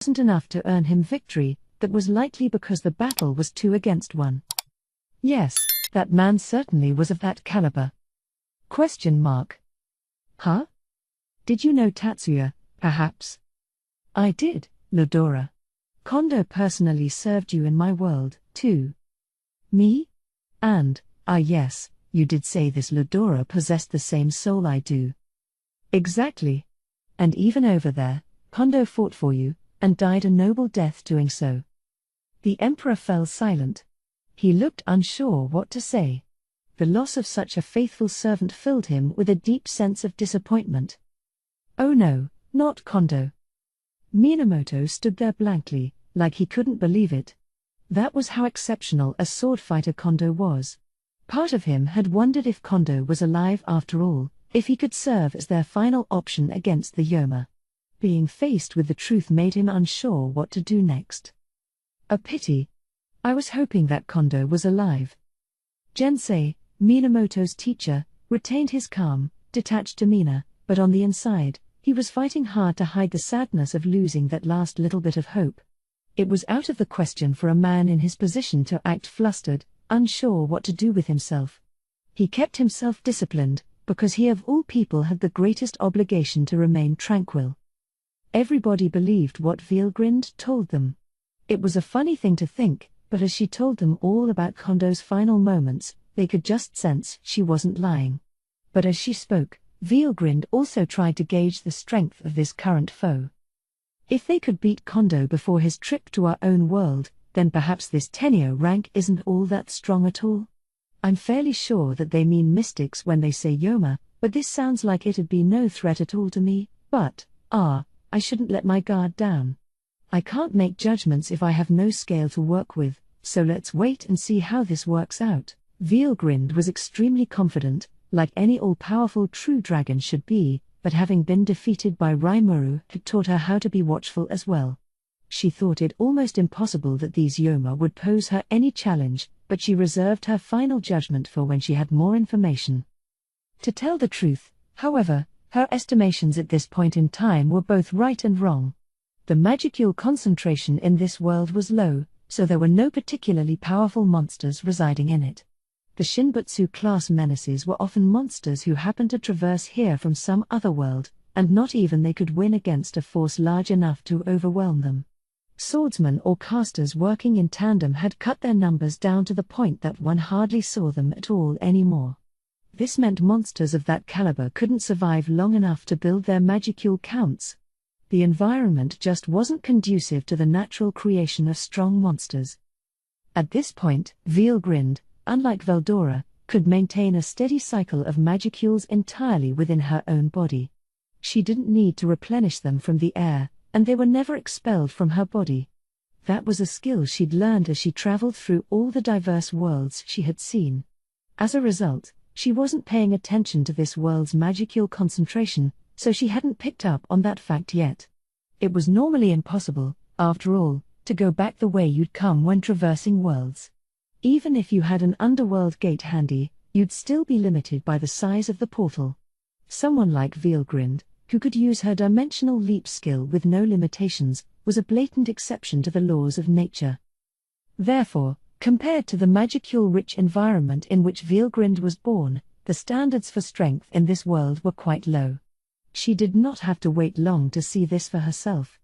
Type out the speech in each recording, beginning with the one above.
wasn't enough to earn him victory, that was likely because the battle was 2-1. Yes, that man certainly was of that caliber. Question mark. Huh? Did you know Tatsuya, perhaps? I did, Lodora. Kondo personally served you in my world, too. Me? And, yes, you did say this Lodora possessed the same soul I do. Exactly. And even over there, Kondo fought for you, and died a noble death doing so. The emperor fell silent. He looked unsure what to say. The loss of such a faithful servant filled him with a deep sense of disappointment. Oh no, not Kondo. Minamoto stood there blankly, like he couldn't believe it. That was how exceptional a sword fighter Kondo was. Part of him had wondered if Kondo was alive after all, if he could serve as their final option against the Yoma. Being faced with the truth made him unsure what to do next. A pity. I was hoping that Kondo was alive. Jensei, Minamoto's teacher, retained his calm, detached demeanor, but on the inside, he was fighting hard to hide the sadness of losing that last little bit of hope. It was out of the question for a man in his position to act flustered, unsure what to do with himself. He kept himself disciplined, because he of all people had the greatest obligation to remain tranquil. Everybody believed what Vielgrind told them. It was a funny thing to think, but as she told them all about Kondo's final moments, they could just sense she wasn't lying. But as she spoke, Vielgrind also tried to gauge the strength of this current foe. If they could beat Kondo before his trip to our own world, then perhaps this tenio rank isn't all that strong at all. I'm fairly sure that they mean mystics when they say Yoma, but this sounds like it'd be no threat at all to me, but, I shouldn't let my guard down. I can't make judgments if I have no scale to work with, so let's wait and see how this works out. Vielgrind was extremely confident, like any all-powerful true dragon should be, but having been defeated by Rimuru had taught her how to be watchful as well. She thought it almost impossible that these Yoma would pose her any challenge, but she reserved her final judgment for when she had more information. To tell the truth, however, her estimations at this point in time were both right and wrong. The magicule concentration in this world was low, so there were no particularly powerful monsters residing in it. The Shinbutsu-class menaces were often monsters who happened to traverse here from some other world, and not even they could win against a force large enough to overwhelm them. Swordsmen or casters working in tandem had cut their numbers down to the point that one hardly saw them at all anymore. This meant monsters of that caliber couldn't survive long enough to build their magicule counts. The environment just wasn't conducive to the natural creation of strong monsters. At this point, Vielgrind, unlike Veldora, could maintain a steady cycle of magicules entirely within her own body. She didn't need to replenish them from the air, and they were never expelled from her body. That was a skill she'd learned as she traveled through all the diverse worlds she had seen. As a result, she wasn't paying attention to this world's magicule concentration, so she hadn't picked up on that fact yet. It was normally impossible, after all, to go back the way you'd come when traversing worlds. Even if you had an underworld gate handy, you'd still be limited by the size of the portal. Someone like Vielgrind, who could use her dimensional leap skill with no limitations, was a blatant exception to the laws of nature. Therefore, compared to the magicule-rich environment in which Vielgrind was born, the standards for strength in this world were quite low. She did not have to wait long to see this for herself.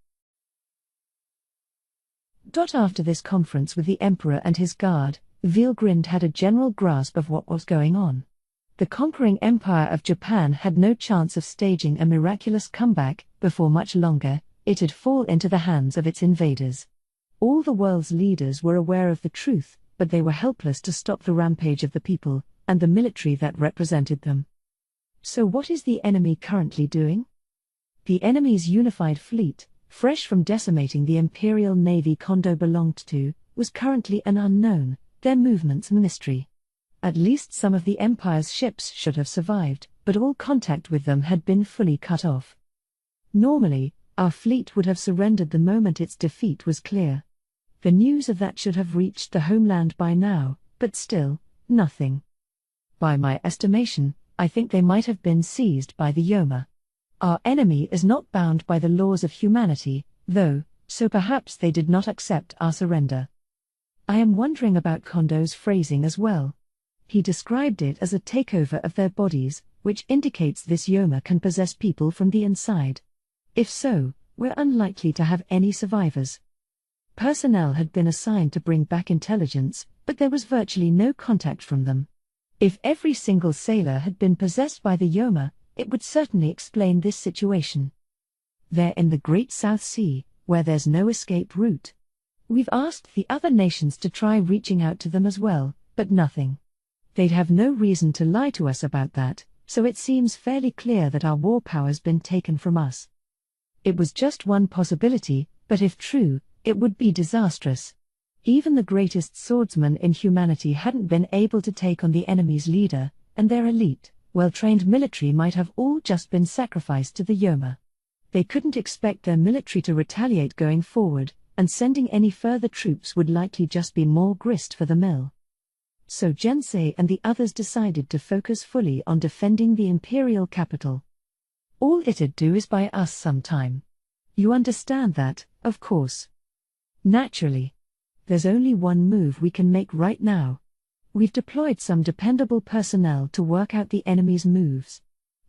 After this conference with the Emperor and his guard, Vielgrind had a general grasp of what was going on. The conquering Empire of Japan had no chance of staging a miraculous comeback. Before much longer, it'd fall into the hands of its invaders. All the world's leaders were aware of the truth, but they were helpless to stop the rampage of the people, and the military that represented them. So what is the enemy currently doing? The enemy's unified fleet, fresh from decimating the Imperial Navy Kondo belonged to, was currently an unknown, their movements a mystery. At least some of the Empire's ships should have survived, but all contact with them had been fully cut off. Normally, our fleet would have surrendered the moment its defeat was clear. The news of that should have reached the homeland by now, but still, nothing. By my estimation, I think they might have been seized by the Yoma. Our enemy is not bound by the laws of humanity, though, so perhaps they did not accept our surrender. I am wondering about Kondo's phrasing as well. He described it as a takeover of their bodies, which indicates this Yoma can possess people from the inside. If so, we're unlikely to have any survivors. Personnel had been assigned to bring back intelligence, but there was virtually no contact from them. If every single sailor had been possessed by the Yoma, it would certainly explain this situation. They're in the Great South Sea, where there's no escape route. We've asked the other nations to try reaching out to them as well, but nothing. They'd have no reason to lie to us about that, so it seems fairly clear that our war power's been taken from us. It was just one possibility, but if true, it would be disastrous. Even the greatest swordsman in humanity hadn't been able to take on the enemy's leader, and their elite, well-trained military might have all just been sacrificed to the Yoma. They couldn't expect their military to retaliate going forward, and sending any further troops would likely just be more grist for the mill. So Jinsei and the others decided to focus fully on defending the imperial capital. All it'd do is buy us some time. You understand that, of course. Naturally. There's only one move we can make right now. We've deployed some dependable personnel to work out the enemy's moves.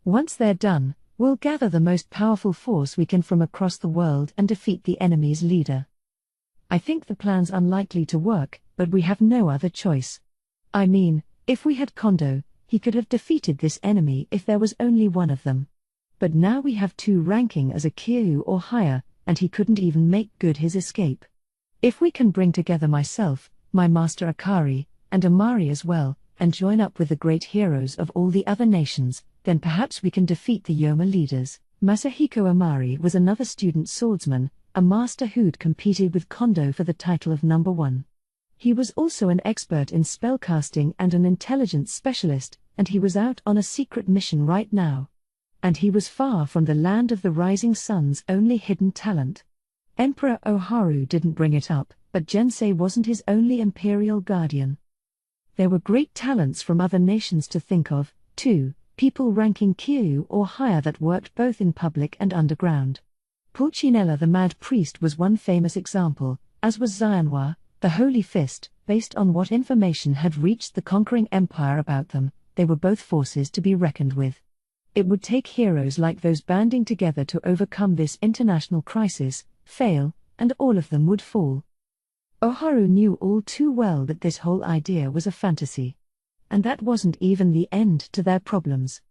Once they're done, we'll gather the most powerful force we can from across the world and defeat the enemy's leader. I think the plan's unlikely to work, but we have no other choice. I mean, if we had Kondo, he could have defeated this enemy if there was only one of them. But now we have two ranking as a Kiryu or higher, and he couldn't even make good his escape. If we can bring together myself, my master Akari, and Amari as well, and join up with the great heroes of all the other nations, then perhaps we can defeat the Yoma leaders. Masahiko Amari was another student swordsman, a master who'd competed with Kondo for the title of number 1. He was also an expert in spellcasting and an intelligence specialist, and he was out on a secret mission right now. And he was far from the land of the rising sun's only hidden talent. Emperor Oharu didn't bring it up, but Jinsei wasn't his only imperial guardian. There were great talents from other nations to think of, too, people ranking Kiryu or higher that worked both in public and underground. Pulcinella the Mad Priest was one famous example, as was Xianhua, the Holy Fist. Based on what information had reached the conquering empire about them, they were both forces to be reckoned with. It would take heroes like those banding together to overcome this international crisis, fail, and all of them would fall. Oharu knew all too well that this whole idea was a fantasy. And that wasn't even the end to their problems.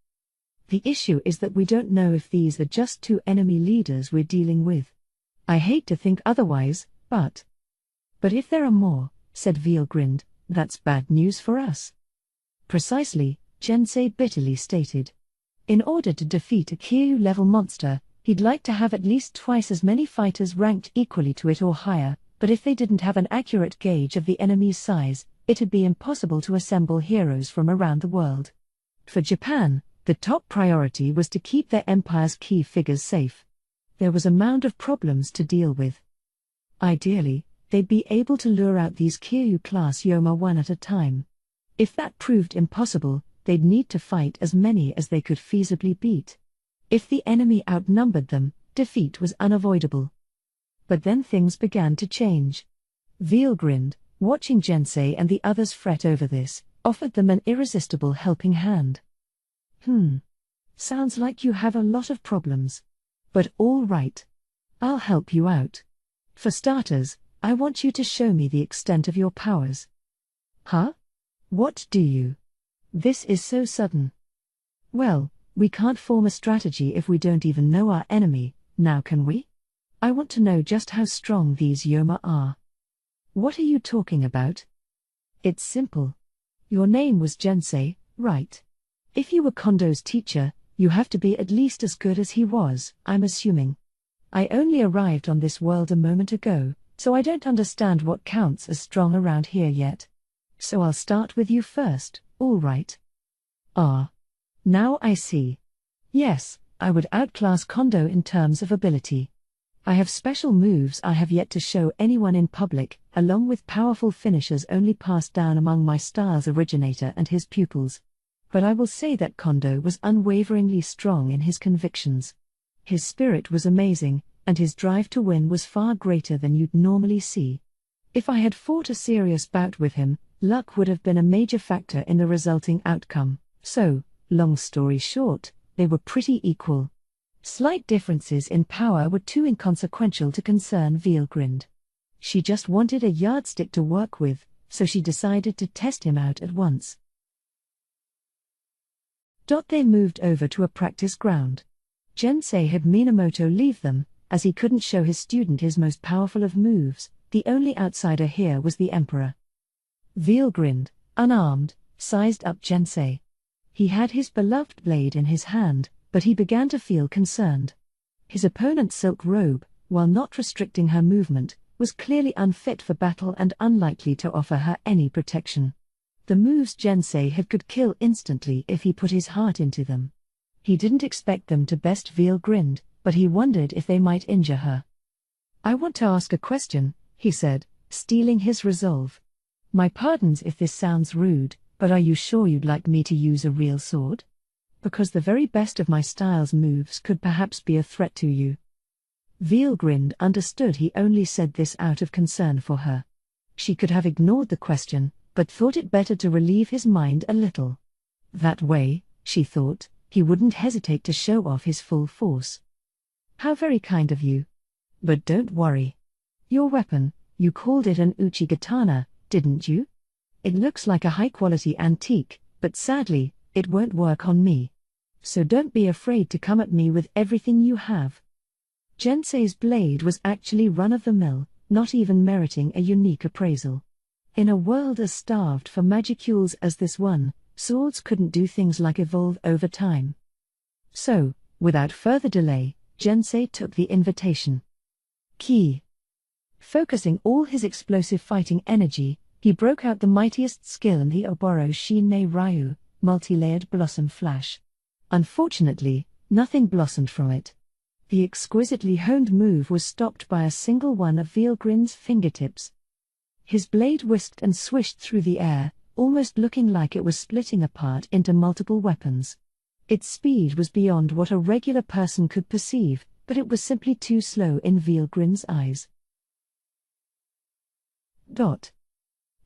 The issue is that we don't know if these are just two enemy leaders we're dealing with. I hate to think otherwise, but if there are more, said Vielgrind, that's bad news for us. Precisely, Jinsei bitterly stated. In order to defeat a Kiryu-level monster, he'd like to have at least twice as many fighters ranked equally to it or higher, but if they didn't have an accurate gauge of the enemy's size, it'd be impossible to assemble heroes from around the world. For Japan, the top priority was to keep their empire's key figures safe. There was a mound of problems to deal with. Ideally, they'd be able to lure out these Kiryu-class Yoma one at a time. If that proved impossible, they'd need to fight as many as they could feasibly beat. If the enemy outnumbered them, defeat was unavoidable. But then things began to change. Vielgrind, watching Jinsei and the others fret over this, offered them an irresistible helping hand. Sounds like you have a lot of problems. But all right. I'll help you out. For starters, I want you to show me the extent of your powers. Huh? What do you? This is so sudden. Well, we can't form a strategy if we don't even know our enemy, now can we? I want to know just how strong these Yoma are. What are you talking about? It's simple. Your name was Jinsei, right? If you were Kondo's teacher, you have to be at least as good as he was, I'm assuming. I only arrived on this world a moment ago, so I don't understand what counts as strong around here yet. So I'll start with you first, all right? Ah. Now I see. Yes, I would outclass Kondo in terms of ability. I have special moves I have yet to show anyone in public, along with powerful finishers only passed down among my style's originator and his pupils. But I will say that Kondo was unwaveringly strong in his convictions. His spirit was amazing, and his drive to win was far greater than you'd normally see. If I had fought a serious bout with him, luck would have been a major factor in the resulting outcome. So, long story short, they were pretty equal. Slight differences in power were too inconsequential to concern Veelgrind. She just wanted a yardstick to work with, so she decided to test him out at once. They moved over to a practice ground. Jensei had Minamoto leave them, as he couldn't show his student his most powerful of moves. The only outsider here was the Emperor. Veelgrind, unarmed, sized up Jensei. He had his beloved blade in his hand, but he began to feel concerned. His opponent's silk robe, while not restricting her movement, was clearly unfit for battle and unlikely to offer her any protection. The moves Jensei had could kill instantly if he put his heart into them. He didn't expect them to best Veelgrind, but he wondered if they might injure her. "I want to ask a question," he said, steeling his resolve. "My pardons if this sounds rude, but are you sure you'd like me to use a real sword? Because the very best of my style's moves could perhaps be a threat to you." Veelgrind understood he only said this out of concern for her. She could have ignored the question, but thought it better to relieve his mind a little. That way, she thought, he wouldn't hesitate to show off his full force. "How very kind of you. But don't worry. Your weapon, you called it an uchigatana, didn't you? It looks like a high-quality antique, but sadly, it won't work on me. So don't be afraid to come at me with everything you have." Jensei's blade was actually run-of-the-mill, not even meriting a unique appraisal. In a world as starved for magicules as this one, swords couldn't do things like evolve over time. So, without further delay, Jensei took the invitation. Ki. Focusing all his explosive fighting energy, he broke out the mightiest skill in the Oboro Shin-nei Ryu, multi-layered blossom flash. Unfortunately, nothing blossomed from it. The exquisitely honed move was stopped by a single one of Veelgrind's fingertips. His blade whisked and swished through the air, almost looking like it was splitting apart into multiple weapons. Its speed was beyond what a regular person could perceive, but it was simply too slow in Veelgrind's eyes.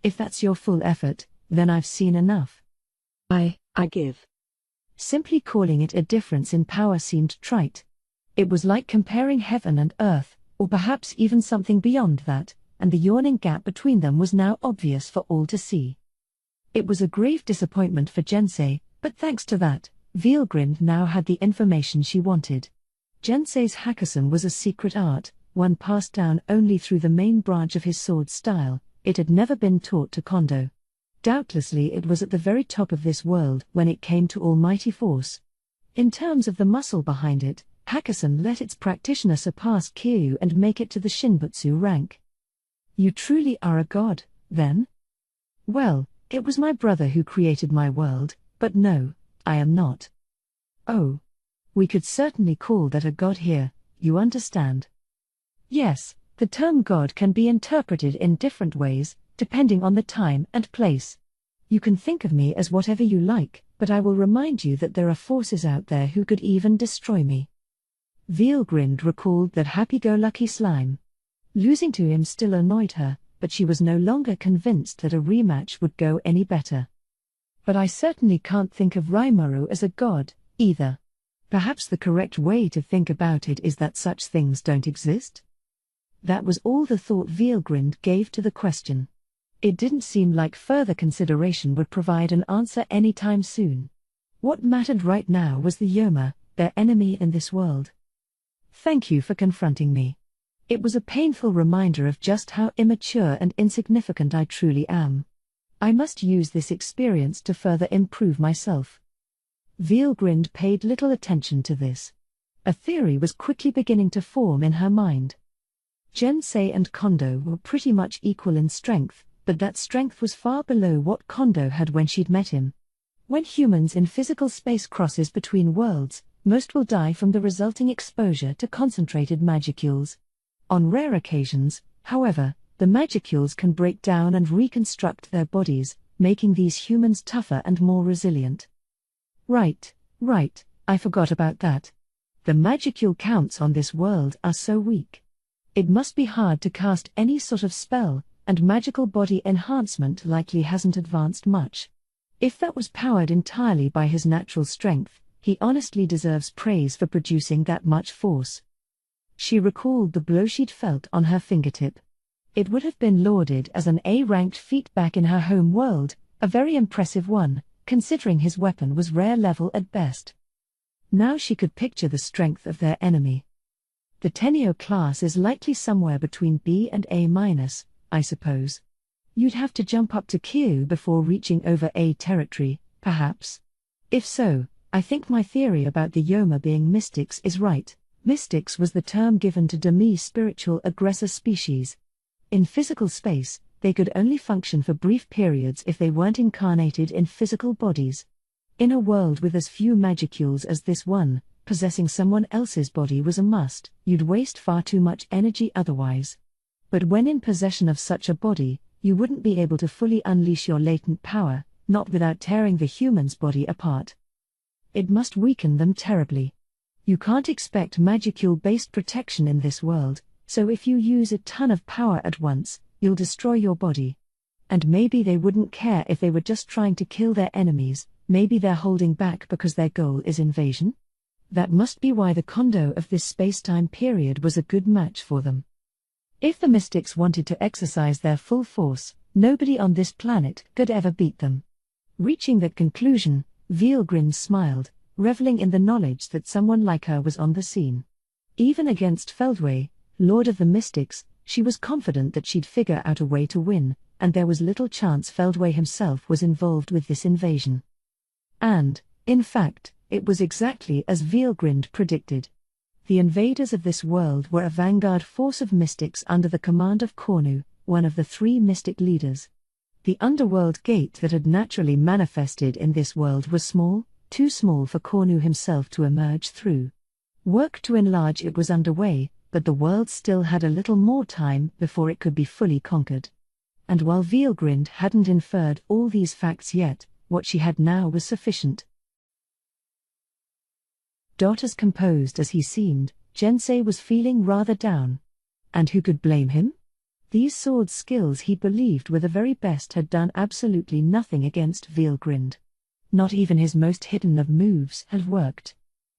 "If that's your full effort, then I've seen enough. I give." Simply calling it a difference in power seemed trite. It was like comparing heaven and earth, or perhaps even something beyond that, and the yawning gap between them was now obvious for all to see. It was a grave disappointment for Jensei, but thanks to that, Veelgrind now had the information she wanted. Jensei's Hakkasan was a secret art, one passed down only through the main branch of his sword style. It had never been taught to Kondo. Doubtlessly it was at the very top of this world when it came to almighty force. In terms of the muscle behind it, Hakkasan let its practitioner surpass Kiryu and make it to the Shinbutsu rank. "You truly are a god, then?" "Well, it was my brother who created my world, but no, I am not." "Oh. We could certainly call that a god here, you understand." "Yes, the term god can be interpreted in different ways, depending on the time and place. You can think of me as whatever you like, but I will remind you that there are forces out there who could even destroy me." Veelgrind recalled that happy-go-lucky slime. Losing to him still annoyed her, but she was no longer convinced that a rematch would go any better. "But I certainly can't think of Rimuru as a god, either. Perhaps the correct way to think about it is that such things don't exist?" That was all the thought Veelgrind gave to the question. It didn't seem like further consideration would provide an answer anytime soon. What mattered right now was the Yoma, their enemy in this world. "Thank you for confronting me. It was a painful reminder of just how immature and insignificant I truly am. I must use this experience to further improve myself." Veelgrind paid little attention to this. A theory was quickly beginning to form in her mind. Jensei and Kondo were pretty much equal in strength, but that strength was far below what Kondo had when she'd met him. When humans in physical space crosses between worlds, most will die from the resulting exposure to concentrated magicules. On rare occasions, however, the magicules can break down and reconstruct their bodies, making these humans tougher and more resilient. Right, I forgot about that. The magicule counts on this world are so weak. It must be hard to cast any sort of spell, and magical body enhancement likely hasn't advanced much. If that was powered entirely by his natural strength, he honestly deserves praise for producing that much force. She recalled the blow she'd felt on her fingertip. It would have been lauded as an A-ranked feat back in her home world, a very impressive one, considering his weapon was rare level at best. Now she could picture the strength of their enemy. The Tenio class is likely somewhere between B and A-, I suppose. You'd have to jump up to Q before reaching over A territory, perhaps. If so, I think my theory about the Yoma being mystics is right. Mystics was the term given to demi-spiritual aggressor species. In physical space, they could only function for brief periods if they weren't incarnated in physical bodies. In a world with as few magicules as this one, possessing someone else's body was a must. You'd waste far too much energy otherwise. But when in possession of such a body, you wouldn't be able to fully unleash your latent power, not without tearing the human's body apart. It must weaken them terribly. You can't expect magicule-based protection in this world, so if you use a ton of power at once, you'll destroy your body. And maybe they wouldn't care if they were just trying to kill their enemies. Maybe they're holding back because their goal is invasion? That must be why the Kondo of this space-time period was a good match for them. If the mystics wanted to exercise their full force, nobody on this planet could ever beat them. Reaching that conclusion, Veilgrind smiled, reveling in the knowledge that someone like her was on the scene. Even against Feldway, Lord of the Mystics, she was confident that she'd figure out a way to win, and there was little chance Feldway himself was involved with this invasion. And, in fact, it was exactly as Veilgrind predicted. The invaders of this world were a vanguard force of mystics under the command of Cornu, one of the 3 mystic leaders. The underworld gate that had naturally manifested in this world was small, too small for Cornu himself to emerge through. Work to enlarge it was underway, but the world still had a little more time before it could be fully conquered. And while Veilgrind hadn't inferred all these facts yet, what she had now was sufficient. As composed as he seemed, Jensei was feeling rather down. And who could blame him? These sword skills he believed were the very best had done absolutely nothing against Veilgrind. Not even his most hidden of moves had worked.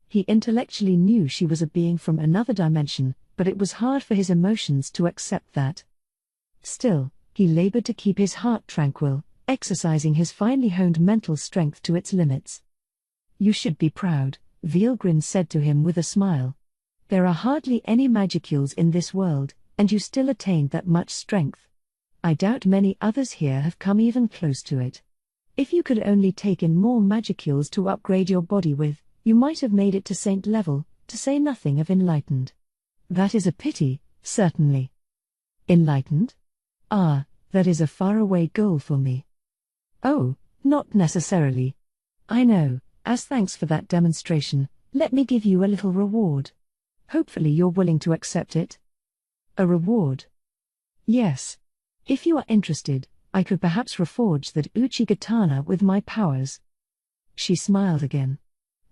He intellectually knew she was a being from another dimension, but it was hard for his emotions to accept that. Still, he labored to keep his heart tranquil, exercising his finely honed mental strength to its limits. "You should be proud," Veilgrind said to him with a smile. "There are hardly any magicules in this world, and you still attained that much strength. I doubt many others here have come even close to it. If you could only take in more magicules to upgrade your body with, you might have made it to saint level, to say nothing of enlightened. That is a pity, certainly." "Enlightened? Ah, that is a faraway goal for me." "Oh, not necessarily. I know. As thanks for that demonstration, let me give you a little reward. Hopefully you're willing to accept it." "A reward?" "Yes. If you are interested, I could perhaps reforge that Uchigatana with my powers." She smiled again.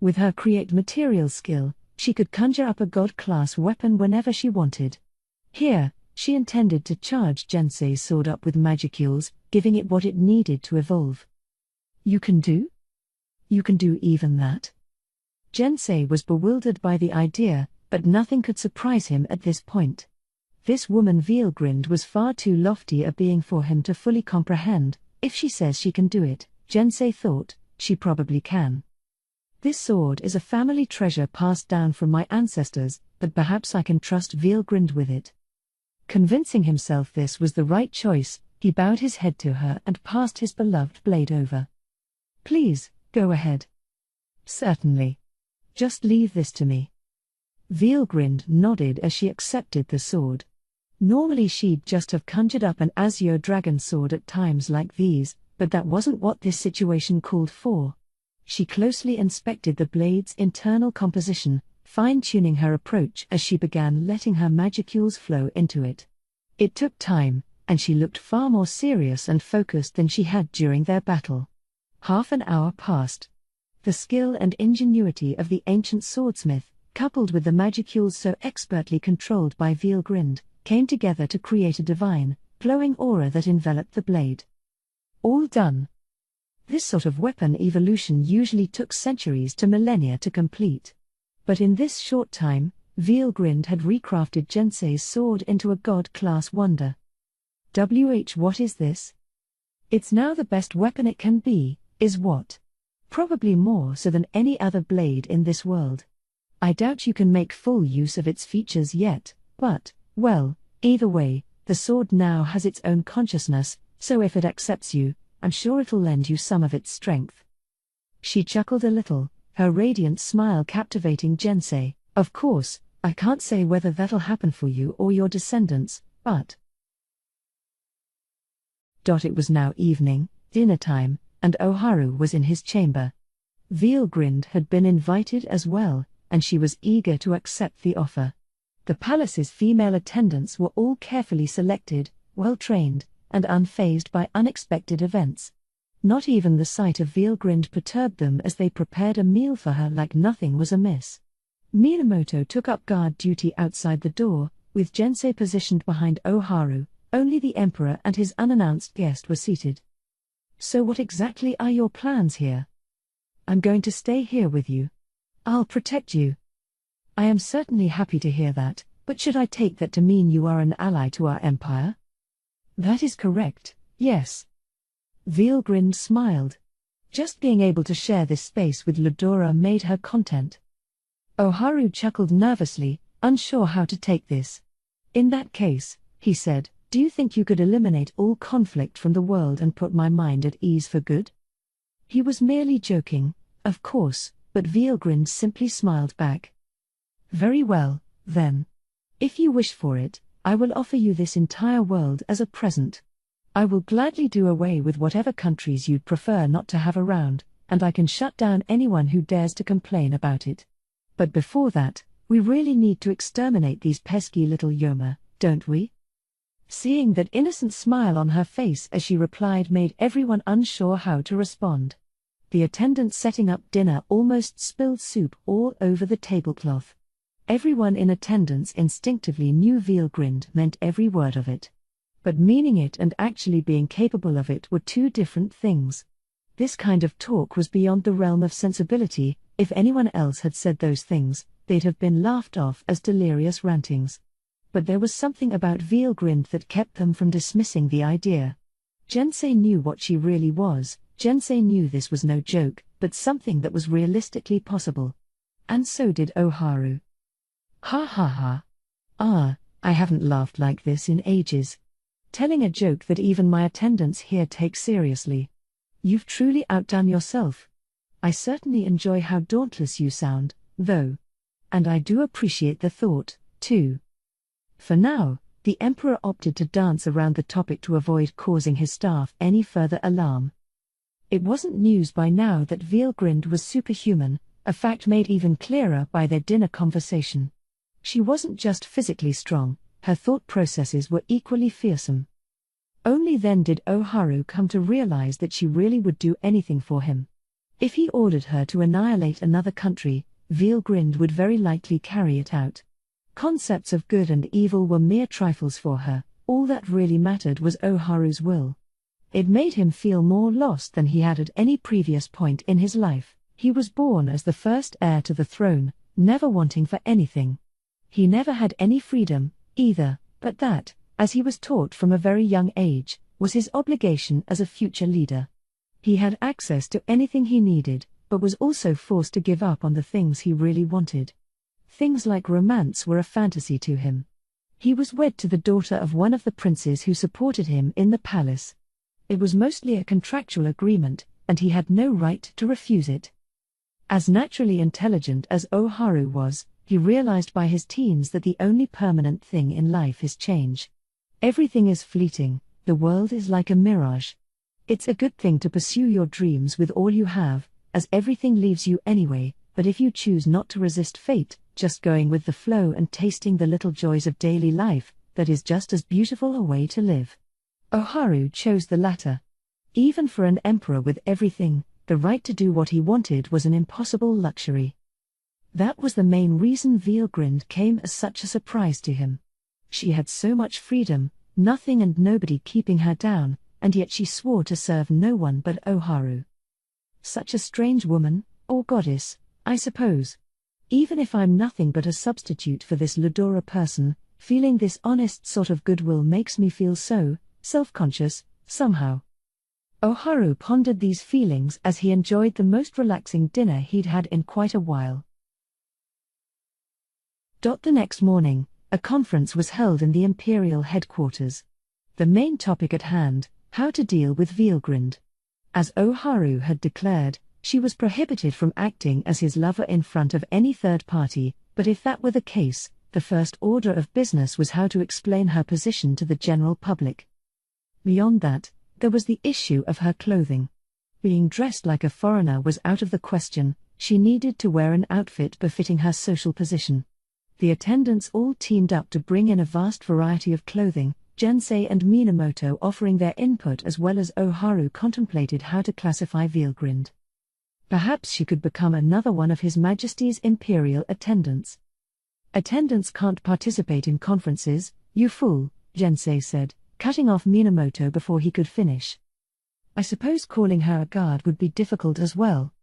With her create material skill, she could conjure up a god-class weapon whenever she wanted. Here, she intended to charge Jensei's sword up with magicules, giving it what it needed to evolve. "You can do? You can do even that?" Jensei was bewildered by the idea, but nothing could surprise him at this point. This woman Veilgrind was far too lofty a being for him to fully comprehend. If she says she can do it, Jensei thought, she probably can. "This sword is a family treasure passed down from my ancestors, but perhaps I can trust Veilgrind with it." Convincing himself this was the right choice, he bowed his head to her and passed his beloved blade over. "Please, go ahead." "Certainly. Just leave this to me." Veilgrind nodded as she accepted the sword. Normally she'd just have conjured up an azure dragon sword at times like these, but that wasn't what this situation called for. She closely inspected the blade's internal composition, fine-tuning her approach as she began letting her magicules flow into it. It took time, and she looked far more serious and focused than she had during their battle. Half an hour passed. The skill and ingenuity of the ancient swordsmith, coupled with the magicules so expertly controlled by Veelgrind, came together to create a divine, glowing aura that enveloped the blade. All done. This sort of weapon evolution usually took centuries to millennia to complete. But in this short time, Veelgrind had recrafted Jensei's sword into a god-class wonder. What is this? It's now the best weapon it can be, is what? Probably more so than any other blade in this world. I doubt you can make full use of its features yet, but, well, either way, the sword now has its own consciousness, so if it accepts you, I'm sure it'll lend you some of its strength. She chuckled a little, her radiant smile captivating Jensei. Of course, I can't say whether that'll happen for you or your descendants, but... It was now evening, dinner time, and Oharu was in his chamber. Veelgrind had been invited as well, and she was eager to accept the offer. The palace's female attendants were all carefully selected, well-trained, and unfazed by unexpected events. Not even the sight of Veelgrind perturbed them as they prepared a meal for her like nothing was amiss. Minamoto took up guard duty outside the door, with Jensei positioned behind Oharu. Only the emperor and his unannounced guest were seated. So what exactly are your plans here? I'm going to stay here with you. I'll protect you. I am certainly happy to hear that, but should I take that to mean you are an ally to our empire? That is correct, yes. Veelgrind smiled. Just being able to share this space with Ludora made her content. Oharu chuckled nervously, unsure how to take this. In that case, he said, do you think you could eliminate all conflict from the world and put my mind at ease for good? He was merely joking, of course, but Veelgrind simply smiled back. Very well, then. If you wish for it, I will offer you this entire world as a present. I will gladly do away with whatever countries you'd prefer not to have around, and I can shut down anyone who dares to complain about it. But before that, we really need to exterminate these pesky little Yoma, don't we? Seeing that innocent smile on her face as she replied made everyone unsure how to respond. The attendant setting up dinner almost spilled soup all over the tablecloth. Everyone in attendance instinctively knew Veelgrind meant every word of it. But meaning it and actually being capable of it were two different things. This kind of talk was beyond the realm of sensibility. If anyone else had said those things, they'd have been laughed off as delirious rantings. But there was something about Veelgrind that kept them from dismissing the idea. Jensei knew what she really was. Jensei knew this was no joke, but something that was realistically possible. And so did Oharu. Ha ha ha. Ah, I haven't laughed like this in ages. Telling a joke that even my attendants here take seriously. You've truly outdone yourself. I certainly enjoy how dauntless you sound, though. And I do appreciate the thought, too. For now, the emperor opted to dance around the topic to avoid causing his staff any further alarm. It wasn't news by now that Veelgrind was superhuman, a fact made even clearer by their dinner conversation. She wasn't just physically strong, her thought processes were equally fearsome. Only then did Oharu come to realize that she really would do anything for him. If he ordered her to annihilate another country, Veelgrind would very likely carry it out. Concepts of good and evil were mere trifles for her, all that really mattered was Oharu's will. It made him feel more lost than he had at any previous point in his life. He was born as the first heir to the throne, never wanting for anything. He never had any freedom, either, but that, as he was taught from a very young age, was his obligation as a future leader. He had access to anything he needed, but was also forced to give up on the things he really wanted. Things like romance were a fantasy to him. He was wed to the daughter of one of the princes who supported him in the palace. It was mostly a contractual agreement, and he had no right to refuse it. As naturally intelligent as Oharu was, he realized by his teens that the only permanent thing in life is change. Everything is fleeting, the world is like a mirage. It's a good thing to pursue your dreams with all you have, as everything leaves you anyway, but if you choose not to resist fate, just going with the flow and tasting the little joys of daily life, that is just as beautiful a way to live. Oharu chose the latter. Even for an emperor with everything, the right to do what he wanted was an impossible luxury. That was the main reason Veilgrind came as such a surprise to him. She had so much freedom, nothing and nobody keeping her down, and yet she swore to serve no one but Oharu. Such a strange woman, or goddess, I suppose. Even if I'm nothing but a substitute for this Ludora person, feeling this honest sort of goodwill makes me feel so self-conscious, somehow. Oharu pondered these feelings as he enjoyed the most relaxing dinner he'd had in quite a while. The next morning, a conference was held in the Imperial headquarters. The main topic at hand, how to deal with Veilgrind. As Oharu had declared, she was prohibited from acting as his lover in front of any third party, but if that were the case, the first order of business was how to explain her position to the general public. Beyond that, there was the issue of her clothing. Being dressed like a foreigner was out of the question, she needed to wear an outfit befitting her social position. The attendants all teamed up to bring in a vast variety of clothing, Jensei and Minamoto offering their input as well as Oharu contemplated how to classify Veilgrind. Perhaps she could become another one of His Majesty's Imperial attendants. Attendants can't participate in conferences, you fool, Jensei said, cutting off Minamoto before he could finish. I suppose calling her a guard would be difficult as well.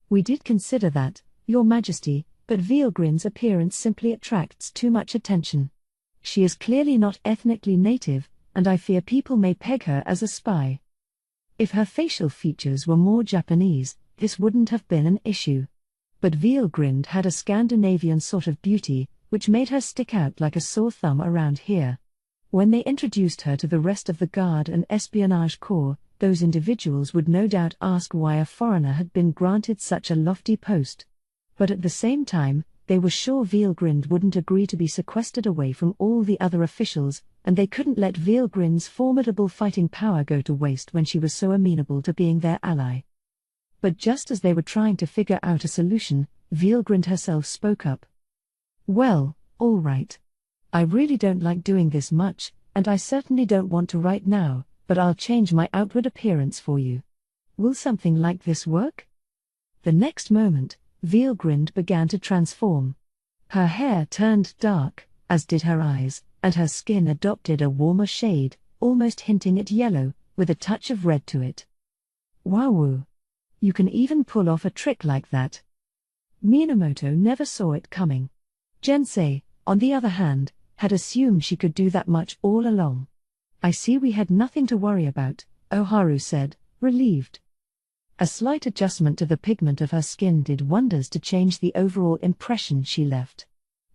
We did consider that, Your Majesty, but Veilgrind's appearance simply attracts too much attention. She is clearly not ethnically native, and I fear people may peg her as a spy. If her facial features were more Japanese, this wouldn't have been an issue. But Veilgrind had a Scandinavian sort of beauty, which made her stick out like a sore thumb around here. When they introduced her to the rest of the Guard and Espionage Corps, those individuals would no doubt ask why a foreigner had been granted such a lofty post. But at the same time, they were sure Veilgrind wouldn't agree to be sequestered away from all the other officials, and they couldn't let Veilgrind's formidable fighting power go to waste when she was so amenable to being their ally. But just as they were trying to figure out a solution, Veilgrind herself spoke up. Well, all right. I really don't like doing this much, and I certainly don't want to right now, but I'll change my outward appearance for you. Will something like this work? The next moment, Veilgrind began to transform. Her hair turned dark, as did her eyes, and her skin adopted a warmer shade, almost hinting at yellow, with a touch of red to it. Wowoo! You can even pull off a trick like that. Minamoto never saw it coming. Jensei, on the other hand, had assumed she could do that much all along. I see we had nothing to worry about, Oharu said, relieved. A slight adjustment to the pigment of her skin did wonders to change the overall impression she left.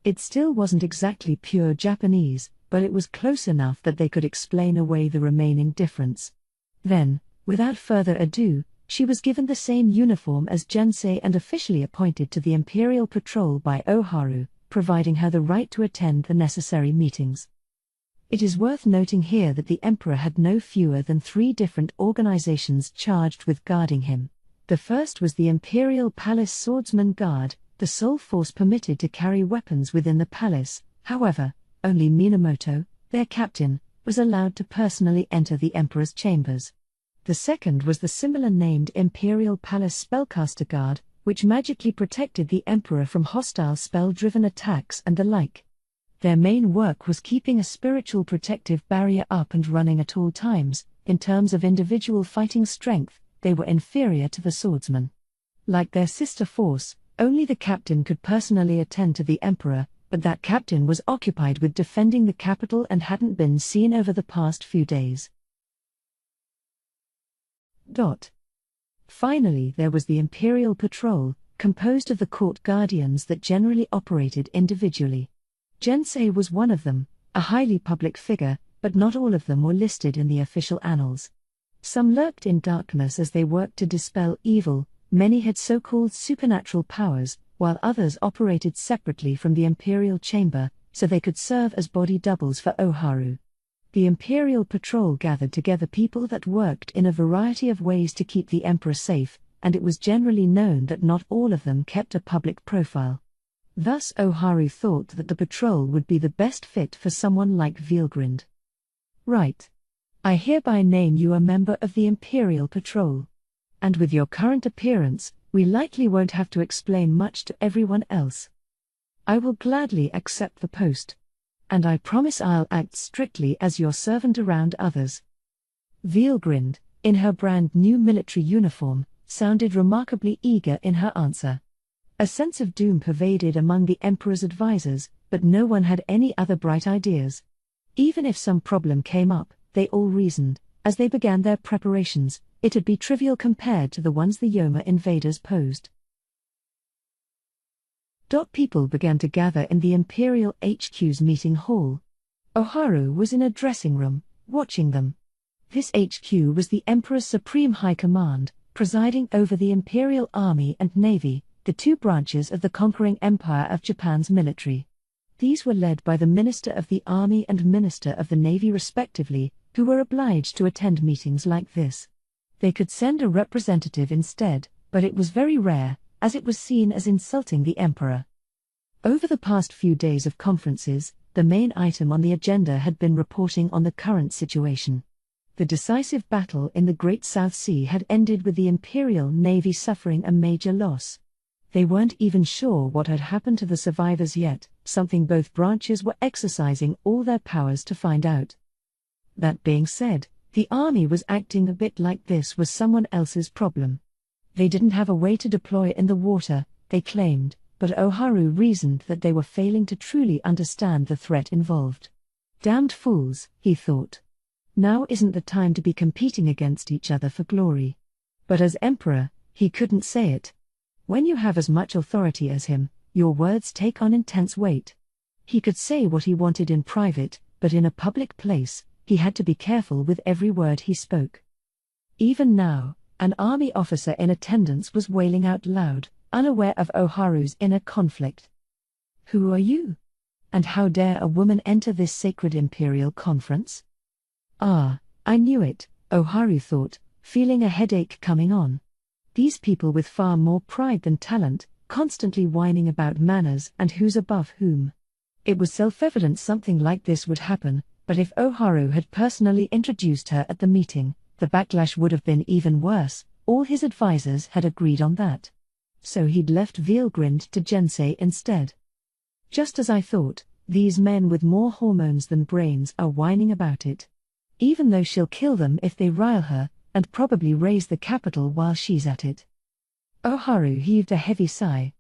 It still wasn't exactly pure Japanese, but it was close enough that they could explain away the remaining difference. Then, without further ado, she was given the same uniform as Jensei and officially appointed to the Imperial Patrol by Oharu, providing her the right to attend the necessary meetings. It is worth noting here that the Emperor had no fewer than 3 different organizations charged with guarding him. The first was the Imperial Palace Swordsman Guard, the sole force permitted to carry weapons within the palace. However, only Minamoto, their captain, was allowed to personally enter the Emperor's chambers. The second was the similar named Imperial Palace Spellcaster Guard, which magically protected the Emperor from hostile spell-driven attacks and the like. Their main work was keeping a spiritual protective barrier up and running at all times. In terms of individual fighting strength, they were inferior to the swordsmen. Like their sister force, only the captain could personally attend to the Emperor, but that captain was occupied with defending the capital and hadn't been seen over the past few days. Finally, there was the Imperial Patrol, composed of the court guardians that generally operated individually. Jensei was one of them, a highly public figure, but not all of them were listed in the official annals. Some lurked in darkness as they worked to dispel evil, many had so-called supernatural powers, while others operated separately from the Imperial Chamber, so they could serve as body doubles for Oharu. The Imperial Patrol gathered together people that worked in a variety of ways to keep the Emperor safe, and it was generally known that not all of them kept a public profile. Thus Oharu thought that the patrol would be the best fit for someone like Veilgrind. Right. I hereby name you a member of the Imperial Patrol. And with your current appearance, We likely won't have to explain much to everyone else. I will gladly accept the post. And I promise I'll act strictly as your servant around others. Veal grinned, in her brand new military uniform, sounded remarkably eager in her answer. A sense of doom pervaded among the Emperor's advisors, but no one had any other bright ideas. Even if some problem came up, they all reasoned, as they began their preparations, it'd be trivial compared to the ones the Yoma invaders posed. People began to gather in the Imperial HQ's meeting hall. Oharu was in a dressing room, watching them. This HQ was the Emperor's Supreme High Command, presiding over the Imperial Army and Navy, the two branches of the conquering Empire of Japan's military. These were led by the Minister of the Army and Minister of the Navy respectively, who were obliged to attend meetings like this. They could send a representative instead, but it was very rare, as it was seen as insulting the Emperor. Over the past few days of conferences, the main item on the agenda had been reporting on the current situation. The decisive battle in the Great South Sea had ended with the Imperial Navy suffering a major loss. They weren't even sure what had happened to the survivors yet, something both branches were exercising all their powers to find out. That being said, the army was acting a bit like this was someone else's problem. They didn't have a way to deploy in the water, they claimed, but Oharu reasoned that they were failing to truly understand the threat involved. Damned fools, he thought. Now isn't the time to be competing against each other for glory. But as Emperor, he couldn't say it. When you have as much authority as him, your words take on intense weight. He could say what he wanted in private, but in a public place, he had to be careful with every word he spoke. Even now, an army officer in attendance was wailing out loud, unaware of Oharu's inner conflict. Who are you? And how dare a woman enter this sacred imperial conference? Ah, I knew it, Oharu thought, feeling a headache coming on. These people with far more pride than talent, constantly whining about manners and who's above whom. It was self-evident something like this would happen, but if Oharu had personally introduced her at the meeting, the backlash would have been even worse. All his advisors had agreed on that. So he'd left Veilgrind to Gensei instead. Just as I thought, these men with more hormones than brains are whining about it. Even though she'll kill them if they rile her, and probably raise the capital while she's at it. Oharu heaved a heavy sigh.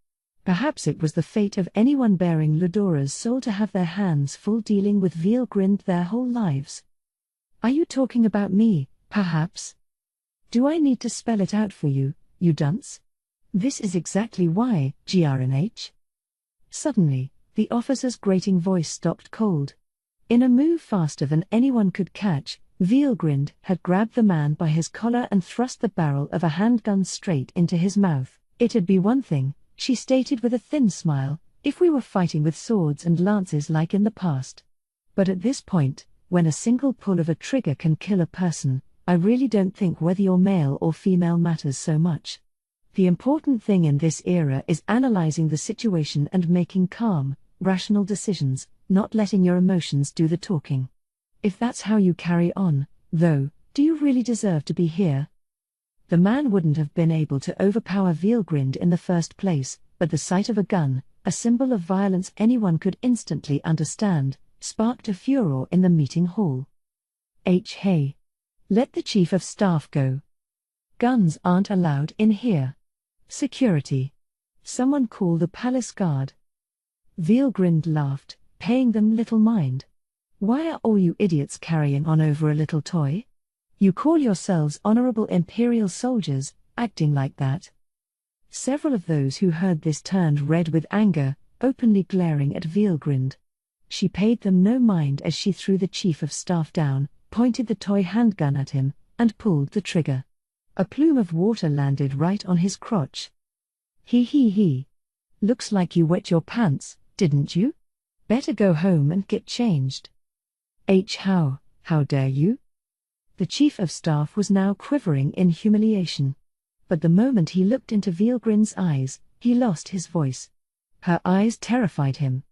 Perhaps it was the fate of anyone bearing Ludora's soul to have their hands full dealing with Veilgrind their whole lives. Are you talking about me, perhaps? Do I need to spell it out for you, you dunce? This is exactly why, GRNH. Suddenly, the officer's grating voice stopped cold. In a move faster than anyone could catch, Veilgrind had grabbed the man by his collar and thrust the barrel of a handgun straight into his mouth. It'd be one thing, she stated with a thin smile, if we were fighting with swords and lances like in the past. But at this point, when a single pull of a trigger can kill a person, I really don't think whether you're male or female matters so much. The important thing in this era is analyzing the situation and making calm, rational decisions, not letting your emotions do the talking. If that's how you carry on, though, do you really deserve to be here? The man wouldn't have been able to overpower Veilgrind in the first place, but the sight of a gun, a symbol of violence anyone could instantly understand, sparked a furor in the meeting hall. Hey. Let the Chief of Staff go. Guns aren't allowed in here. Security. Someone call the palace guard. Veilgrind laughed, paying them little mind. Why are all you idiots carrying on over a little toy? You call yourselves honorable imperial soldiers, acting like that. Several of those who heard this turned red with anger, openly glaring at Veilgrind. She paid them no mind as she threw the Chief of Staff down, pointed the toy handgun at him, and pulled the trigger. A plume of water landed right on his crotch. He. Looks like you wet your pants, didn't you? Better go home and get changed. How dare you? The Chief of Staff was now quivering in humiliation. But the moment he looked into Veilgrind's eyes, he lost his voice. Her eyes terrified him.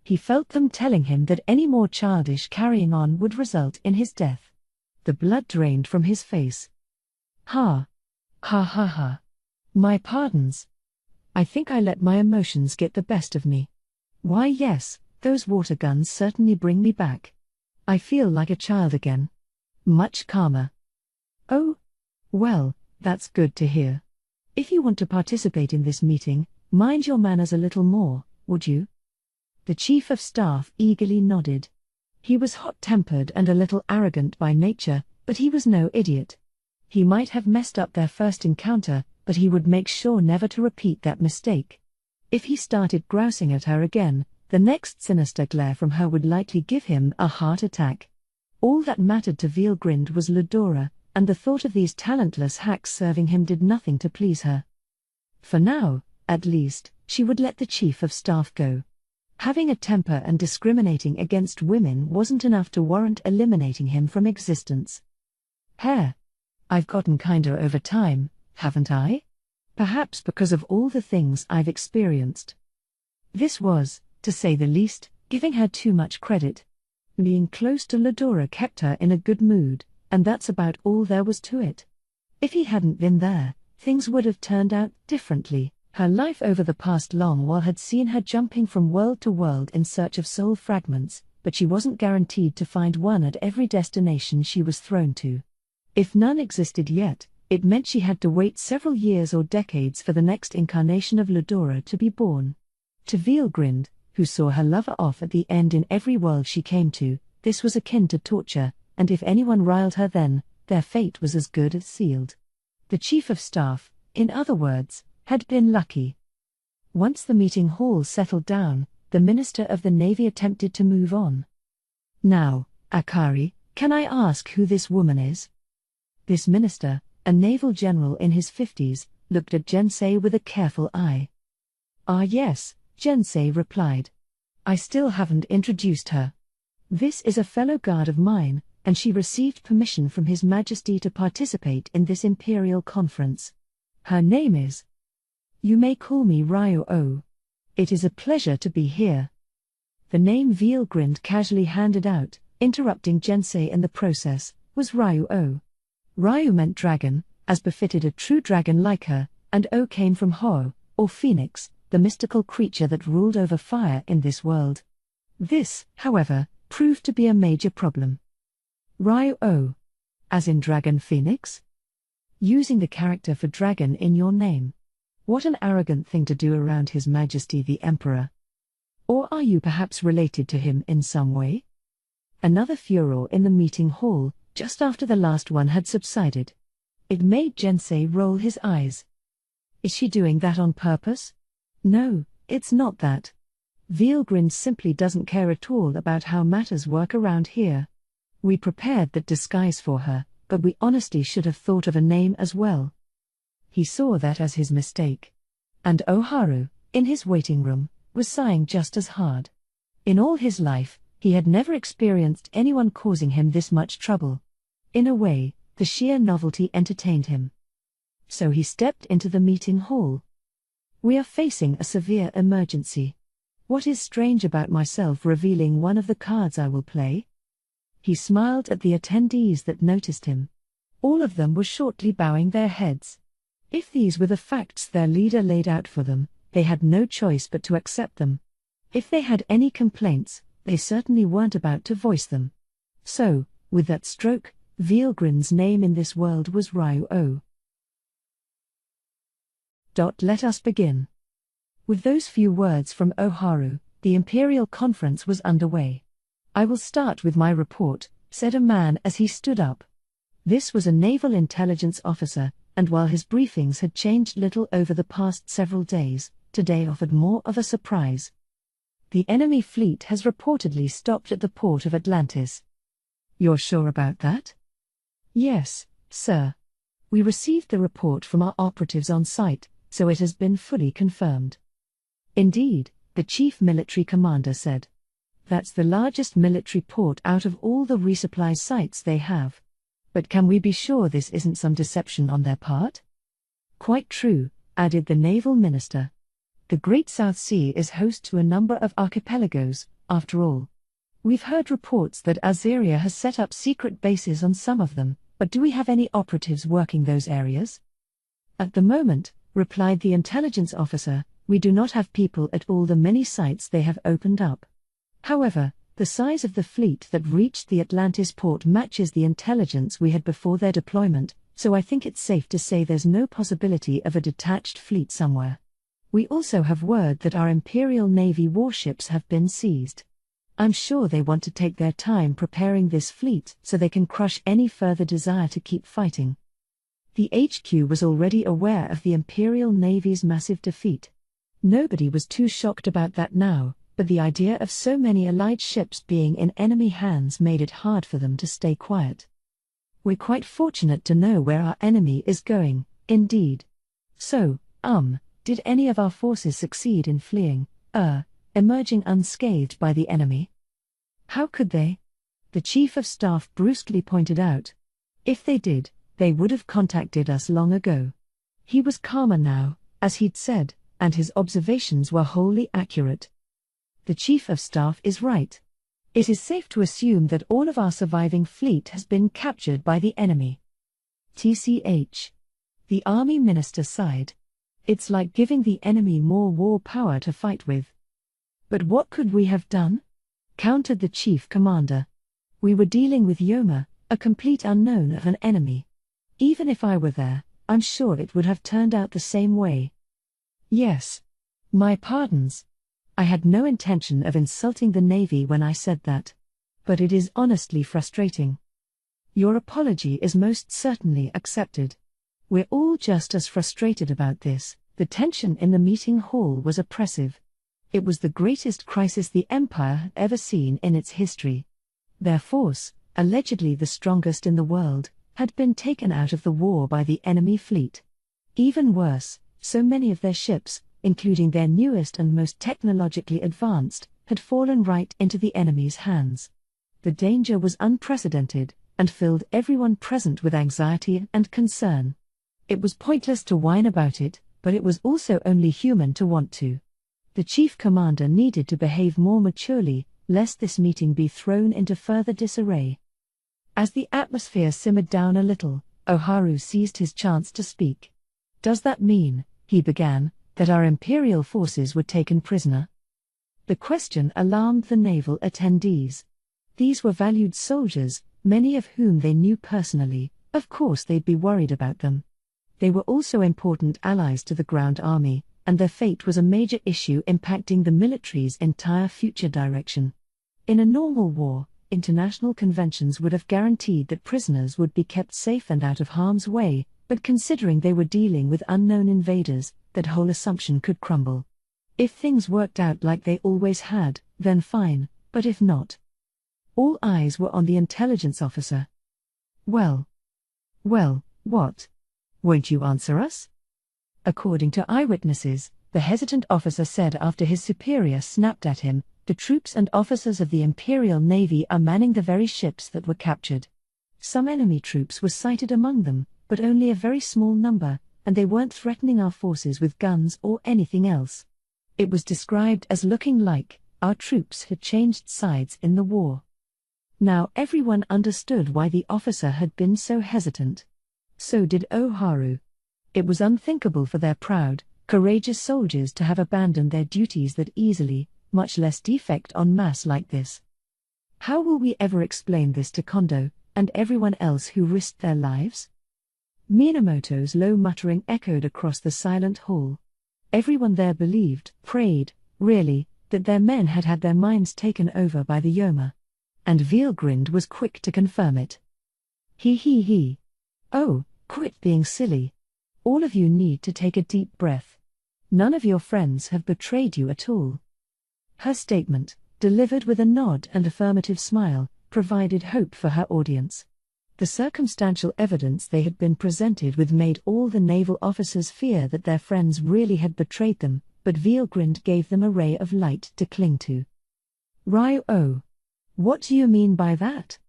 He felt them telling him that any more childish carrying on would result in his death. The blood drained from his face. Ha. My pardons. I think I let my emotions get the best of me. Why yes, those water guns certainly bring me back. I feel like a child again. Much calmer. Oh? Well, that's good to hear. If you want to participate in this meeting, mind your manners a little more, would you? The Chief of Staff eagerly nodded. He was hot-tempered and a little arrogant by nature, but he was no idiot. He might have messed up their first encounter, but he would make sure never to repeat that mistake. If he started grousing at her again, the next sinister glare from her would likely give him a heart attack. All that mattered to Veelgrind was Ludora, and the thought of these talentless hacks serving him did nothing to please her. For now, at least, she would let the Chief of Staff go. Having a temper and discriminating against women wasn't enough to warrant eliminating him from existence. Hair. I've gotten kinder over time, haven't I? Perhaps because of all the things I've experienced. This was, to say the least, giving her too much credit. Being close to Ludora kept her in a good mood, and that's about all there was to it. If he hadn't been there, things would have turned out differently. Her life over the past long while had seen her jumping from world to world in search of soul fragments, but she wasn't guaranteed to find one at every destination she was thrown to. If none existed yet, it meant she had to wait several years or decades for the next incarnation of Ludora to be born. To Veelgrind, who saw her lover off at the end in every world she came to, this was akin to torture, and if anyone riled her then, their fate was as good as sealed. The Chief of Staff, in other words, had been lucky. Once the meeting hall settled down, the Minister of the Navy attempted to move on. Now, Akari, can I ask who this woman is? This minister, a naval general in his 50s, looked at Jensei with a careful eye. Ah yes, Jensei replied. I still haven't introduced her. This is a fellow guard of mine, and she received permission from His Majesty to participate in this imperial conference. Her name is... You may call me Ryu-O. It is a pleasure to be here. The name Veelgrind casually handed out, interrupting Jensei in the process, was Ryu-O. Ryu meant dragon, as befitted a true dragon like her, and O came from Ho, or Phoenix, the mystical creature that ruled over fire in this world. This, however, proved to be a major problem. Ryu-O. As in Dragon Phoenix? Using the character for dragon in your name. What an arrogant thing to do around His Majesty the Emperor. Or are you perhaps related to him in some way? Another furor in the meeting hall, just after the last one had subsided. It made Jensei roll his eyes. Is she doing that on purpose? No, it's not that. Veelgrind simply doesn't care at all about how matters work around here. We prepared that disguise for her, but we honestly should have thought of a name as well. He saw that as his mistake. And Oharu, in his waiting room, was sighing just as hard. In all his life, he had never experienced anyone causing him this much trouble. In a way, the sheer novelty entertained him. So he stepped into the meeting hall. We are facing a severe emergency. What is strange about myself revealing one of the cards I will play? He smiled at the attendees that noticed him. All of them were shortly bowing their heads. If these were the facts their leader laid out for them, they had no choice but to accept them. If they had any complaints, they certainly weren't about to voice them. So, with that stroke, Veelgrind's name in this world was Ryu-O. Let us begin. With those few words from Oharu, the Imperial Conference was underway. I will start with my report, said a man as he stood up. This was a naval intelligence officer, and while his briefings had changed little over the past several days, today offered more of a surprise. The enemy fleet has reportedly stopped at the port of Atlantis. You're sure about that? Yes, sir. We received the report from our operatives on site, so it has been fully confirmed. Indeed, the chief military commander said. That's the largest military port out of all the resupply sites they have. But can we be sure this isn't some deception on their part? Quite true, added the naval minister. The Great South Sea is host to a number of archipelagos, after all. We've heard reports that Azeria has set up secret bases on some of them, but do we have any operatives working those areas? At the moment, replied the intelligence officer. We do not have people at all the many sites they have opened up. However, the size of the fleet that reached the Atlantis port matches the intelligence we had before their deployment, so I think it's safe to say there's no possibility of a detached fleet somewhere. We also have word that our Imperial Navy warships have been seized. I'm sure they want to take their time preparing this fleet so they can crush any further desire to keep fighting. The HQ was already aware of the Imperial Navy's massive defeat. Nobody was too shocked about that now, but the idea of so many Allied ships being in enemy hands made it hard for them to stay quiet. We're quite fortunate to know where our enemy is going, indeed. So, did any of our forces succeed in fleeing, emerging unscathed by the enemy? How could they? The Chief of Staff brusquely pointed out. If they did, they would have contacted us long ago. He was calmer now, as he'd said, and his observations were wholly accurate. The Chief of Staff is right. It is safe to assume that all of our surviving fleet has been captured by the enemy. TCH. The Army Minister sighed. It's like giving the enemy more war power to fight with. But what could we have done? Countered the Chief Commander. We were dealing with Yoma, a complete unknown of an enemy. Even if I were there, I'm sure it would have turned out the same way. Yes. My pardons. I had no intention of insulting the Navy when I said that. But it is honestly frustrating. Your apology is most certainly accepted. We're all just as frustrated about this. The tension in the meeting hall was oppressive. It was the greatest crisis the Empire had ever seen in its history. Their force, allegedly the strongest in the world, had been taken out of the war by the enemy fleet. Even worse, so many of their ships, including their newest and most technologically advanced, had fallen right into the enemy's hands. The danger was unprecedented, and filled everyone present with anxiety and concern. It was pointless to whine about it, but it was also only human to want to. The Chief Commander needed to behave more maturely, lest this meeting be thrown into further disarray. As the atmosphere simmered down a little, Oharu seized his chance to speak. Does that mean, he began, that our Imperial forces were taken prisoner? The question alarmed the naval attendees. These were valued soldiers, many of whom they knew personally. Of course they'd be worried about them. They were also important allies to the ground army, and their fate was a major issue impacting the military's entire future direction. In a normal war, international conventions would have guaranteed that prisoners would be kept safe and out of harm's way, but considering they were dealing with unknown invaders, that whole assumption could crumble. If things worked out like they always had, then fine, but if not. All eyes were on the intelligence officer. Well, what? Won't you answer us? According to eyewitnesses, the hesitant officer said after his superior snapped at him, the troops and officers of the Imperial Navy are manning the very ships that were captured. Some enemy troops were sighted among them, but only a very small number, and they weren't threatening our forces with guns or anything else. It was described as looking like our troops had changed sides in the war. Now everyone understood why the officer had been so hesitant. So did Oharu. It was unthinkable for their proud, courageous soldiers to have abandoned their duties that easily, much less defect en masse like this. How will we ever explain this to Kondo, and everyone else who risked their lives? Minamoto's low muttering echoed across the silent hall. Everyone there believed, prayed, really, that their men had had their minds taken over by the Yoma. And Veelgrind was quick to confirm it. He. Oh, quit being silly. All of you need to take a deep breath. None of your friends have betrayed you at all. Her statement, delivered with a nod and affirmative smile, provided hope for her audience. The circumstantial evidence they had been presented with made all the naval officers fear that their friends really had betrayed them, but Veelgrind gave them a ray of light to cling to. Ryo, what do you mean by that?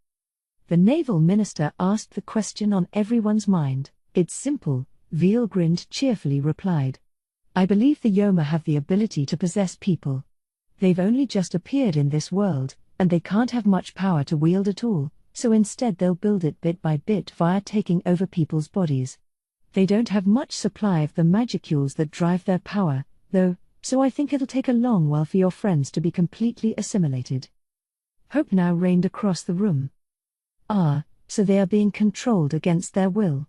The naval minister asked the question on everyone's mind. It's simple, Veelgrind cheerfully replied. I believe the Yoma have the ability to possess people. They've only just appeared in this world, and they can't have much power to wield at all, so instead they'll build it bit by bit via taking over people's bodies. They don't have much supply of the magicules that drive their power, though, so I think it'll take a long while for your friends to be completely assimilated. Hope now reigned across the room. Ah, so they are being controlled against their will.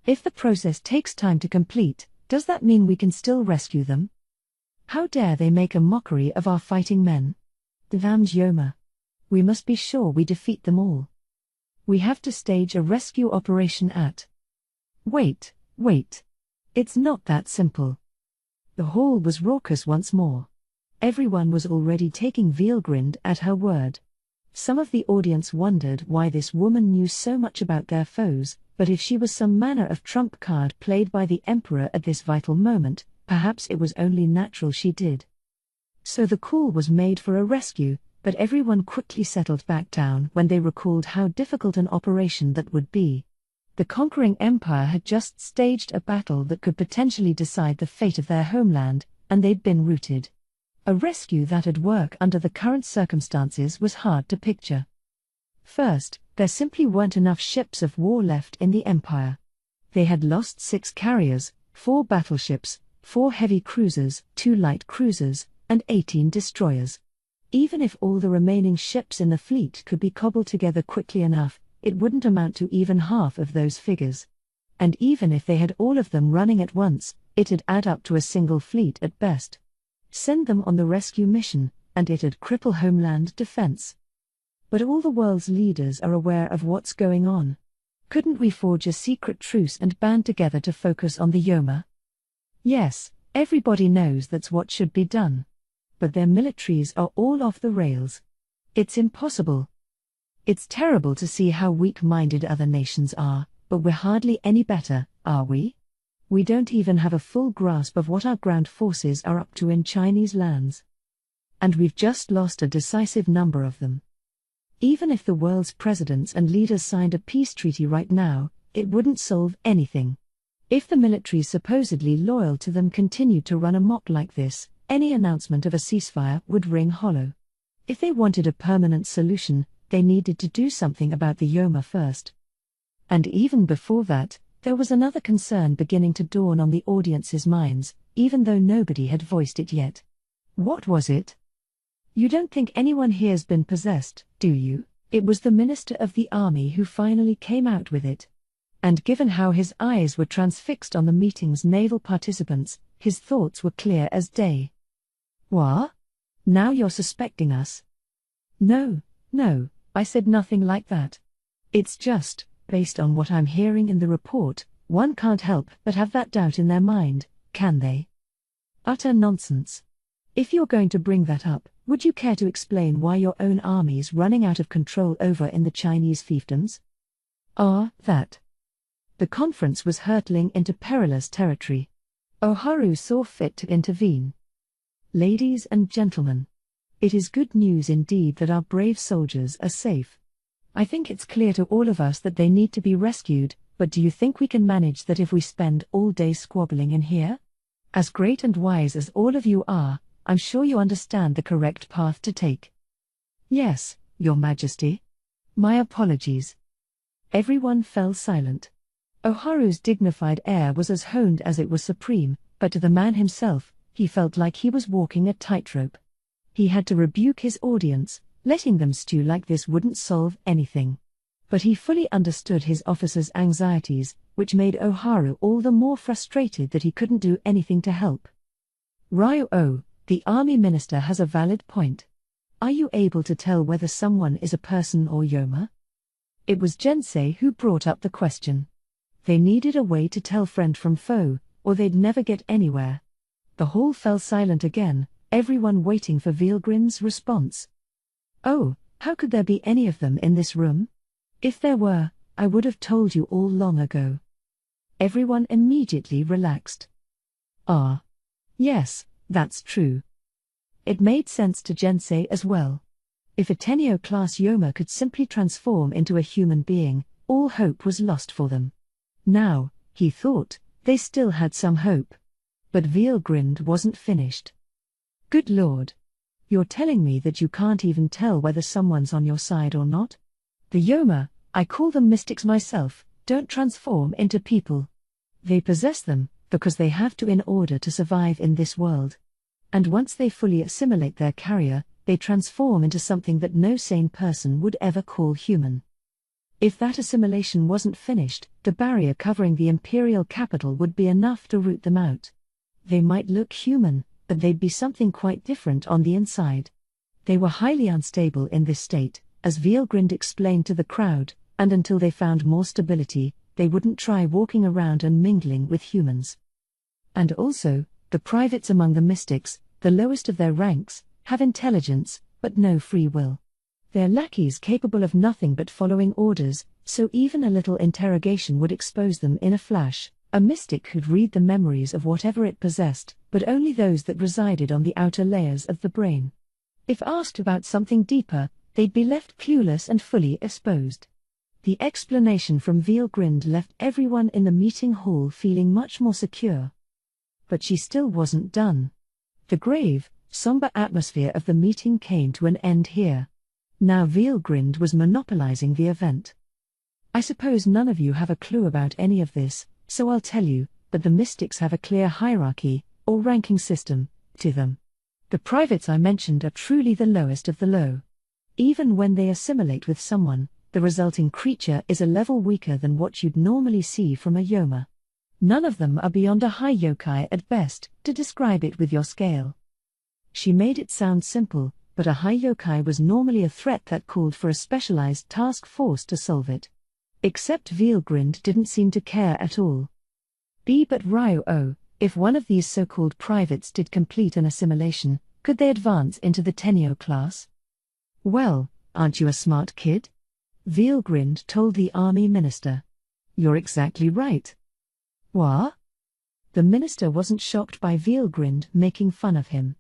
If the process takes time to complete, does that mean we can still rescue them? How dare they make a mockery of our fighting men? Damned Yoma. We must be sure we defeat them all. We have to stage a rescue operation at... Wait. It's not that simple. The hall was raucous once more. Everyone was already taking Veilgrind at her word. Some of the audience wondered why this woman knew so much about their foes, but if she was some manner of trump card played by the Emperor at this vital moment, perhaps it was only natural she did. So the call was made for a rescue, but everyone quickly settled back down when they recalled how difficult an operation that would be. The conquering empire had just staged a battle that could potentially decide the fate of their homeland, and they'd been routed. A rescue that'd work under the current circumstances was hard to picture. First, there simply weren't enough ships of war left in the empire. They had lost 6 carriers, 4 battleships, 4 heavy cruisers, 2 light cruisers, and 18 destroyers. Even if all the remaining ships in the fleet could be cobbled together quickly enough, it wouldn't amount to even half of those figures. And even if they had all of them running at once, it'd add up to a single fleet at best. Send them on the rescue mission, and it'd cripple homeland defense. But all the world's leaders are aware of what's going on. Couldn't we forge a secret truce and band together to focus on the Yoma? Yes, everybody knows that's what should be done. But their militaries are all off the rails. It's impossible. It's terrible to see how weak-minded other nations are, but we're hardly any better, are we? We don't even have a full grasp of what our ground forces are up to in Chinese lands. And we've just lost a decisive number of them. Even if the world's presidents and leaders signed a peace treaty right now, it wouldn't solve anything. If the militaries supposedly loyal to them continued to run amok like this, any announcement of a ceasefire would ring hollow. If they wanted a permanent solution, they needed to do something about the Yoma first. And even before that, there was another concern beginning to dawn on the audience's minds, even though nobody had voiced it yet. What was it? You don't think anyone here's been possessed, do you? It was the Minister of the Army who finally came out with it. And given how his eyes were transfixed on the meeting's naval participants, his thoughts were clear as day. What? Now you're suspecting us? No, I said nothing like that. It's just, based on what I'm hearing in the report, one can't help but have that doubt in their mind, can they? Utter nonsense. If you're going to bring that up, would you care to explain why your own army's running out of control over in the Chinese fiefdoms? That. The conference was hurtling into perilous territory. Oharu saw fit to intervene. Ladies and gentlemen, it is good news indeed that our brave soldiers are safe. I think it's clear to all of us that they need to be rescued, but do you think we can manage that if we spend all day squabbling in here? As great and wise as all of you are, I'm sure you understand the correct path to take. Yes, Your Majesty. My apologies. Everyone fell silent. Oharu's dignified air was as honed as it was supreme, but to the man himself, he felt like he was walking a tightrope. He had to rebuke his audience. Letting them stew like this wouldn't solve anything. But he fully understood his officer's anxieties, which made Oharu all the more frustrated that he couldn't do anything to help. Ryo-o, the army minister has a valid point. Are you able to tell whether someone is a person or Yoma? It was Jensei who brought up the question. They needed a way to tell friend from foe, or they'd never get anywhere. The hall fell silent again, everyone waiting for Veilgrind's response. Oh, how could there be any of them in this room? If there were, I would have told you all long ago. Everyone immediately relaxed. Yes, that's true. It made sense to Jensei as well. If a Tenyo-class Yoma could simply transform into a human being, all hope was lost for them. Now, he thought, they still had some hope. But Veilgrind wasn't finished. Good Lord. You're telling me that you can't even tell whether someone's on your side or not? The Yoma, I call them mystics myself, don't transform into people. They possess them, because they have to in order to survive in this world. And once they fully assimilate their carrier, they transform into something that no sane person would ever call human. If that assimilation wasn't finished, the barrier covering the imperial capital would be enough to root them out. They might look human, but they'd be something quite different on the inside. They were highly unstable in this state, as Vielgrind explained to the crowd, and until they found more stability, they wouldn't try walking around and mingling with humans. And also, the privates among the mystics, the lowest of their ranks, have intelligence, but no free will. They're lackeys capable of nothing but following orders, so even a little interrogation would expose them in a flash. A mystic could read the memories of whatever it possessed, but only those that resided on the outer layers of the brain. If asked about something deeper, they'd be left clueless and fully exposed. The explanation from Vielgrind left everyone in the meeting hall feeling much more secure. But she still wasn't done. The grave, somber atmosphere of the meeting came to an end here. Now Vielgrind was monopolizing the event. I suppose none of you have a clue about any of this, so I'll tell you, but the mystics have a clear hierarchy, or ranking system, to them. The privates I mentioned are truly the lowest of the low. Even when they assimilate with someone, the resulting creature is a level weaker than what you'd normally see from a Yoma. None of them are beyond a high yokai at best, to describe it with your scale. She made it sound simple, but a high yokai was normally a threat that called for a specialized task force to solve it. Except Vielgrind didn't seem to care at all. But Ryo, if one of these so-called privates did complete an assimilation, could they advance into the Tenyo class? Well, aren't you a smart kid? Vielgrind told the army minister. You're exactly right. What? The minister wasn't shocked by Vielgrind making fun of him.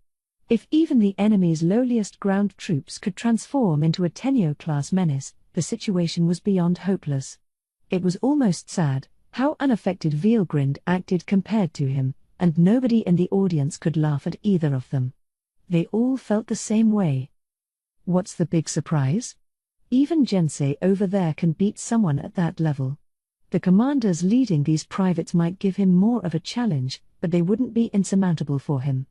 If even the enemy's lowliest ground troops could transform into a Tenyo-class menace, the situation was beyond hopeless. It was almost sad how unaffected Vielgrind acted compared to him, and nobody in the audience could laugh at either of them. They all felt the same way. What's the big surprise? Even Jensei over there can beat someone at that level. The commanders leading these privates might give him more of a challenge, but they wouldn't be insurmountable for him.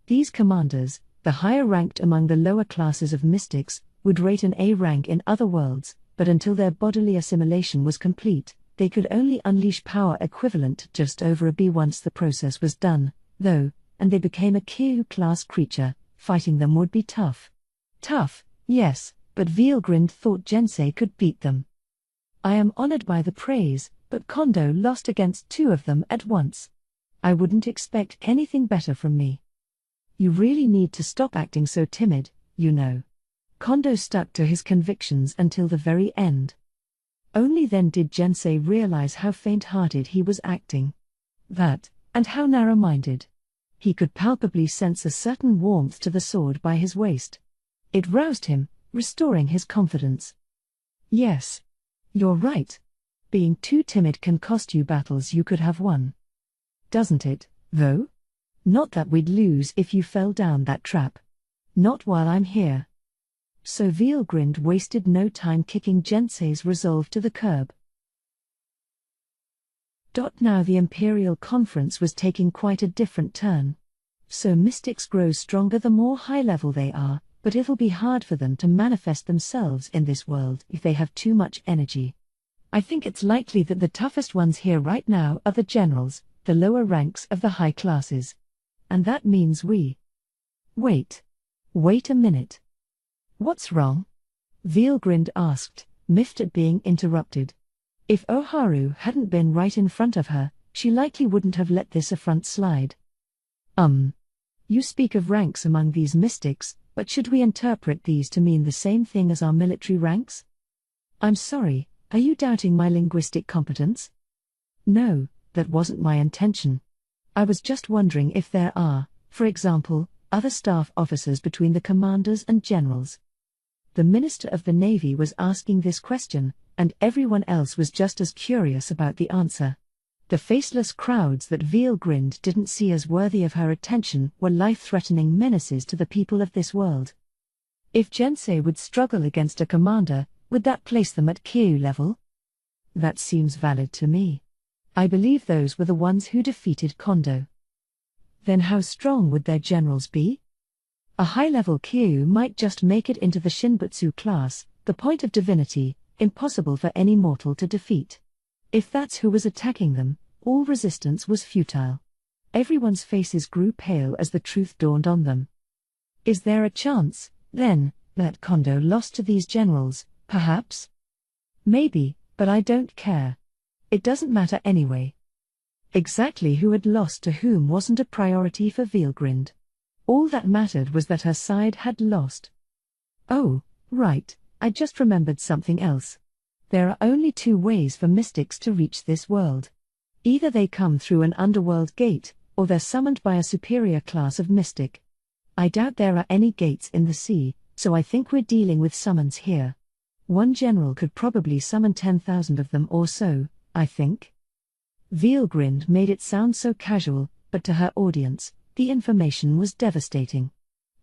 These commanders, the higher ranked among the lower classes of mystics, would rate an A rank in other worlds, but until their bodily assimilation was complete, they could only unleash power equivalent to just over a B once the process was done, though, and they became a Kyu-class creature. Fighting them would be tough. Tough, yes, but Vielgrind thought Jensei could beat them. I am honored by the praise, but Kondo lost against two of them at once. I wouldn't expect anything better from me. You really need to stop acting so timid, you know. Kondo stuck to his convictions until the very end. Only then did Jensei realize how faint-hearted he was acting. That, and how narrow-minded. He could palpably sense a certain warmth to the sword by his waist. It roused him, restoring his confidence. Yes. You're right. Being too timid can cost you battles you could have won. Doesn't it, though? Not that we'd lose if you fell down that trap. Not while I'm here. So Vielgrind wasted no time kicking Jensei's resolve to the curb. Now the Imperial Conference was taking quite a different turn. So mystics grow stronger the more high-level they are, but it'll be hard for them to manifest themselves in this world if they have too much energy. I think it's likely that the toughest ones here right now are the generals, the lower ranks of the high classes. And that means we. Wait a minute. What's wrong? Vielgrind asked, miffed at being interrupted. If Oharu hadn't been right in front of her, she likely wouldn't have let this affront slide. You speak of ranks among these mystics, but should we interpret these to mean the same thing as our military ranks? I'm sorry, are you doubting my linguistic competence? No, that wasn't my intention. I was just wondering if there are, for example, other staff officers between the commanders and generals. The Minister of the Navy was asking this question, and everyone else was just as curious about the answer. The faceless crowds that Vielgrind didn't see as worthy of her attention were life-threatening menaces to the people of this world. If Jensei would struggle against a commander, would that place them at Kyu level? That seems valid to me. I believe those were the ones who defeated Kondo. Then how strong would their generals be? A high-level Kyu might just make it into the Shinbutsu class, the point of divinity, impossible for any mortal to defeat. If that's who was attacking them, all resistance was futile. Everyone's faces grew pale as the truth dawned on them. Is there a chance, then, that Kondo lost to these generals, perhaps? Maybe, but I don't care. It doesn't matter anyway. Exactly who had lost to whom wasn't a priority for Veilgrind. All that mattered was that her side had lost. Oh, right, I just remembered something else. There are only two ways for mystics to reach this world. Either they come through an underworld gate, or they're summoned by a superior class of mystic. I doubt there are any gates in the sea, so I think we're dealing with summons here. One general could probably summon 10,000 of them or so, I think. Veilgrind made it sound so casual, but to her audience, the information was devastating.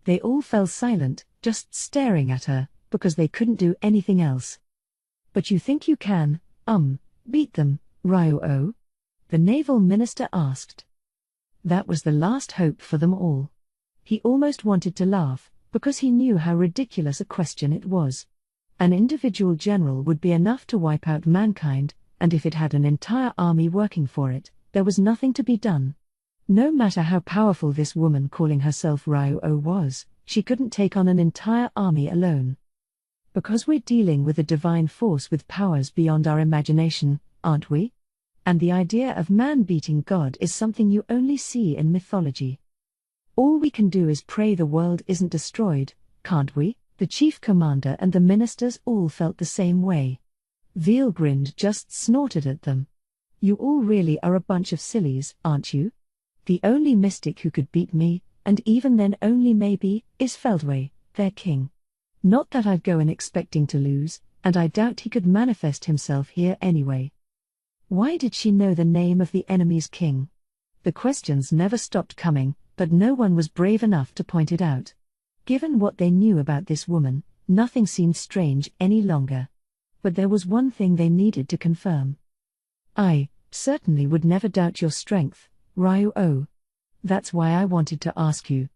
They all fell silent, just staring at her, because they couldn't do anything else. But you think you can, beat them, Ryo-o? The naval minister asked. That was the last hope for them all. He almost wanted to laugh, because he knew how ridiculous a question it was. An individual general would be enough to wipe out mankind, and if it had an entire army working for it, there was nothing to be done. No matter how powerful this woman calling herself Ryo-o was, she couldn't take on an entire army alone. Because we're dealing with a divine force with powers beyond our imagination, aren't we? And the idea of man beating God is something you only see in mythology. All we can do is pray the world isn't destroyed, can't we? The chief commander and the ministers all felt the same way. Veilgrind just snorted at them. You all really are a bunch of sillies, aren't you? The only mystic who could beat me, and even then only maybe, is Feldway, their king. Not that I'd go in expecting to lose, and I doubt he could manifest himself here anyway. Why did she know the name of the enemy's king? The questions never stopped coming, but no one was brave enough to point it out. Given what they knew about this woman, nothing seemed strange any longer. But there was one thing they needed to confirm. I certainly would never doubt your strength, Ryo-o. That's why I wanted to ask you.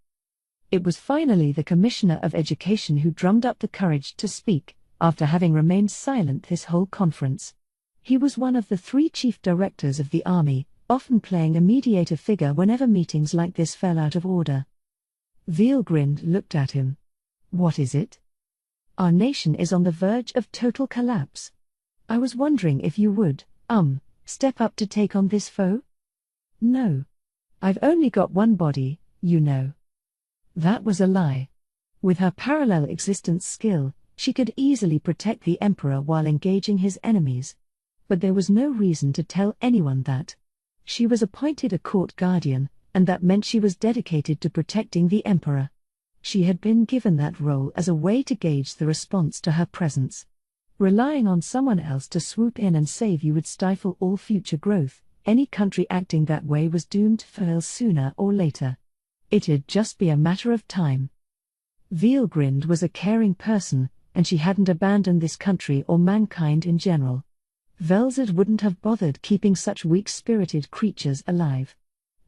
It was finally the Commissioner of Education who drummed up the courage to speak, after having remained silent this whole conference. He was one of the 3 chief directors of the army, often playing a mediator figure whenever meetings like this fell out of order. Veilgrind looked at him. What is it? Our nation is on the verge of total collapse. I was wondering if you would, step up to take on this foe? No. I've only got one body, you know. That was a lie. With her parallel existence skill, she could easily protect the Emperor while engaging his enemies. But there was no reason to tell anyone that. She was appointed a court guardian, and that meant she was dedicated to protecting the Emperor. She had been given that role as a way to gauge the response to her presence. Relying on someone else to swoop in and save you would stifle all future growth. Any country acting that way was doomed to fail sooner or later. It'd just be a matter of time. Veilgrind was a caring person, and she hadn't abandoned this country or mankind in general. Velzard wouldn't have bothered keeping such weak-spirited creatures alive.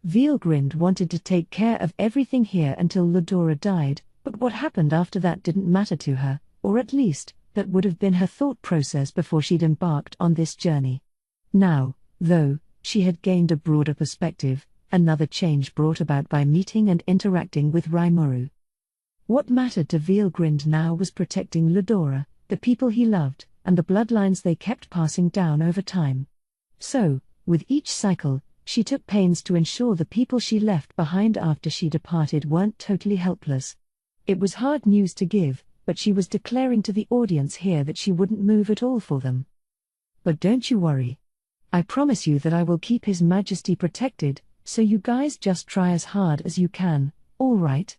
Veilgrind wanted to take care of everything here until Ludora died, but what happened after that didn't matter to her, or at least, that would have been her thought process before she'd embarked on this journey. Now, though, she had gained a broader perspective, another change brought about by meeting and interacting with Rimuru. What mattered to Veilgrind now was protecting Ludora, the people he loved, and the bloodlines they kept passing down over time. So, with each cycle, she took pains to ensure the people she left behind after she departed weren't totally helpless. It was hard news to give, but she was declaring to the audience here that she wouldn't move at all for them. But don't you worry. I promise you that I will keep His Majesty protected, so you guys just try as hard as you can, all right?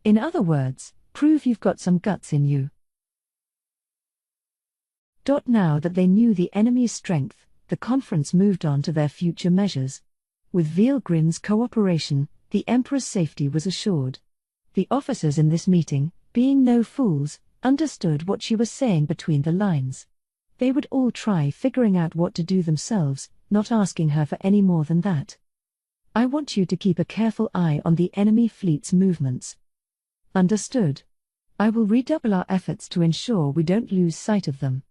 In other words, prove you've got some guts in you. Now that they knew the enemy's strength, the conference moved on to their future measures. With Veilgrind's cooperation, the Emperor's safety was assured. The officers in this meeting, being no fools, understood what she was saying between the lines. They would all try figuring out what to do themselves, not asking her for any more than that. I want you to keep a careful eye on the enemy fleet's movements. Understood. I will redouble our efforts to ensure we don't lose sight of them.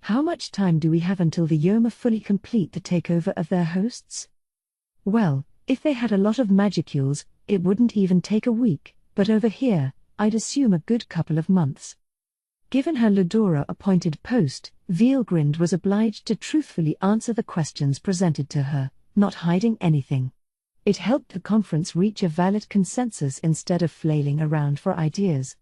How much time do we have until the Yoma fully complete the takeover of their hosts? Well, if they had a lot of magicules, it wouldn't even take a week, but over here, I'd assume a good couple of months. Given her Ludora-appointed post, Veilgrind was obliged to truthfully answer the questions presented to her, not hiding anything. It helped the conference reach a valid consensus instead of flailing around for ideas.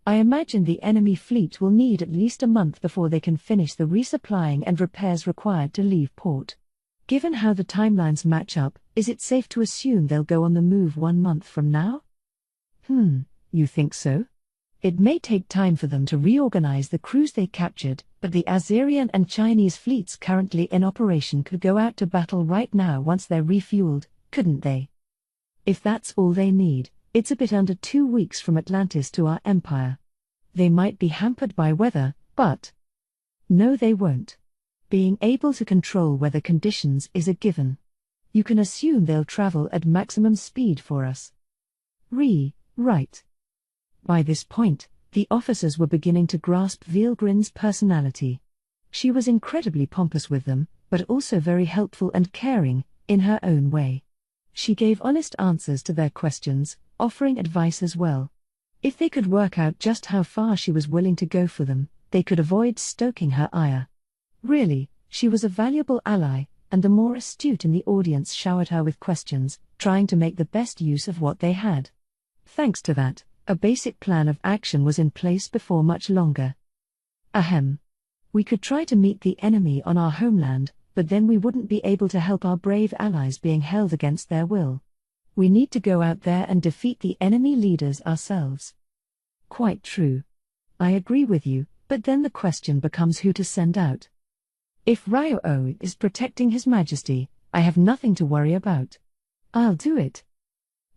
I imagine the enemy fleet will need at least a month before they can finish the resupplying and repairs required to leave port. Given how the timelines match up, is it safe to assume they'll go on the move 1 month from now? You think so? It may take time for them to reorganize the crews they captured, but the Azerian and Chinese fleets currently in operation could go out to battle right now once they're refueled, couldn't they? If that's all they need, it's a bit under 2 weeks from Atlantis to our empire. They might be hampered by weather, but... No, they won't. Being able to control weather conditions is a given. You can assume they'll travel at maximum speed for us. Right. By this point, the officers were beginning to grasp Veilgrind's personality. She was incredibly pompous with them, but also very helpful and caring, in her own way. She gave honest answers to their questions, offering advice as well. If they could work out just how far she was willing to go for them, they could avoid stoking her ire. Really, she was a valuable ally, and the more astute in the audience showered her with questions, trying to make the best use of what they had. Thanks to that, a basic plan of action was in place before much longer. Ahem. We could try to meet the enemy on our homeland, but then we wouldn't be able to help our brave allies being held against their will. We need to go out there and defeat the enemy leaders ourselves. Quite true. I agree with you, but then the question becomes who to send out. If Ryo-O is protecting His Majesty, I have nothing to worry about. I'll do it.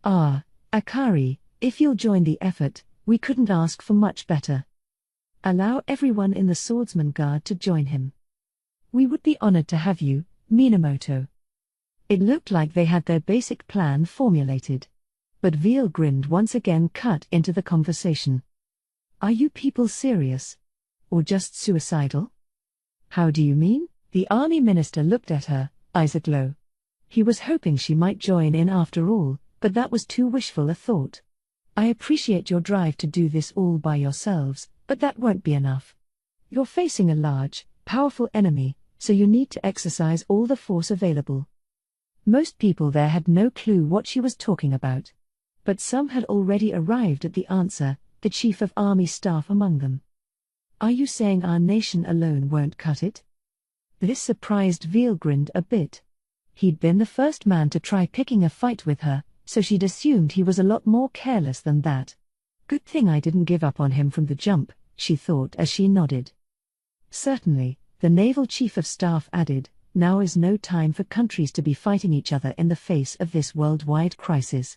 Akari, if you'll join the effort, we couldn't ask for much better. Allow everyone in the Swordsman Guard to join him. We would be honored to have you, Minamoto. It looked like they had their basic plan formulated. But Veilgrind once again cut into the conversation. Are you people serious? Or just suicidal? How do you mean? The army minister looked at her, eyes aglow. He was hoping she might join in after all, but that was too wishful a thought. I appreciate your drive to do this all by yourselves, but that won't be enough. You're facing a large, powerful enemy, so you need to exercise all the force available. Most people there had no clue what she was talking about. But some had already arrived at the answer, the chief of army staff among them. Are you saying our nation alone won't cut it? This surprised Veilgrind a bit. He'd been the first man to try picking a fight with her, so she'd assumed he was a lot more careless than that. Good thing I didn't give up on him from the jump, she thought as she nodded. Certainly, the naval chief of staff added, now is no time for countries to be fighting each other in the face of this worldwide crisis.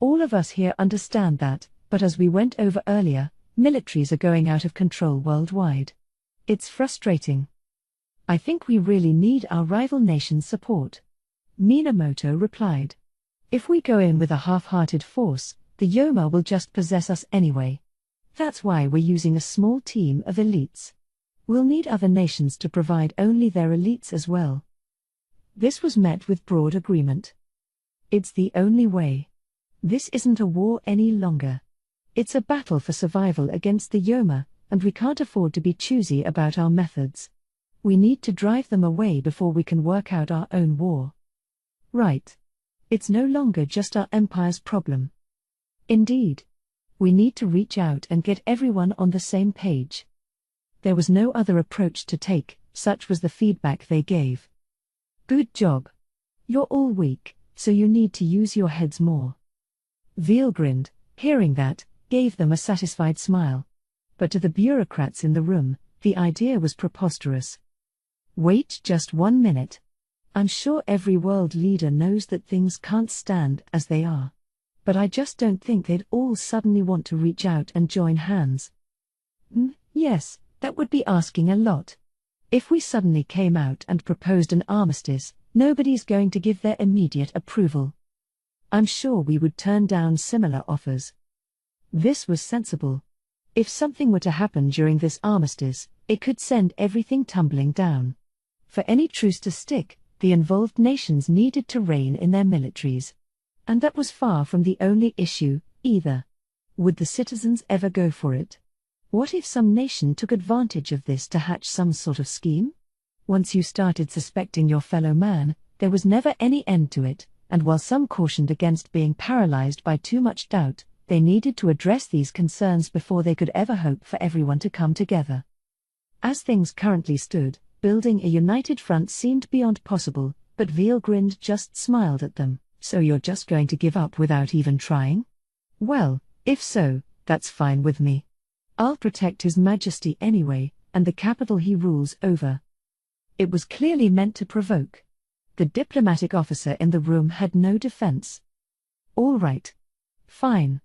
All of us here understand that, but as we went over earlier, militaries are going out of control worldwide. It's frustrating. I think we really need our rival nation's support. Minamoto replied. If we go in with a half-hearted force, the Yoma will just possess us anyway. That's why we're using a small team of elites. We'll need other nations to provide only their elites as well. This was met with broad agreement. It's the only way. This isn't a war any longer. It's a battle for survival against the Yoma, and we can't afford to be choosy about our methods. We need to drive them away before we can work out our own war. Right. It's no longer just our empire's problem. Indeed. We need to reach out and get everyone on the same page. There was no other approach to take, such was the feedback they gave. Good job. You're all weak, so you need to use your heads more. Veilgrind, hearing that, gave them a satisfied smile. But to the bureaucrats in the room, the idea was preposterous. Wait just 1 minute. I'm sure every world leader knows that things can't stand as they are. But I just don't think they'd all suddenly want to reach out and join hands. Yes, that would be asking a lot. If we suddenly came out and proposed an armistice, nobody's going to give their immediate approval. I'm sure we would turn down similar offers. This was sensible. If something were to happen during this armistice, it could send everything tumbling down. For any truce to stick, the involved nations needed to rein in their militaries. And that was far from the only issue, either. Would the citizens ever go for it? What if some nation took advantage of this to hatch some sort of scheme? Once you started suspecting your fellow man, there was never any end to it, and while some cautioned against being paralyzed by too much doubt, they needed to address these concerns before they could ever hope for everyone to come together. As things currently stood, building a united front seemed beyond possible, but Veilgrind just smiled at them. So you're just going to give up without even trying? Well, if so, that's fine with me. I'll protect His Majesty anyway, and the capital he rules over. It was clearly meant to provoke. The diplomatic officer in the room had no defense. All right. Fine.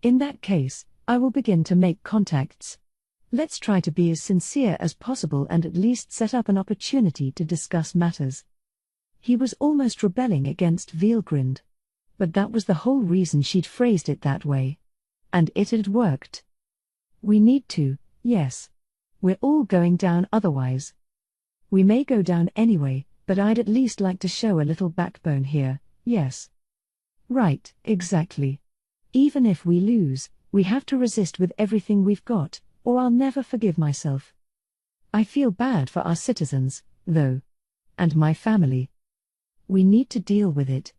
In that case, I will begin to make contacts. Let's try to be as sincere as possible and at least set up an opportunity to discuss matters. He was almost rebelling against Veilgrind. But that was the whole reason she'd phrased it that way. And it had worked. We need to, yes. We're all going down otherwise. We may go down anyway, but I'd at least like to show a little backbone here, yes. Right, exactly. Even if we lose, we have to resist with everything we've got, or I'll never forgive myself. I feel bad for our citizens, though. And my family. We need to deal with it.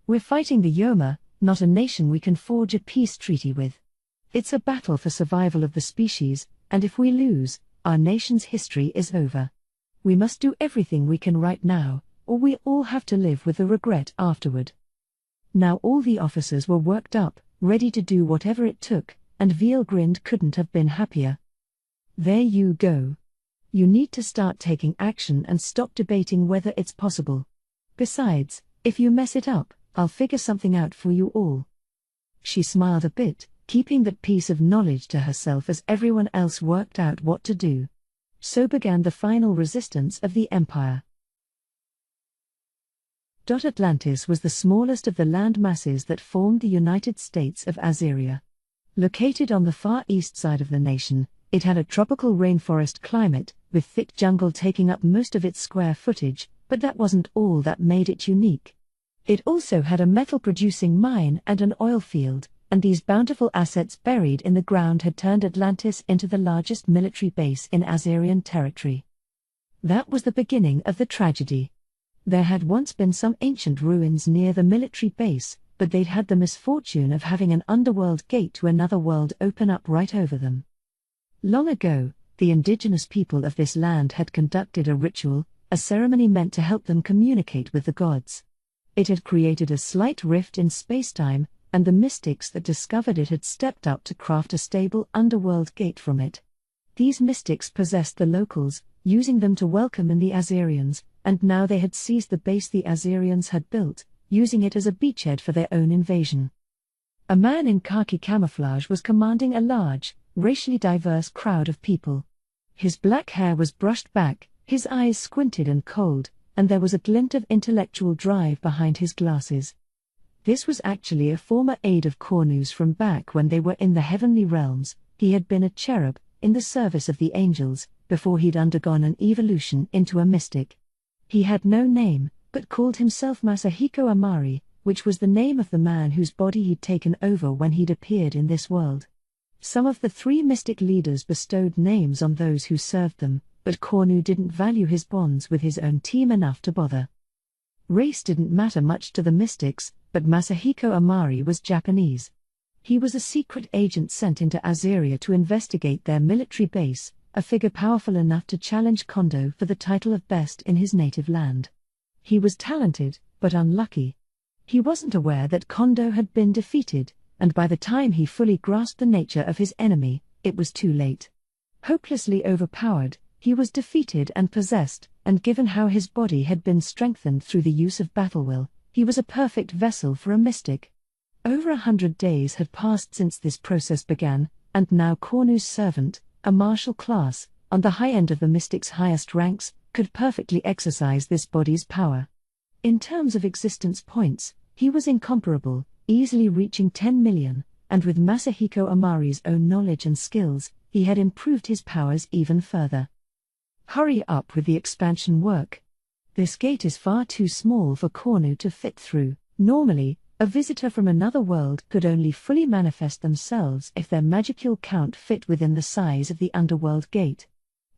We're fighting the Yoma, not a nation we can forge a peace treaty with. It's a battle for survival of the species, and if we lose, our nation's history is over. We must do everything we can right now, or we all have to live with the regret afterward. Now all the officers were worked up, ready to do whatever it took, and Veilgrind couldn't have been happier. There you go. You need to start taking action and stop debating whether it's possible. Besides, if you mess it up, I'll figure something out for you all. She smiled a bit, keeping that piece of knowledge to herself as everyone else worked out what to do. So began the final resistance of the Empire. Atlantis was the smallest of the land masses that formed the United States of Azeria. Located on the far east side of the nation, it had a tropical rainforest climate, with thick jungle taking up most of its square footage, but that wasn't all that made it unique. It also had a metal-producing mine and an oil field, and these bountiful assets buried in the ground had turned Atlantis into the largest military base in Azerian territory. That was the beginning of the tragedy. There had once been some ancient ruins near the military base, but they'd had the misfortune of having an underworld gate to another world open up right over them. Long ago, the indigenous people of this land had conducted a ritual, a ceremony meant to help them communicate with the gods. It had created a slight rift in space-time, and the mystics that discovered it had stepped up to craft a stable underworld gate from it. These mystics possessed the locals, using them to welcome in the Azerians, and now they had seized the base the Azerians had built, using it as a beachhead for their own invasion. A man in khaki camouflage was commanding a large, racially diverse crowd of people. His black hair was brushed back, his eyes squinted and cold, and there was a glint of intellectual drive behind his glasses. This was actually a former aide of Cornu's from back when they were in the heavenly realms. He had been a cherub, in the service of the angels, before he'd undergone an evolution into a mystic. He had no name, but called himself Masahiko Amari, which was the name of the man whose body he'd taken over when he'd appeared in this world. Some of the three mystic leaders bestowed names on those who served them, but Cornu didn't value his bonds with his own team enough to bother. Race didn't matter much to the mystics, but Masahiko Amari was Japanese. He was a secret agent sent into Azeria to investigate their military base, a figure powerful enough to challenge Kondo for the title of best in his native land. He was talented, but unlucky. He wasn't aware that Kondo had been defeated, and by the time he fully grasped the nature of his enemy, it was too late. Hopelessly overpowered, he was defeated and possessed, and given how his body had been strengthened through the use of battle will, he was a perfect vessel for a mystic. Over 100 days had passed since this process began, and now Cornu's servant, a martial class, on the high end of the mystic's highest ranks, could perfectly exercise this body's power. In terms of existence points, he was incomparable, easily reaching 10 million, and with Masahiko Amari's own knowledge and skills, he had improved his powers even further. Hurry up with the expansion work. This gate is far too small for Cornu to fit through. Normally, a visitor from another world could only fully manifest themselves if their magical count fit within the size of the underworld gate.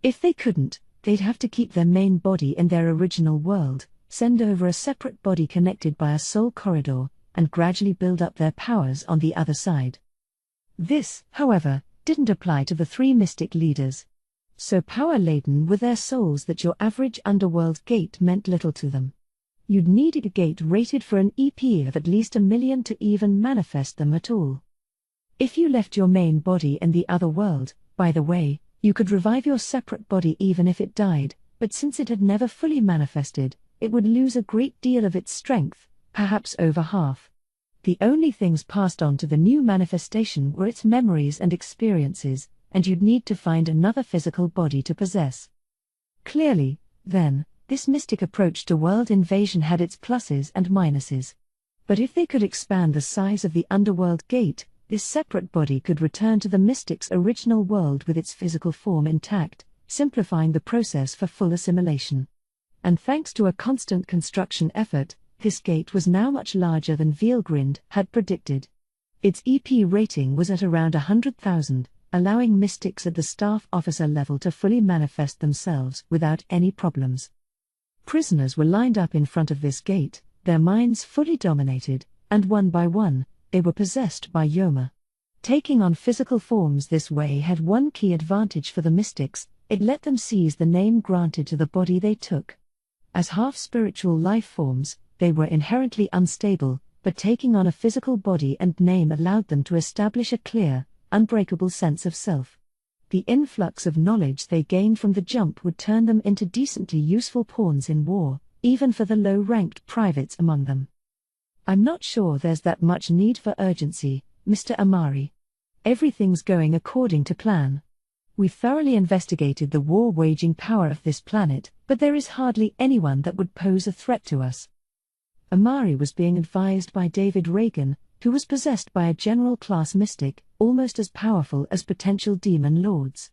If they couldn't, they'd have to keep their main body in their original world, send over a separate body connected by a soul corridor, and gradually build up their powers on the other side. This, however, didn't apply to the three mystic leaders. So power-laden were their souls that your average underworld gate meant little to them. You'd need a gate rated for an EP of at least 1 million to even manifest them at all. If you left your main body in the other world, by the way, you could revive your separate body even if it died, but since it had never fully manifested, it would lose a great deal of its strength, perhaps over half. The only things passed on to the new manifestation were its memories and experiences, and you'd need to find another physical body to possess. Clearly, then, this mystic approach to world invasion had its pluses and minuses. But if they could expand the size of the underworld gate, this separate body could return to the mystic's original world with its physical form intact, simplifying the process for full assimilation. And thanks to a constant construction effort, this gate was now much larger than Vielgrind had predicted. Its EP rating was at around 100,000, allowing mystics at the staff officer level to fully manifest themselves without any problems. Prisoners were lined up in front of this gate, their minds fully dominated, and one by one, they were possessed by Yoma. Taking on physical forms this way had one key advantage for the mystics: it let them seize the name granted to the body they took. As half-spiritual life forms, they were inherently unstable, but taking on a physical body and name allowed them to establish a clear, unbreakable sense of self. The influx of knowledge they gained from the jump would turn them into decently useful pawns in war, even for the low-ranked privates among them. I'm not sure there's that much need for urgency, Mr. Amari. Everything's going according to plan. We've thoroughly investigated the war-waging power of this planet, but there is hardly anyone that would pose a threat to us. Amari was being advised by David Reagan, who was possessed by a general-class mystic, almost as powerful as potential demon lords.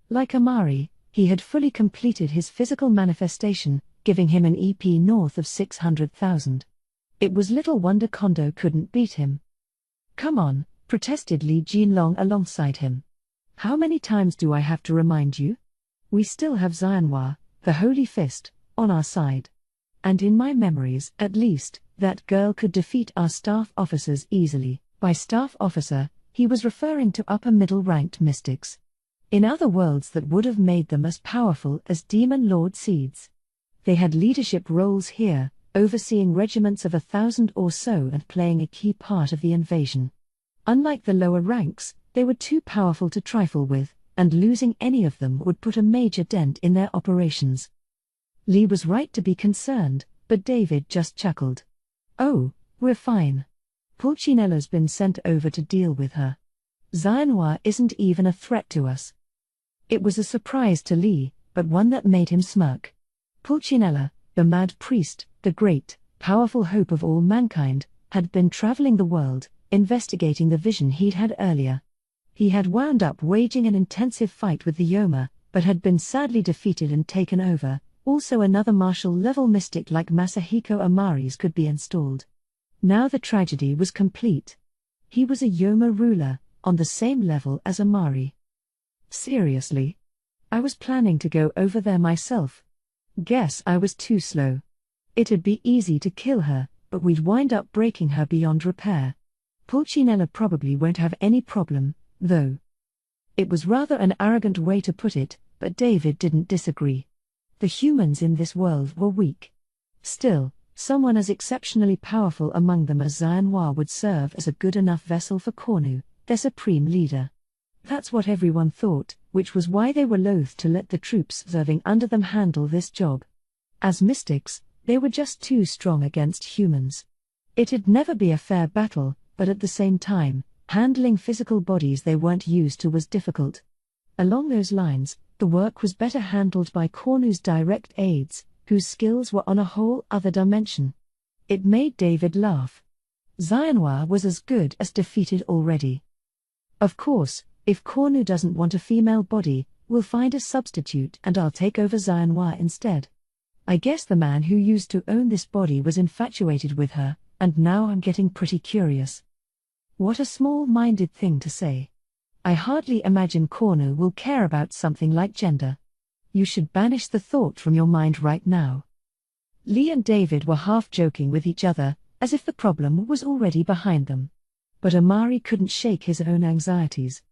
Like Amari, he had fully completed his physical manifestation, giving him an EP north of 600,000. It was little wonder Kondo couldn't beat him. "Come on," protested Li Jinlong alongside him. "How many times do I have to remind you? We still have Xianhua, the Holy Fist, on our side. And in my memories, at least, that girl could defeat our staff officers easily." By staff officer, he was referring to upper middle-ranked mystics. In other worlds that would have made them as powerful as demon lord seeds. They had leadership roles here, overseeing regiments of 1,000 or so and playing a key part of the invasion. Unlike the lower ranks, they were too powerful to trifle with, and losing any of them would put a major dent in their operations. Lee was right to be concerned, but David just chuckled. "Oh, we're fine. Pulcinella's been sent over to deal with her. Xianhua isn't even a threat to us." It was a surprise to Lee, but one that made him smirk. Pulcinella, the mad priest, the great, powerful hope of all mankind, had been traveling the world, investigating the vision he'd had earlier. He had wound up waging an intensive fight with the Yoma, but had been sadly defeated and taken over. Also another martial-level mystic like Masahiko Amari's could be installed. Now the tragedy was complete. He was a Yoma ruler, on the same level as Amari. Seriously? I was planning to go over there myself. Guess I was too slow. It'd be easy to kill her, but we'd wind up breaking her beyond repair. Pulcinella probably won't have any problem, though. It was rather an arrogant way to put it, but David didn't disagree. The humans in this world were weak. Still, someone as exceptionally powerful among them as Xianhua would serve as a good enough vessel for Cornu, their supreme leader. That's what everyone thought, which was why they were loath to let the troops serving under them handle this job. As mystics, they were just too strong against humans. It'd never be a fair battle, but at the same time, handling physical bodies they weren't used to was difficult. Along those lines, The work was better handled by Cornu's direct aides, whose skills were on a whole other dimension. It made David laugh. Xianhua was as good as defeated already. Of course, if Cornu doesn't want a female body, we'll find a substitute and I'll take over Xianhua instead. I guess the man who used to own this body was infatuated with her, and now I'm getting pretty curious. What a small-minded thing to say. I hardly imagine Cornu will care about something like gender. You should banish the thought from your mind right now. Lee and David were half joking with each other, as if the problem was already behind them. But Amari couldn't shake his own anxieties.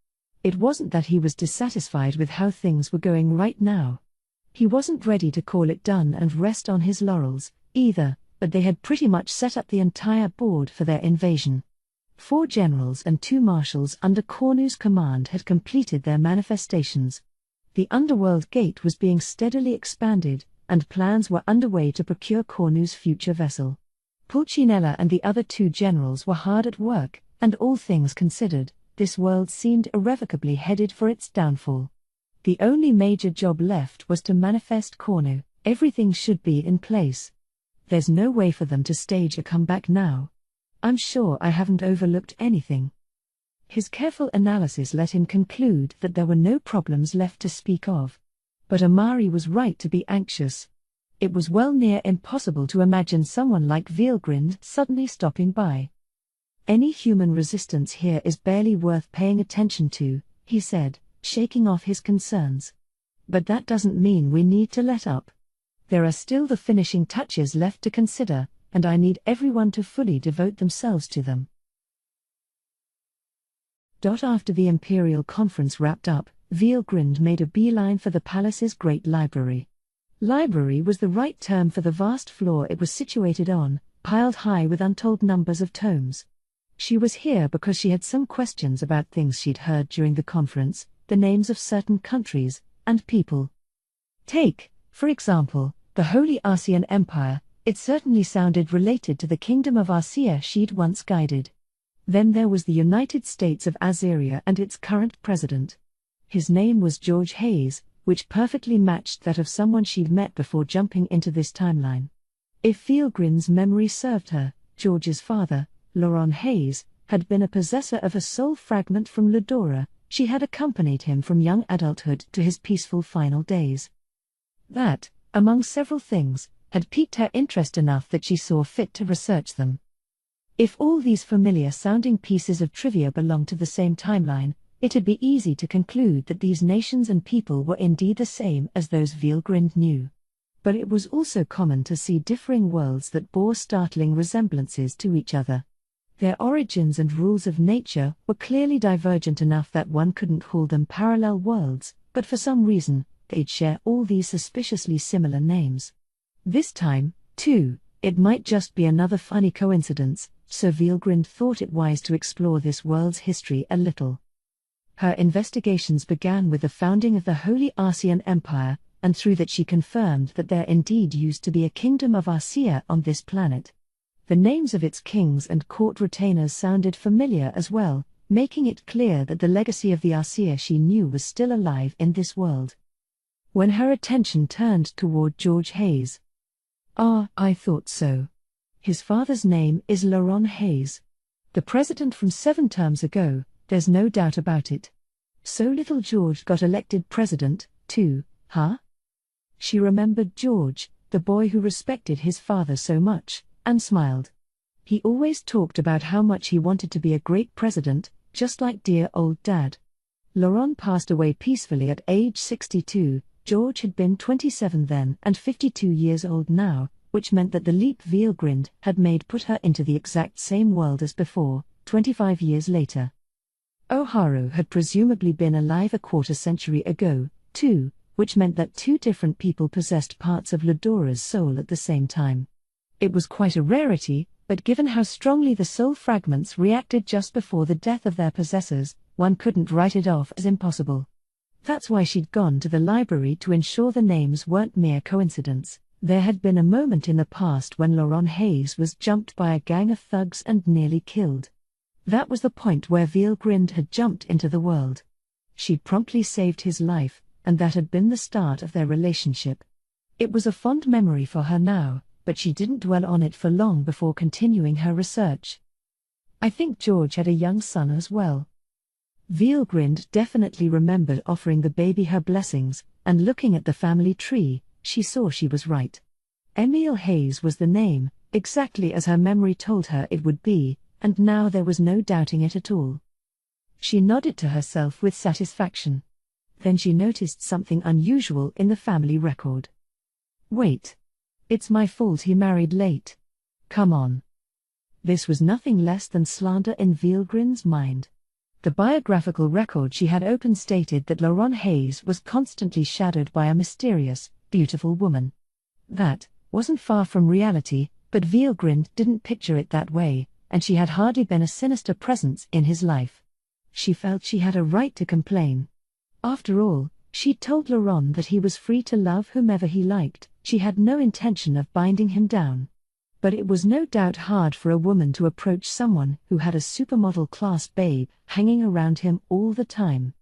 It wasn't that he was dissatisfied with how things were going right now. He wasn't ready to call it done and rest on his laurels, either, but they had pretty much set up the entire board for their invasion. 4 generals and 2 marshals under Cornu's command had completed their manifestations. The underworld gate was being steadily expanded, and plans were underway to procure Cornu's future vessel. Pulcinella and the other 2 generals were hard at work, and all things considered, this world seemed irrevocably headed for its downfall. The only major job left was to manifest Cornu. Everything should be in place. There's no way for them to stage a comeback now. I'm sure I haven't overlooked anything. His careful analysis let him conclude that there were no problems left to speak of. But Amari was right to be anxious. It was well near impossible to imagine someone like Veilgrind suddenly stopping by. Any human resistance here is barely worth paying attention to, he said, shaking off his concerns. But that doesn't mean we need to let up. There are still the finishing touches left to consider, and I need everyone to fully devote themselves to them. After the Imperial Conference wrapped up, Veilgrind made a beeline for the palace's great library. Library was the right term for the vast floor it was situated on, piled high with untold numbers of tomes. She was here because she had some questions about things she'd heard during the conference, the names of certain countries and people. Take, for example, the Holy Arcean Empire. It certainly sounded related to the Kingdom of Arcea she'd once guided. Then there was the United States of Azeria and its current president. His name was George Hayes, which perfectly matched that of someone she'd met before jumping into this timeline. If Veilgrind's memory served her, George's father, Laurent Hayes, had been a possessor of a soul fragment from Ludora. She had accompanied him from young adulthood to his peaceful final days. That, among several things, had piqued her interest enough that she saw fit to research them. If all these familiar-sounding pieces of trivia belonged to the same timeline, it'd be easy to conclude that these nations and people were indeed the same as those Veilgrind knew. But it was also common to see differing worlds that bore startling resemblances to each other. Their origins and rules of nature were clearly divergent enough that one couldn't call them parallel worlds, but for some reason, they'd share all these suspiciously similar names. This time, too, it might just be another funny coincidence, so Veilgrind thought it wise to explore this world's history a little. Her investigations began with the founding of the Holy Arcean Empire, and through that she confirmed that there indeed used to be a kingdom of Arcea on this planet. The names of its kings and court retainers sounded familiar as well, making it clear that the legacy of the Arcea she knew was still alive in this world. When her attention turned toward George Hayes. I thought so. His father's name is Laurent Hayes. The president from 7 terms ago, there's no doubt about it. So little George got elected president, too, huh? She remembered George, the boy who respected his father so much, and smiled. He always talked about how much he wanted to be a great president, just like dear old dad. Laurent passed away peacefully at age 62, George had been 27 then and 52 years old now, which meant that the leap Veilgrind had made put her into the exact same world as before, 25 years later. Oharu had presumably been alive a quarter-century ago, too, which meant that 2 different people possessed parts of Ludora's soul at the same time. It was quite a rarity, but given how strongly the soul fragments reacted just before the death of their possessors, one couldn't write it off as impossible. That's why she'd gone to the library to ensure the names weren't mere coincidence. There had been a moment in the past when Laurent Hayes was jumped by a gang of thugs and nearly killed. That was the point where Veilgrind had jumped into the world. She'd promptly saved his life, and that had been the start of their relationship. It was a fond memory for her now, but she didn't dwell on it for long before continuing her research. I think George had a young son as well. Veelgrind definitely remembered offering the baby her blessings, and looking at the family tree, she saw she was right. Emil Hayes was the name, exactly as her memory told her it would be, and now there was no doubting it at all. She nodded to herself with satisfaction. Then she noticed something unusual in the family record. Wait. It's my fault he married late. Come on. This was nothing less than slander in Veelgrind's mind. The biographical record she had open stated that Laurent Hayes was constantly shadowed by a mysterious, beautiful woman. That wasn't far from reality, but Veelgrind didn't picture it that way, and she had hardly been a sinister presence in his life. She felt she had a right to complain. After all, she'd told Laurent that he was free to love whomever he liked. She had no intention of binding him down. But it was no doubt hard for a woman to approach someone who had a supermodel-class babe hanging around him all the time.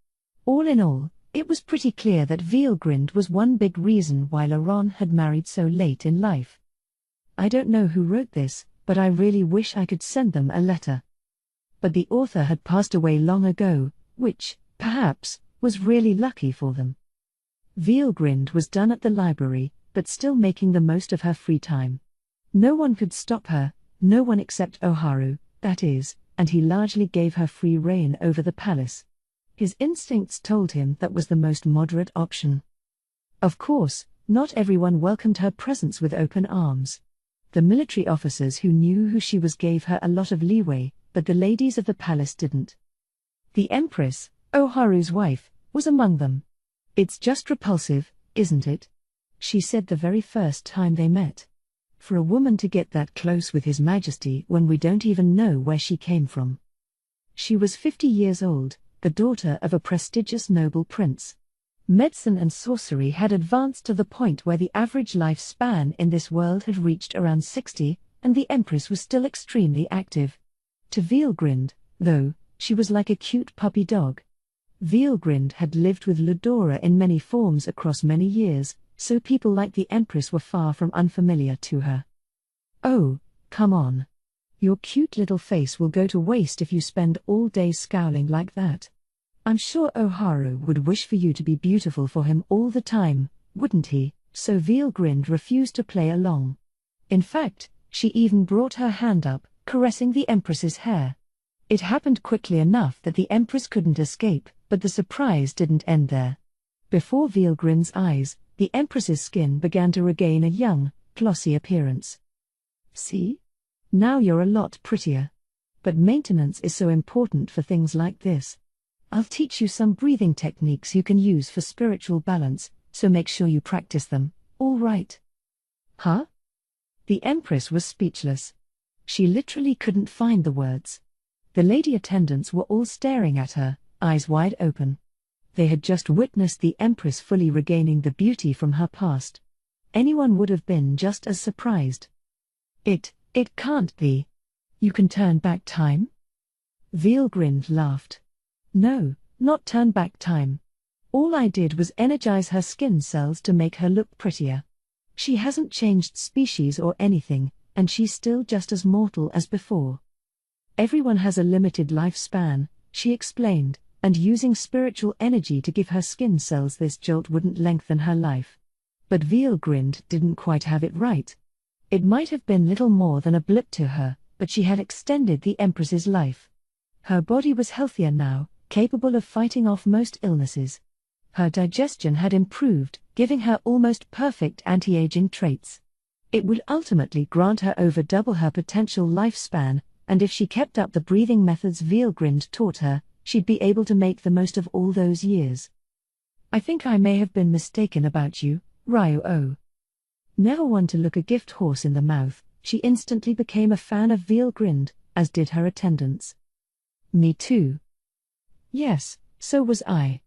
All in all, it was pretty clear that Veelgrind was one big reason why Laurent had married so late in life. I don't know who wrote this, but I really wish I could send them a letter. But the author had passed away long ago, which, perhaps, was really lucky for them. Veelgrind was done at the library, but still making the most of her free time. No one could stop her, no one except Oharu, that is, and he largely gave her free rein over the palace. His instincts told him that was the most moderate option. Of course, not everyone welcomed her presence with open arms. The military officers who knew who she was gave her a lot of leeway, but the ladies of the palace didn't. The Empress, Oharu's wife, was among them. "It's just repulsive, isn't it?" she said the very first time they met. "For a woman to get that close with His Majesty when we don't even know where she came from." She was 50 years old, the daughter of a prestigious noble prince. Medicine and sorcery had advanced to the point where the average lifespan in this world had reached around 60, and the Empress was still extremely active. To Veelgrind, though, she was like a cute puppy dog. Veelgrind had lived with Ludora in many forms across many years, so people like the Empress were far from unfamiliar to her. "Oh, come on. Your cute little face will go to waste if you spend all day scowling like that. I'm sure Oharu would wish for you to be beautiful for him all the time, wouldn't he?" So Veelgrind refused to play along. In fact, she even brought her hand up, caressing the Empress's hair. It happened quickly enough that the Empress couldn't escape, but the surprise didn't end there. Before Veelgrind's eyes, the Empress's skin began to regain a young, glossy appearance. "See? Now you're a lot prettier. But maintenance is so important for things like this. I'll teach you some breathing techniques you can use for spiritual balance, so make sure you practice them, all right?" "Huh?" The Empress was speechless. She literally couldn't find the words. The lady attendants were all staring at her, eyes wide open. They had just witnessed the Empress fully regaining the beauty from her past. Anyone would have been just as surprised. It can't be. You can turn back time?" Veelgrind laughed. "No, not turn back time. All I did was energize her skin cells to make her look prettier. She hasn't changed species or anything, and she's still just as mortal as before. Everyone has a limited lifespan," she explained, "and using spiritual energy to give her skin cells this jolt wouldn't lengthen her life." But Veelgrind didn't quite have it right. It might have been little more than a blip to her, but she had extended the Empress's life. Her body was healthier now, capable of fighting off most illnesses. Her digestion had improved, giving her almost perfect anti-aging traits. It would ultimately grant her over double her potential lifespan, and if she kept up the breathing methods Veelgrind taught her, she'd be able to make the most of all those years. "I think I may have been mistaken about you, Ryo-O." Never one to look a gift horse in the mouth, she instantly became a fan of Veelgrind, as did her attendants. "Me too." "Yes, so was I."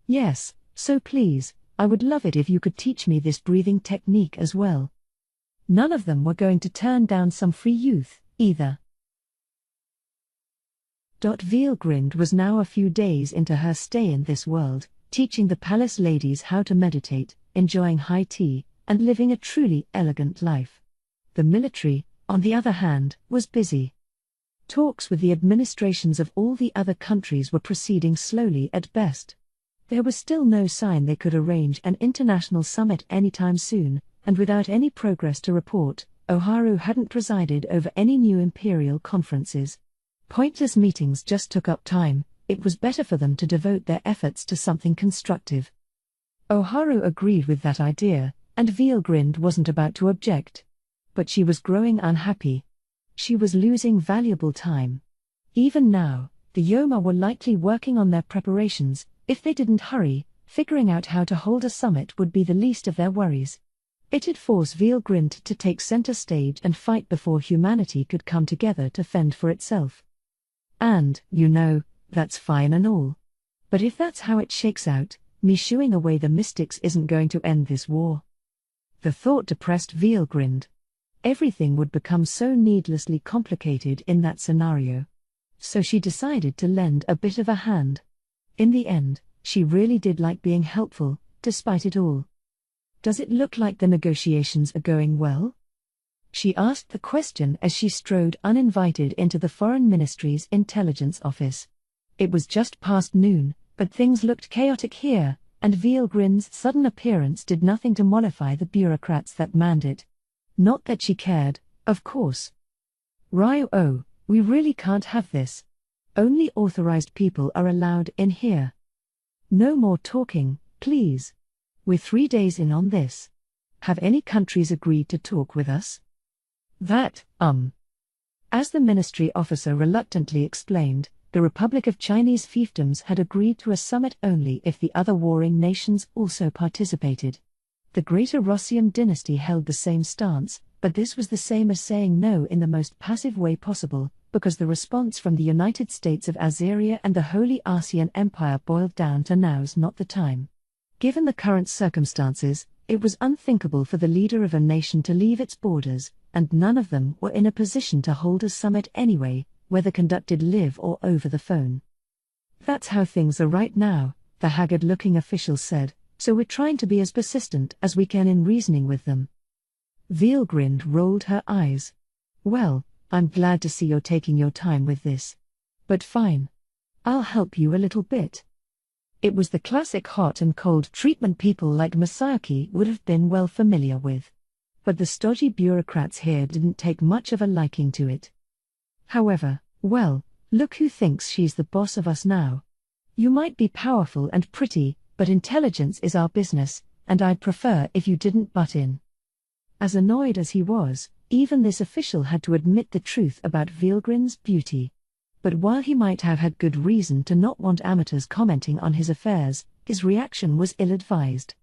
"Yes, so please, I would love it if you could teach me this breathing technique as well." None of them were going to turn down some free youth, either. Veelgrind was now a few days into her stay in this world, teaching the palace ladies how to meditate, enjoying high tea, and living a truly elegant life. The military, on the other hand, was busy. Talks with the administrations of all the other countries were proceeding slowly at best. There was still no sign they could arrange an international summit anytime soon, and without any progress to report, Oharu hadn't presided over any new imperial conferences. Pointless meetings just took up time. It was better for them to devote their efforts to something constructive. Oharu agreed with that idea, and Veilgrind wasn't about to object. But she was growing unhappy. She was losing valuable time. Even now, the Yoma were likely working on their preparations. If they didn't hurry, figuring out how to hold a summit would be the least of their worries. It'd force Veilgrind to take center stage and fight before humanity could come together to fend for itself. And, that's fine and all. But if that's how it shakes out, me shooing away the mystics isn't going to end this war. The thought depressed Veilgrind. Everything would become so needlessly complicated in that scenario. So she decided to lend a bit of a hand. In the end, she really did like being helpful, despite it all. Does it look like the negotiations are going well? She asked the question as she strode uninvited into the Foreign Ministry's intelligence office. It was just past noon, but things looked chaotic here, and Veilgrind's sudden appearance did nothing to mollify the bureaucrats that manned it. Not that she cared, of course. Ryo, we really can't have this. Only authorized people are allowed in here. No more talking, please. We're 3 days in on this. Have any countries agreed to talk with us? As the ministry officer reluctantly explained, the Republic of Chinese fiefdoms had agreed to a summit only if the other warring nations also participated. The Greater Rossium dynasty held the same stance, but this was the same as saying no in the most passive way possible, because the response from the United States of Azeria and the Holy Arsian Empire boiled down to now's not the time. Given the current circumstances, it was unthinkable for the leader of a nation to leave its borders, and none of them were in a position to hold a summit anyway, whether conducted live or over the phone. That's how things are right now, the haggard-looking official said, so we're trying to be as persistent as we can in reasoning with them. Veilgrind rolled her eyes. Well, I'm glad to see you're taking your time with this. But fine. I'll help you a little bit. It was the classic hot and cold treatment people like Masayuki would have been well familiar with. But the stodgy bureaucrats here didn't take much of a liking to it. However, look who thinks she's the boss of us now. You might be powerful and pretty, but intelligence is our business, and I'd prefer if you didn't butt in. As annoyed as he was, even this official had to admit the truth about Veilgrind's beauty. But while he might have had good reason to not want amateurs commenting on his affairs, his reaction was ill-advised.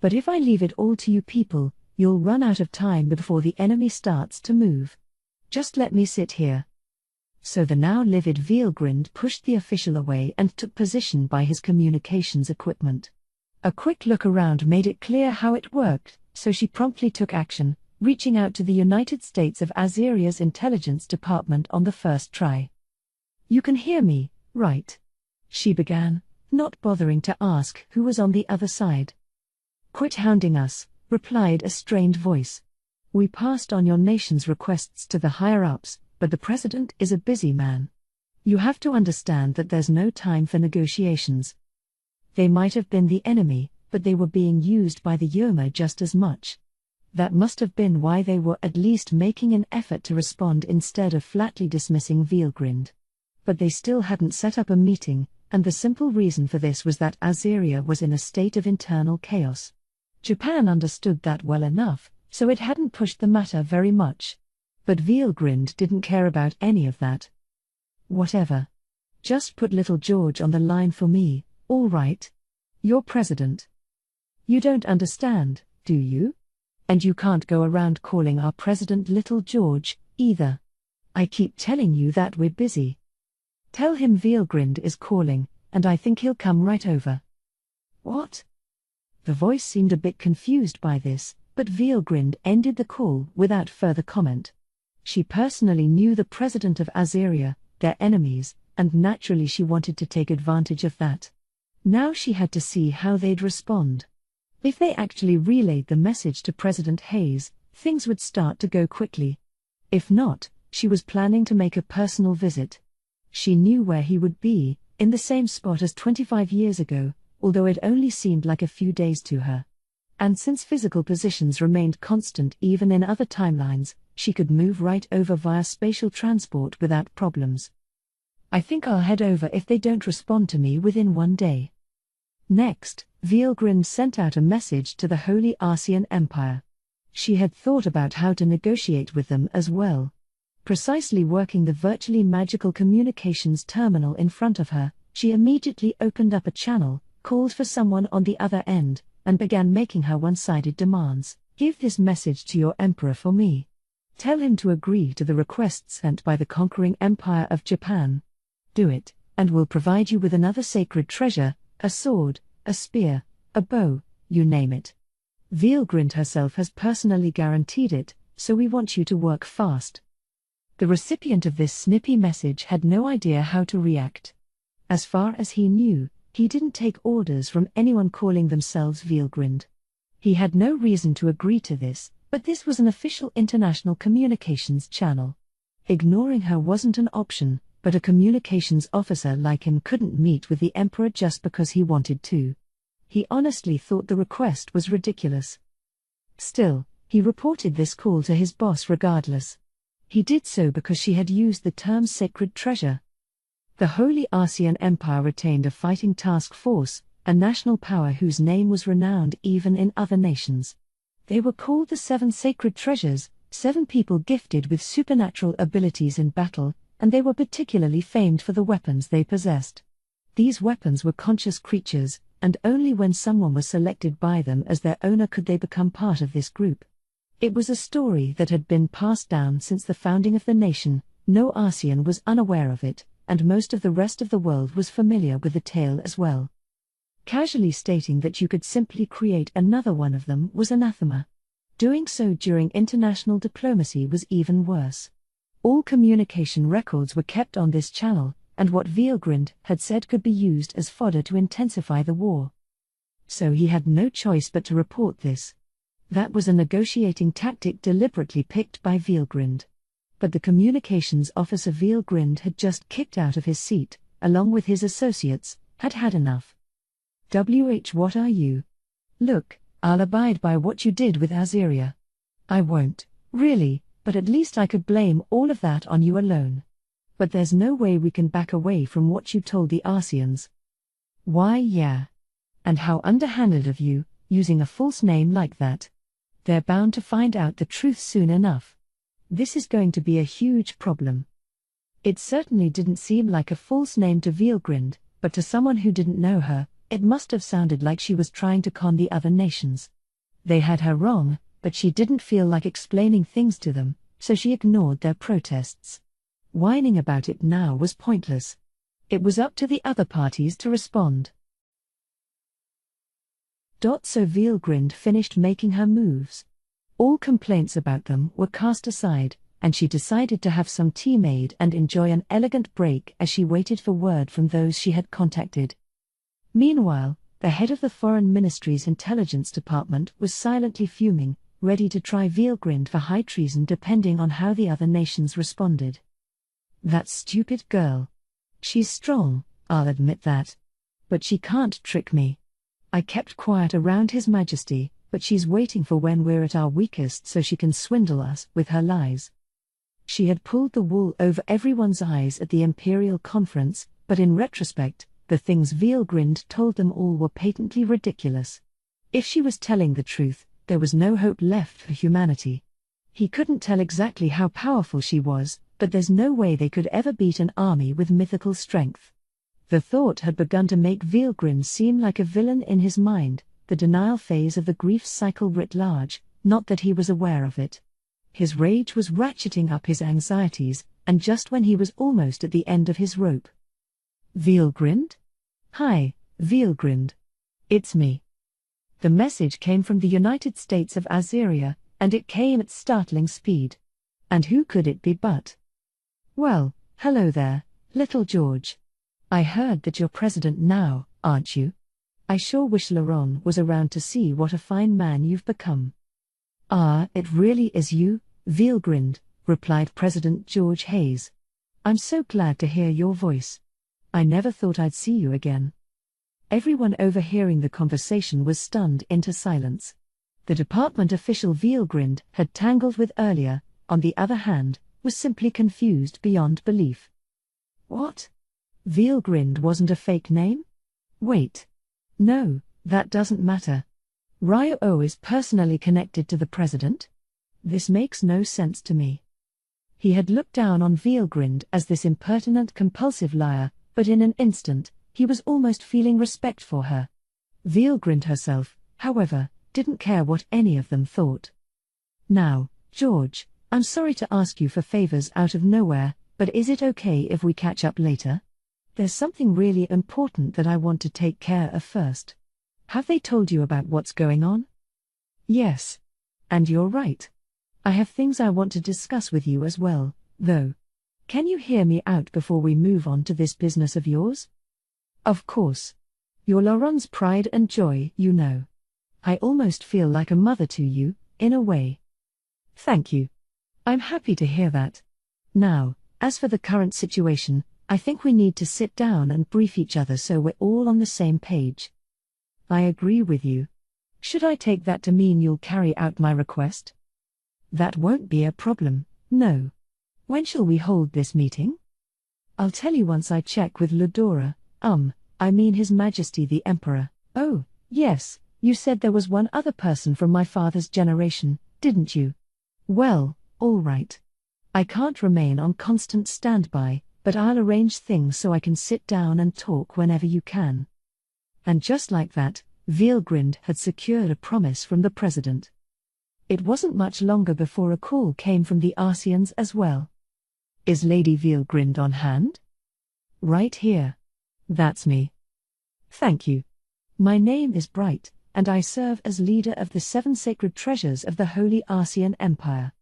But if I leave it all to you people, you'll run out of time before the enemy starts to move. Just let me sit here. So the now livid Veilgrind pushed the official away and took position by his communications equipment. A quick look around made it clear how it worked, so she promptly took action, reaching out to the United States of Azeria's intelligence department on the first try. You can hear me, right? She began, not bothering to ask who was on the other side. Quit hounding us, replied a strained voice. We passed on your nation's requests to the higher-ups, but the president is a busy man. You have to understand that there's no time for negotiations. They might have been the enemy, but they were being used by the Yoma just as much. That must have been why they were at least making an effort to respond instead of flatly dismissing Veilgrind. But they still hadn't set up a meeting, and the simple reason for this was that Azeria was in a state of internal chaos. Japan understood that well enough, so it hadn't pushed the matter very much. But Veilgrind didn't care about any of that. Whatever. Just put little George on the line for me, all right? You're president. You don't understand, do you? And you can't go around calling our president Little George, either. I keep telling you that we're busy. Tell him Veilgrind is calling, and I think he'll come right over. What? The voice seemed a bit confused by this, but Veilgrind ended the call without further comment. She personally knew the president of Azeria, their enemies, and naturally she wanted to take advantage of that. Now she had to see how they'd respond. If they actually relayed the message to President Hayes, things would start to go quickly. If not, she was planning to make a personal visit. She knew where he would be, in the same spot as 25 years ago, although it only seemed like a few days to her. And since physical positions remained constant even in other timelines, she could move right over via spatial transport without problems. I think I'll head over if they don't respond to me within one day. Next, Vielgrind sent out a message to the Holy Arcean Empire. She had thought about how to negotiate with them as well. Precisely working the virtually magical communications terminal in front of her, she immediately opened up a channel, called for someone on the other end, and began making her one-sided demands. Give this message to your emperor for me. Tell him to agree to the request sent by the conquering Empire of Japan. Do it, and we'll provide you with another sacred treasure, a sword, a spear, a bow, you name it. Vielgrind herself has personally guaranteed it, so we want you to work fast. The recipient of this snippy message had no idea how to react. As far as he knew, he didn't take orders from anyone calling themselves Vielgrind. He had no reason to agree to this, but this was an official international communications channel. Ignoring her wasn't an option, but a communications officer like him couldn't meet with the emperor just because he wanted to. He honestly thought the request was ridiculous. Still, he reported this call to his boss regardless. He did so because she had used the term sacred treasure. The Holy Arcean Empire retained a fighting task force, a national power whose name was renowned even in other nations. They were called the Seven Sacred Treasures, 7 people gifted with supernatural abilities in battle, and they were particularly famed for the weapons they possessed. These weapons were conscious creatures, and only when someone was selected by them as their owner could they become part of this group. It was a story that had been passed down since the founding of the nation. No Arcean was unaware of it, and most of the rest of the world was familiar with the tale as well. Casually stating that you could simply create another one of them was anathema. Doing so during international diplomacy was even worse. All communication records were kept on this channel, and what Vielgrind had said could be used as fodder to intensify the war. So he had no choice but to report this. That was a negotiating tactic deliberately picked by Vielgrind. But the communications officer Vielgrind had just kicked out of his seat, along with his associates, had had enough. What are you? Look, I'll abide by what you did with Azeria. I won't, really, but at least I could blame all of that on you alone. But there's no way we can back away from what you told the Arceans. Why, yeah. And how underhanded of you, using a false name like that. They're bound to find out the truth soon enough. This is going to be a huge problem. It certainly didn't seem like a false name to Vielgrind, but to someone who didn't know her, it must have sounded like she was trying to con the other nations. They had her wrong, but she didn't feel like explaining things to them, so she ignored their protests. Whining about it now was pointless. It was up to the other parties to respond. So Vielgrind finished making her moves. All complaints about them were cast aside, and she decided to have some tea made and enjoy an elegant break as she waited for word from those she had contacted. Meanwhile, the head of the Foreign Ministry's intelligence department was silently fuming, ready to try Vielgrind for high treason depending on how the other nations responded. That stupid girl. She's strong, I'll admit that. But she can't trick me. I kept quiet around His Majesty, but she's waiting for when we're at our weakest so she can swindle us with her lies. She had pulled the wool over everyone's eyes at the Imperial Conference, but in retrospect, the things Vielgrind told them all were patently ridiculous. If she was telling the truth, there was no hope left for humanity. He couldn't tell exactly how powerful she was, but there's no way they could ever beat an army with mythical strength. The thought had begun to make Vielgrind seem like a villain in his mind, the denial phase of the grief cycle writ large, not that he was aware of it. His rage was ratcheting up his anxieties, and just when he was almost at the end of his rope. Vielgrind? Hi, Vielgrind. It's me. The message came from the United States of Azeria, and it came at startling speed. And who could it be but? Well, hello there, little George. I heard that you're president now, aren't you? I sure wish Laurent was around to see what a fine man you've become. Ah, it really is you, Veal grinned, replied President George Hayes. I'm so glad to hear your voice. I never thought I'd see you again. Everyone overhearing the conversation was stunned into silence. The department official Veal grinned had tangled with earlier, on the other hand, was simply confused beyond belief. What? Veal grinned wasn't a fake name? Wait. No, that doesn't matter. Ryo is personally connected to the president? This makes no sense to me. He had looked down on Veal grinned as this impertinent compulsive liar, but in an instant, he was almost feeling respect for her. Veal grinned herself, however, didn't care what any of them thought. Now, George, I'm sorry to ask you for favors out of nowhere, but is it okay if we catch up later? There's something really important that I want to take care of first. Have they told you about what's going on? Yes. And you're right. I have things I want to discuss with you as well, though. Can you hear me out before we move on to this business of yours? Of course. You're Laurent's pride and joy, you know. I almost feel like a mother to you, in a way. Thank you. I'm happy to hear that. Now, as for the current situation, I think we need to sit down and brief each other so we're all on the same page. I agree with you. Should I take that to mean you'll carry out my request? That won't be a problem, no. When shall we hold this meeting? I'll tell you once I check with Ludora, I mean His Majesty the Emperor. Oh, yes, you said there was one other person from my father's generation, didn't you? Well, all right. I can't remain on constant standby, but I'll arrange things so I can sit down and talk whenever you can. And just like that, Veal grinned had secured a promise from the president. It wasn't much longer before a call came from the Arsians as well. Is Lady Veal grinned on hand? Right here. That's me. Thank you. My name is Bright, and I serve as leader of the 7 sacred treasures of the Holy Arsian Empire.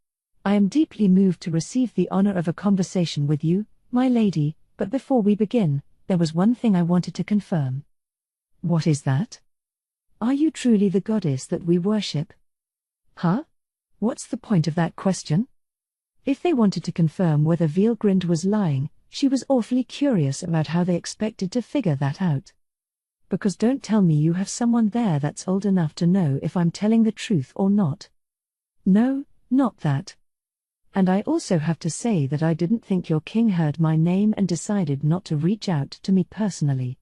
I am deeply moved to receive the honor of a conversation with you, my lady, but before we begin, there was one thing I wanted to confirm. What is that? Are you truly the goddess that we worship? Huh? What's the point of that question? If they wanted to confirm whether Veal grinned was lying, she was awfully curious about how they expected to figure that out. Because don't tell me you have someone there that's old enough to know if I'm telling the truth or not. No, not that. And I also have to say that I didn't think your king heard my name and decided not to reach out to me personally.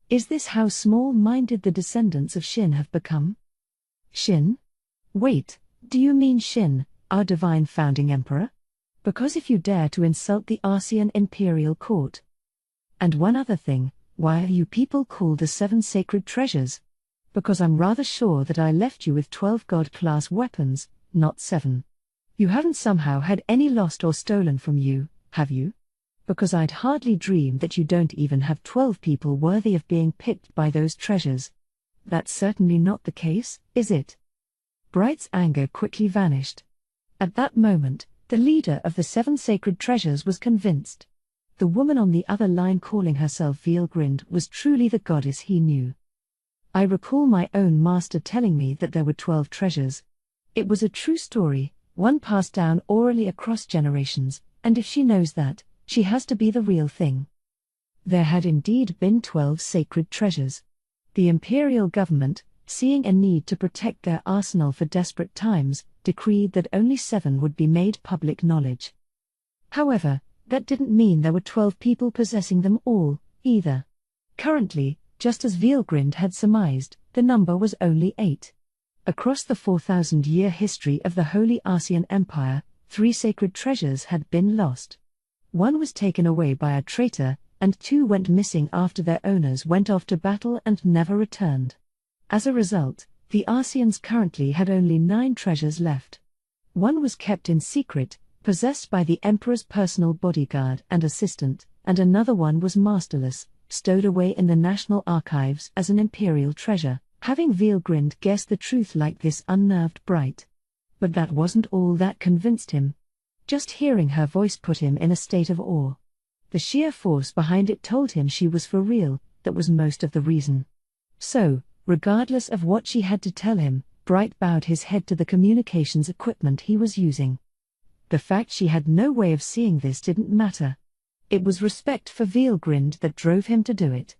Is this how small-minded the descendants of Shin have become? Shin? Wait, do you mean Shin, our divine founding emperor? Because if you dare to insult the Arsian imperial court. And one other thing, why are you people called the 7 sacred treasures? Because I'm rather sure that I left you with 12 god-class weapons, not 7. You haven't somehow had any lost or stolen from you, have you? Because I'd hardly dream that you don't even have 12 people worthy of being picked by those treasures. That's certainly not the case, is it? Bright's anger quickly vanished. At that moment, the leader of the 7 sacred treasures was convinced. The woman on the other line calling herself Veal grinned was truly the goddess he knew. I recall my own master telling me that there were 12 treasures. It was a true story, one passed down orally across generations, and if she knows that, she has to be the real thing. There had indeed been 12 sacred treasures. The imperial government, seeing a need to protect their arsenal for desperate times, decreed that only 7 would be made public knowledge. However, that didn't mean there were 12 people possessing them all, either. Currently, just as Veal grinned had surmised, the number was only 8. Across the 4,000-year history of the Holy Arsian Empire, 3 sacred treasures had been lost. 1 was taken away by a traitor, and 2 went missing after their owners went off to battle and never returned. As a result, the Arsians currently had only 9 treasures left. 1 was kept in secret, possessed by the Emperor's personal bodyguard and assistant, and another one was masterless, stowed away in the National Archives as an imperial treasure. Having Veal grinned guessed the truth like this unnerved Bright. But that wasn't all that convinced him. Just hearing her voice put him in a state of awe. The sheer force behind it told him she was for real, that was most of the reason. So, regardless of what she had to tell him, Bright bowed his head to the communications equipment he was using. The fact she had no way of seeing this didn't matter. It was respect for Veilgrind that drove him to do it.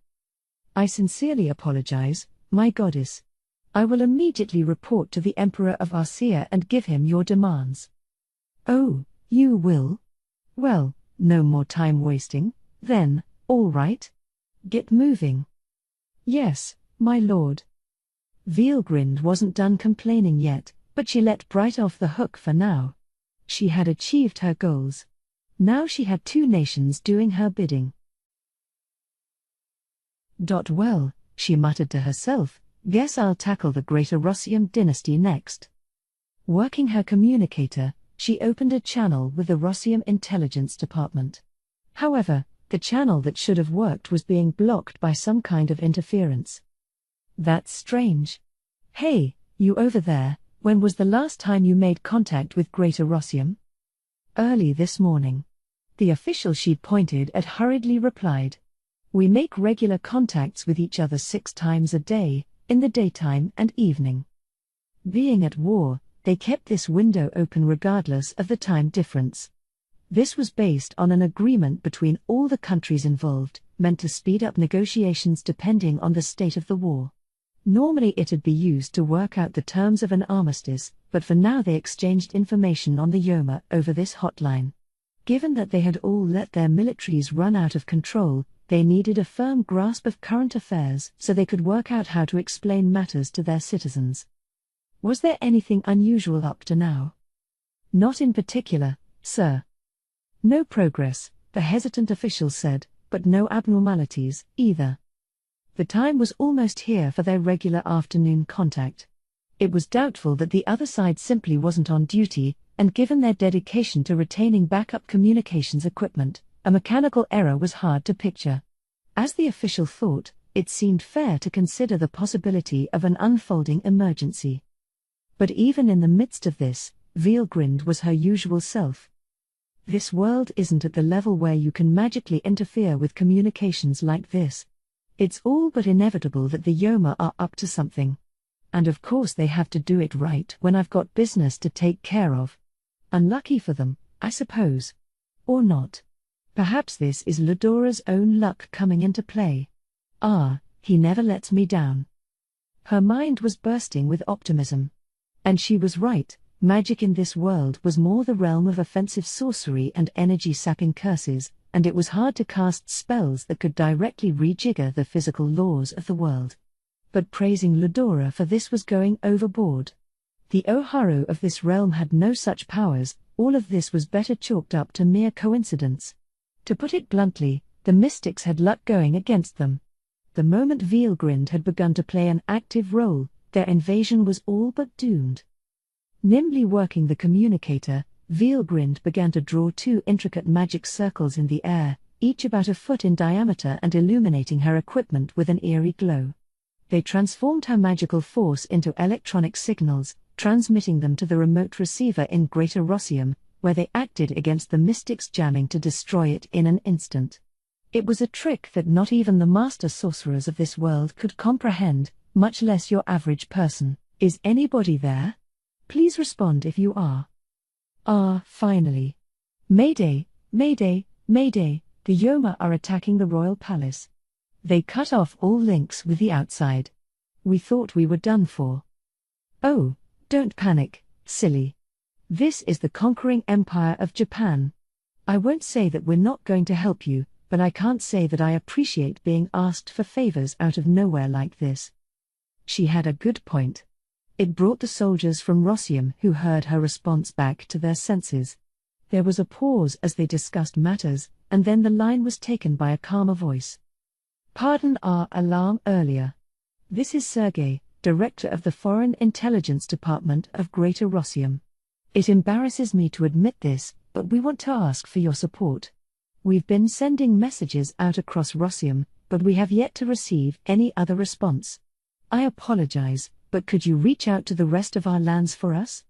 "I sincerely apologize, my goddess. I will immediately report to the Emperor of Arcea and give him your demands." "Oh, you will? Well, no more time wasting, then, all right? Get moving." "Yes, my lord." Veilgrind wasn't done complaining yet, but she let Bright off the hook for now. She had achieved her goals. Now she had 2 nations doing her bidding. "Well," she muttered to herself, "guess I'll tackle the Greater Rossium dynasty next." Working her communicator, she opened a channel with the Rossium Intelligence Department. However, the channel that should have worked was being blocked by some kind of interference. "That's strange. Hey, you over there, when was the last time you made contact with Greater Rossium?" "Early this morning." The official she'd pointed at hurriedly replied. "We make regular contacts with each other 6 times a day, in the daytime and evening." Being at war, they kept this window open regardless of the time difference. This was based on an agreement between all the countries involved, meant to speed up negotiations depending on the state of the war. Normally it'd be used to work out the terms of an armistice, but for now they exchanged information on the Yoma over this hotline. Given that they had all let their militaries run out of control, they needed a firm grasp of current affairs so they could work out how to explain matters to their citizens. Was there anything unusual up to now? "Not in particular, sir." "No progress," the hesitant official said, "but no abnormalities, either." The time was almost here for their regular afternoon contact. It was doubtful that the other side simply wasn't on duty, and given their dedication to retaining backup communications equipment, a mechanical error was hard to picture. As the official thought, it seemed fair to consider the possibility of an unfolding emergency. But even in the midst of this, Veilgrind was her usual self. "This world isn't at the level where you can magically interfere with communications like this. It's all but inevitable that the Yoma are up to something. And of course they have to do it right when I've got business to take care of. Unlucky for them, I suppose. Or not. Perhaps this is Ludora's own luck coming into play. He never lets me down." Her mind was bursting with optimism. And she was right, magic in this world was more the realm of offensive sorcery and energy-sapping curses, and it was hard to cast spells that could directly rejigger the physical laws of the world. But praising Ludora for this was going overboard. The Oharu of this realm had no such powers, all of this was better chalked up to mere coincidence. To put it bluntly, the mystics had luck going against them. The moment Veilgrind had begun to play an active role, their invasion was all but doomed. Nimbly working the communicator, Veilgrind began to draw 2 intricate magic circles in the air, each about a foot in diameter and illuminating her equipment with an eerie glow. They transformed her magical force into electronic signals, transmitting them to the remote receiver in Greater Rossium, where they acted against the mystics jamming to destroy it in an instant. It was a trick that not even the master sorcerers of this world could comprehend, much less your average person. "Is anybody there? Please respond if you are." Finally. "Mayday, Mayday, Mayday, the Yoma are attacking the royal palace. They cut off all links with the outside. We thought we were done for." "Oh, don't panic, silly. This is the conquering empire of Japan. I won't say that we're not going to help you, but I can't say that I appreciate being asked for favors out of nowhere like this." She had a good point. It brought the soldiers from Rossium who heard her response back to their senses. There was a pause as they discussed matters, and then the line was taken by a calmer voice. "Pardon our alarm earlier. This is Sergei, Director of the Foreign Intelligence Department of Greater Rossium. It embarrasses me to admit this, but we want to ask for your support. We've been sending messages out across Rossium, but we have yet to receive any other response. I apologize, but could you reach out to the rest of our lands for us?"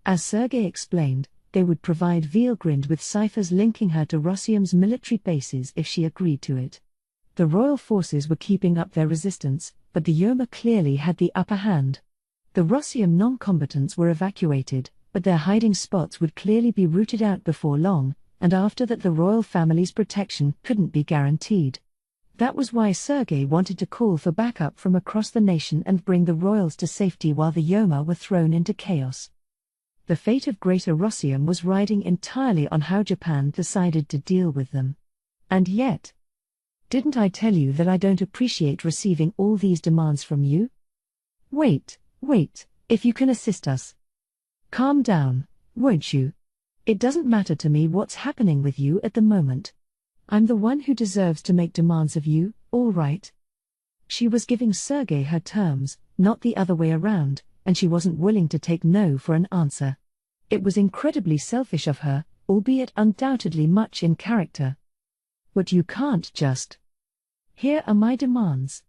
As Sergei explained, they would provide Veilgrind with ciphers linking her to Rossium's military bases if she agreed to it. The royal forces were keeping up their resistance, but the Yoma clearly had the upper hand. The Rossium non-combatants were evacuated, but their hiding spots would clearly be rooted out before long, and after that the royal family's protection couldn't be guaranteed. That was why Sergei wanted to call for backup from across the nation and bring the royals to safety while the Yoma were thrown into chaos. The fate of Greater Rossium was riding entirely on how Japan decided to deal with them. And yet, didn't I tell you that I don't appreciate receiving all these demands from you? Wait, if you can assist us. Calm down, won't you? It doesn't matter to me what's happening with you at the moment. I'm the one who deserves to make demands of you, all right? She was giving Sergei her terms, not the other way around, and she wasn't willing to take no for an answer. It was incredibly selfish of her, albeit undoubtedly much in character. But you can't just. Here are my demands.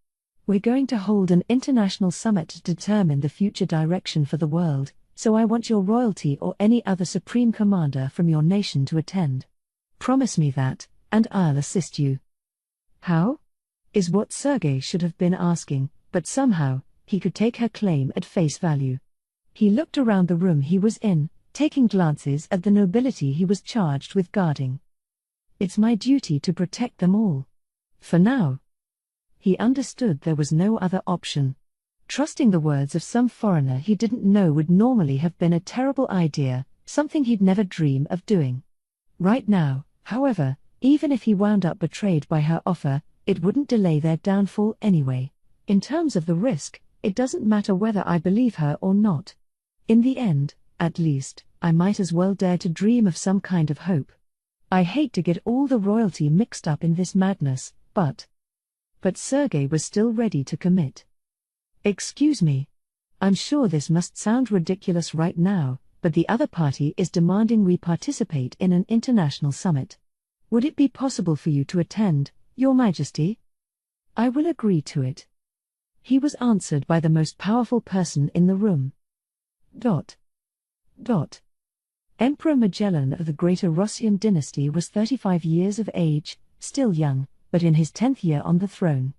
We're going to hold an international summit to determine the future direction for the world, so I want your royalty or any other supreme commander from your nation to attend. Promise me that, and I'll assist you. How? Is what Sergei should have been asking, but somehow, he could take her claim at face value. He looked around the room he was in, taking glances at the nobility he was charged with guarding. It's my duty to protect them all. For now. He understood there was no other option. Trusting the words of some foreigner he didn't know would normally have been a terrible idea, something he'd never dream of doing. Right now, however, even if he wound up betrayed by her offer, it wouldn't delay their downfall anyway. In terms of the risk, it doesn't matter whether I believe her or not. In the end, at least, I might as well dare to dream of some kind of hope. I hate to get all the royalty mixed up in this madness, but Sergei was still ready to commit. Excuse me. I'm sure this must sound ridiculous right now, but the other party is demanding we participate in an international summit. Would it be possible for you to attend, Your Majesty? I will agree to it. He was answered by the most powerful person in the room. Emperor Magellan of the Greater Rossium dynasty was 35 years of age, still young, but in his 10th year on the throne.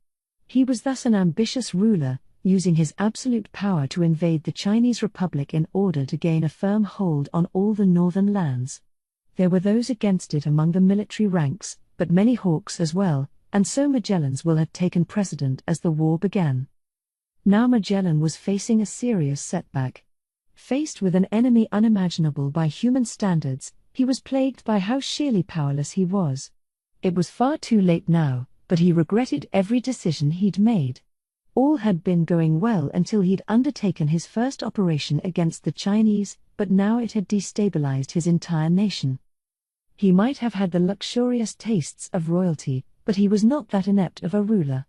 He was thus an ambitious ruler, using his absolute power to invade the Chinese Republic in order to gain a firm hold on all the northern lands. There were those against it among the military ranks, but many hawks as well, and so Magellan's will had taken precedent as the war began. Now Magellan was facing a serious setback. Faced with an enemy unimaginable by human standards, he was plagued by how sheerly powerless he was. It was far too late now, but he regretted every decision he'd made. All had been going well until he'd undertaken his first operation against the Chinese, but now it had destabilized his entire nation. He might have had the luxurious tastes of royalty, but he was not that inept of a ruler.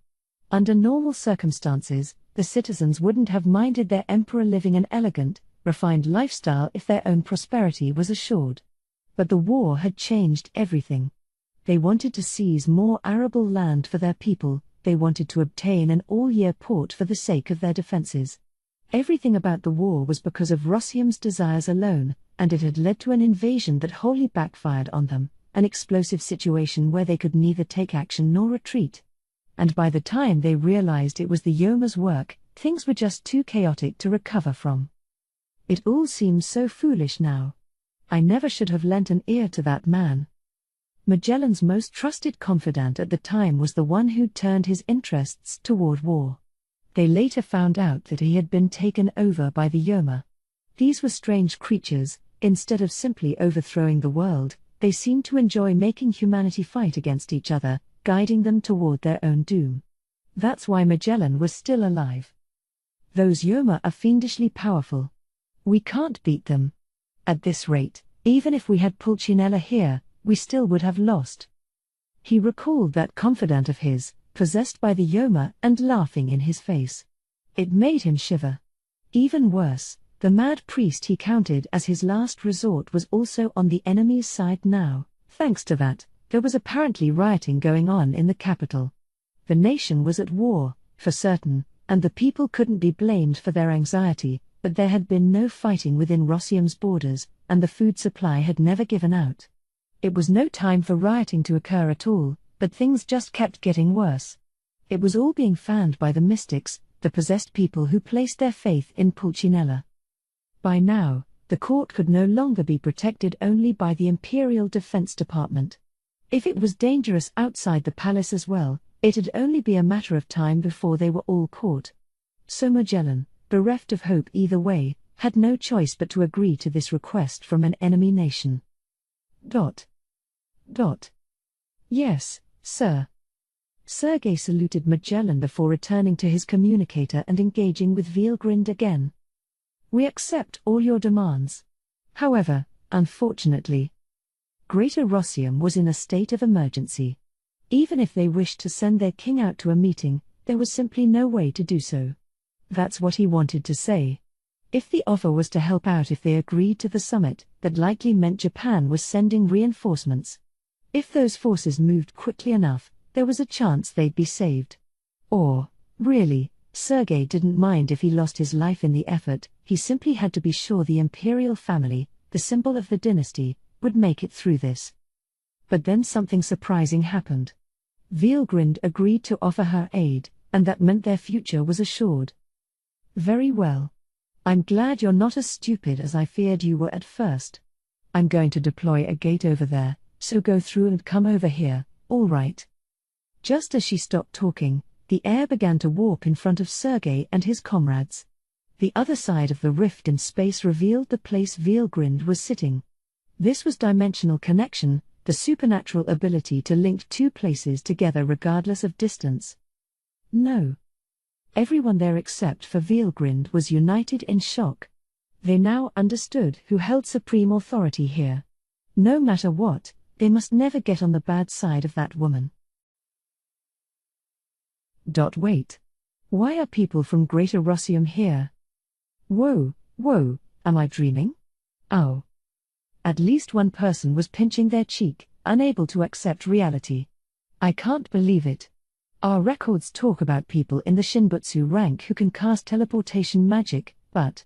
Under normal circumstances, the citizens wouldn't have minded their emperor living an elegant, refined lifestyle if their own prosperity was assured. But the war had changed everything. They wanted to seize more arable land for their people, they wanted to obtain an all-year port for the sake of their defenses. Everything about the war was because of Rossium's desires alone, and it had led to an invasion that wholly backfired on them, an explosive situation where they could neither take action nor retreat. And by the time they realized it was the Yoma's work, things were just too chaotic to recover from. It all seems so foolish now. I never should have lent an ear to that man. Magellan's most trusted confidant at the time was the one who'd turned his interests toward war. They later found out that he had been taken over by the Yoma. These were strange creatures. Instead of simply overthrowing the world, they seemed to enjoy making humanity fight against each other, guiding them toward their own doom. That's why Magellan was still alive. Those Yoma are fiendishly powerful. We can't beat them. At this rate, even if we had Pulcinella here, we still would have lost. He recalled that confidant of his, possessed by the Yoma and laughing in his face. It made him shiver. Even worse, the mad priest he counted as his last resort was also on the enemy's side now. Thanks to that, there was apparently rioting going on in the capital. The nation was at war, for certain, and the people couldn't be blamed for their anxiety, but there had been no fighting within Rossium's borders, and the food supply had never given out. It was no time for rioting to occur at all, but things just kept getting worse. It was all being fanned by the mystics, the possessed people who placed their faith in Pulcinella. By now, the court could no longer be protected only by the Imperial Defense Department. If it was dangerous outside the palace as well, it'd only be a matter of time before they were all caught. So Magellan, bereft of hope either way, had no choice but to agree to this request from an enemy nation. Yes, sir. Sergei saluted Magellan before returning to his communicator and engaging with Vielgrind again. We accept all your demands. However, unfortunately, Greater Rossium was in a state of emergency. Even if they wished to send their king out to a meeting, there was simply no way to do so. That's what he wanted to say. If the offer was to help out if they agreed to the summit, that likely meant Japan was sending reinforcements. If those forces moved quickly enough, there was a chance they'd be saved. Or, really, Sergei didn't mind if he lost his life in the effort, he simply had to be sure the imperial family, the symbol of the dynasty, would make it through this. But then something surprising happened. Vielgrind agreed to offer her aid, and that meant their future was assured. Very well. I'm glad you're not as stupid as I feared you were at first. I'm going to deploy a gate over there, so go through and come over here, all right? Just as she stopped talking, the air began to warp in front of Sergei and his comrades. The other side of the rift in space revealed the place Vielgrind was sitting. This was dimensional connection, the supernatural ability to link two places together regardless of distance. No. Everyone there except for Vielgrind was united in shock. They now understood who held supreme authority here. No matter what, they must never get on the bad side of that woman. Wait. Why are people from Greater Rossium here? Whoa, am I dreaming? Ow. At least one person was pinching their cheek, unable to accept reality. I can't believe it. Our records talk about people in the Shinbutsu rank who can cast teleportation magic, but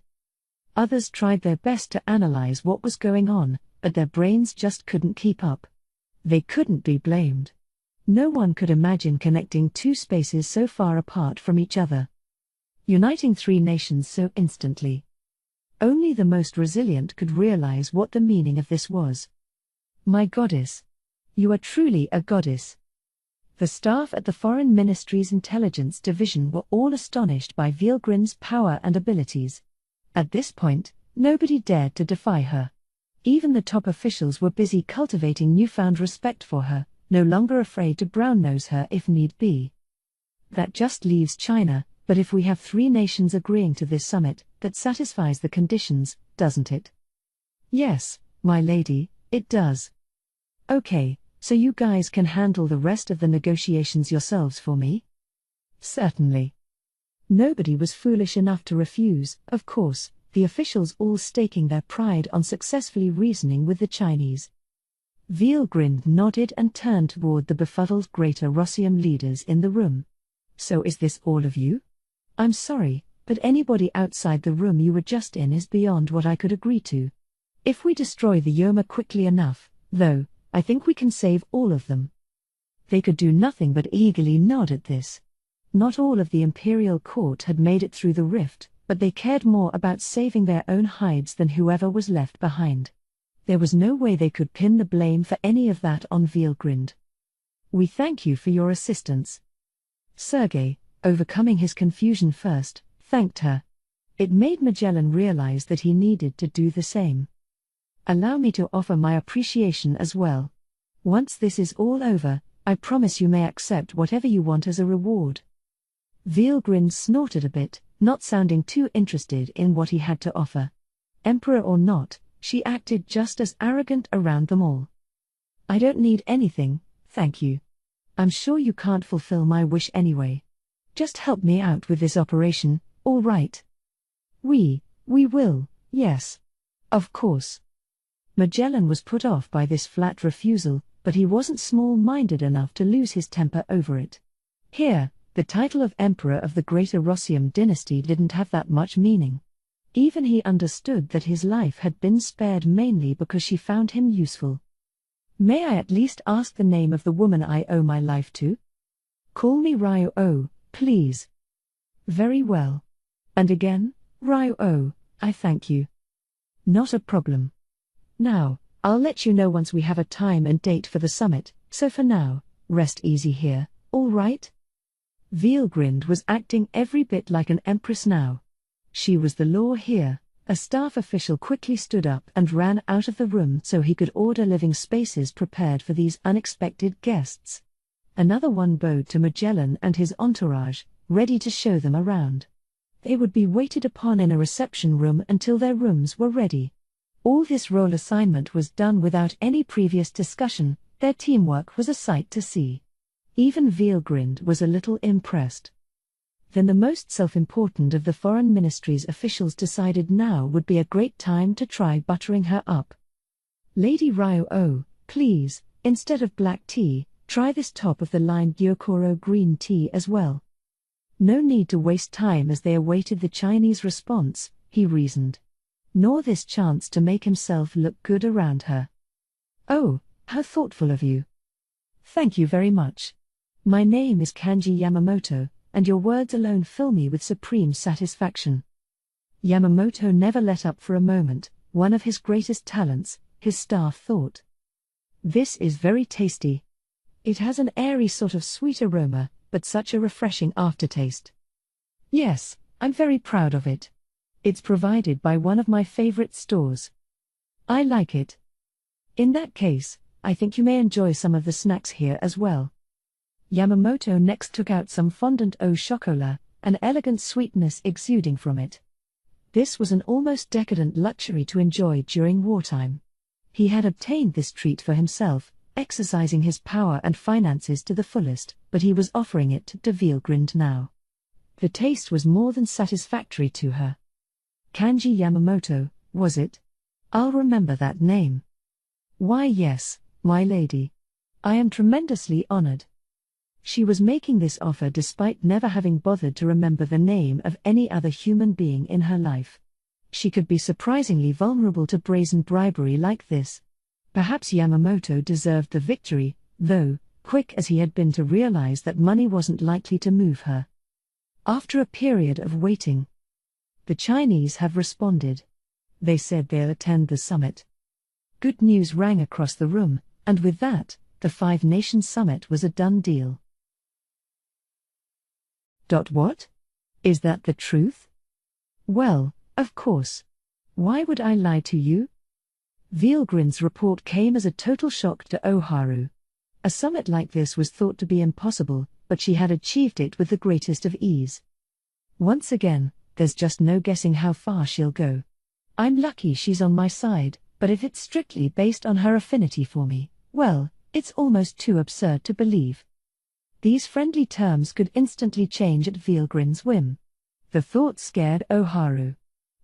others tried their best to analyze what was going on, but their brains just couldn't keep up. They couldn't be blamed. No one could imagine connecting two spaces so far apart from each other. Uniting three nations so instantly. Only the most resilient could realize what the meaning of this was. My goddess. You are truly a goddess. The staff at the Foreign Ministry's Intelligence Division were all astonished by Vielgrind's power and abilities. At this point, nobody dared to defy her. Even the top officials were busy cultivating newfound respect for her, no longer afraid to brown-nose her if need be. That just leaves China, but if we have three nations agreeing to this summit, that satisfies the conditions, doesn't it? Yes, my lady, it does. Okay, so you guys can handle the rest of the negotiations yourselves for me? Certainly. Nobody was foolish enough to refuse, of course, the officials all staking their pride on successfully reasoning with the Chinese. Vielgrind nodded and turned toward the befuddled Greater Rossium leaders in the room. So is this all of you? I'm sorry, but anybody outside the room you were just in is beyond what I could agree to. If we destroy the Yoma quickly enough, though, I think we can save all of them. They could do nothing but eagerly nod at this. Not all of the imperial court had made it through the rift, but they cared more about saving their own hides than whoever was left behind. There was no way they could pin the blame for any of that on Vielgrind. We thank you for your assistance. Sergei, overcoming his confusion first, thanked her. It made Magellan realize that he needed to do the same. Allow me to offer my appreciation as well. Once this is all over, I promise you may accept whatever you want as a reward. Vielgrind snorted a bit, not sounding too interested in what he had to offer. Emperor or not, she acted just as arrogant around them all. I don't need anything, thank you. I'm sure you can't fulfill my wish anyway. Just help me out with this operation, all right? We will, yes. Of course. Magellan was put off by this flat refusal, but he wasn't small-minded enough to lose his temper over it. Here, the title of Emperor of the Greater Rossium dynasty didn't have that much meaning. Even he understood that his life had been spared mainly because she found him useful. May I at least ask the name of the woman I owe my life to? Call me Ryo-O, please. Very well. And again, Ryo-O, I thank you. Not a problem. Now, I'll let you know once we have a time and date for the summit, so for now, rest easy here, all right? Veelgrind was acting every bit like an empress now. She was the law here. A staff official quickly stood up and ran out of the room so he could order living spaces prepared for these unexpected guests. Another one bowed to Magellan and his entourage, ready to show them around. They would be waited upon in a reception room until their rooms were ready. All this role assignment was done without any previous discussion. Their teamwork was a sight to see. Even Veelgrind was a little impressed. Then the most self-important of the foreign ministry's officials decided now would be a great time to try buttering her up. Lady Ryo-O, please, instead of black tea, try this top-of-the-line Gyokoro green tea as well. No need to waste time as they awaited the Chinese response, he reasoned. Nor this chance to make himself look good around her. Oh, how thoughtful of you. Thank you very much. My name is Kanji Yamamoto, and your words alone fill me with supreme satisfaction. Yamamoto never let up for a moment. One of his greatest talents, his staff thought. This is very tasty. It has an airy sort of sweet aroma, but such a refreshing aftertaste. Yes, I'm very proud of it. It's provided by one of my favorite stores. I like it. In that case, I think you may enjoy some of the snacks here as well. Yamamoto next took out some fondant au chocolat, an elegant sweetness exuding from it. This was an almost decadent luxury to enjoy during wartime. He had obtained this treat for himself, exercising his power and finances to the fullest, but he was offering it to Veelgrind now. The taste was more than satisfactory to her. Kanji Yamamoto, was it? I'll remember that name. Why yes, my lady. I am tremendously honored. She was making this offer despite never having bothered to remember the name of any other human being in her life. She could be surprisingly vulnerable to brazen bribery like this. Perhaps Yamamoto deserved the victory, though, quick as he had been to realize that money wasn't likely to move her. After a period of waiting, the Chinese have responded. They said they'll attend the summit. Good news rang across the room, and with that, the Five-Nation Summit was a done deal. What? Is that the truth? Well, of course. Why would I lie to you? Veelgrind's report came as a total shock to Oharu. A summit like this was thought to be impossible, but she had achieved it with the greatest of ease. Once again, there's just no guessing how far she'll go. I'm lucky she's on my side, but if it's strictly based on her affinity for me, well, it's almost too absurd to believe. These friendly terms could instantly change at Veelgrind's whim. The thought scared Oharu.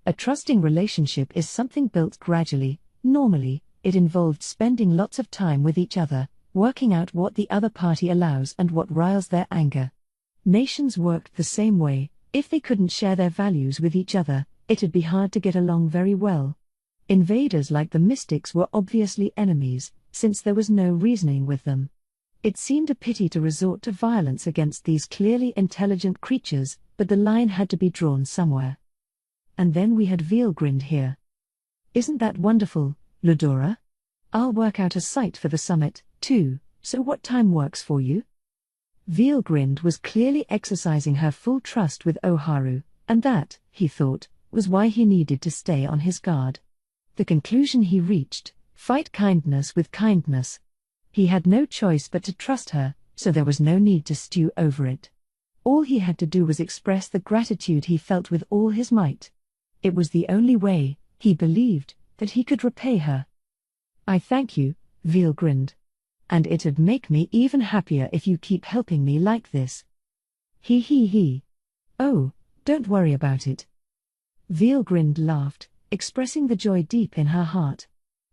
A trusting relationship is something built gradually. Normally, it involved spending lots of time with each other, working out what the other party allows and what riles their anger. Nations worked the same way. If they couldn't share their values with each other, it'd be hard to get along very well. Invaders like the Mystics were obviously enemies, since there was no reasoning with them. It seemed a pity to resort to violence against these clearly intelligent creatures, but the line had to be drawn somewhere. And then we had Veelgrind here. Isn't that wonderful, Ludora? I'll work out a site for the summit, too, so what time works for you? Veelgrind was clearly exercising her full trust with Oharu, and that, he thought, was why he needed to stay on his guard. The conclusion he reached: fight kindness with kindness. He had no choice but to trust her, so there was no need to stew over it. All he had to do was express the gratitude he felt with all his might. It was the only way, he believed, that he could repay her. I thank you, Veelgrind. And it'd make me even happier if you keep helping me like this. He. Oh, don't worry about it. Veelgrind laughed, expressing the joy deep in her heart.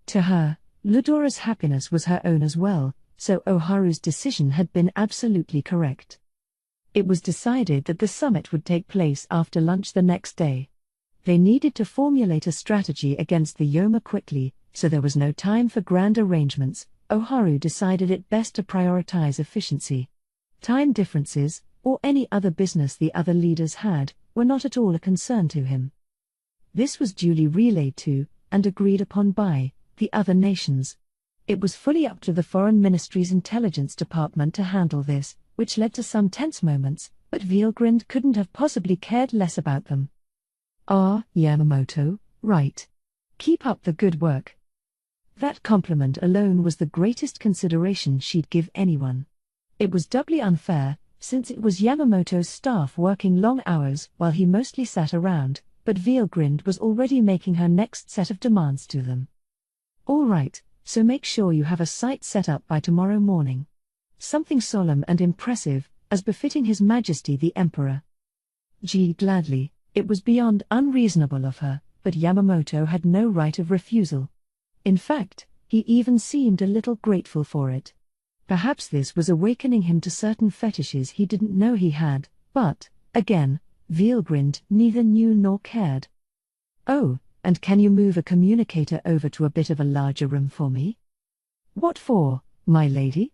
To her, Ludora's happiness was her own as well, so Oharu's decision had been absolutely correct. It was decided that the summit would take place after lunch the next day. They needed to formulate a strategy against the Yoma quickly, so there was no time for grand arrangements. Oharu decided it best to prioritize efficiency. Time differences, or any other business the other leaders had, were not at all a concern to him. This was duly relayed to, and agreed upon by, the other nations. It was fully up to the Foreign Ministry's intelligence department to handle this, which led to some tense moments, but Vielgrind couldn't have possibly cared less about them. Yamamoto, right. Keep up the good work. That compliment alone was the greatest consideration she'd give anyone. It was doubly unfair, since it was Yamamoto's staff working long hours while he mostly sat around, but Vielgrind was already making her next set of demands to them. All right, so make sure you have a site set up by tomorrow morning. Something solemn and impressive, as befitting His Majesty the Emperor. Gladly. It was beyond unreasonable of her, but Yamamoto had no right of refusal. In fact, he even seemed a little grateful for it. Perhaps this was awakening him to certain fetishes he didn't know he had, but, again, Vielgrind neither knew nor cared. Oh, and can you move a communicator over to a bit of a larger room for me? What for, my lady?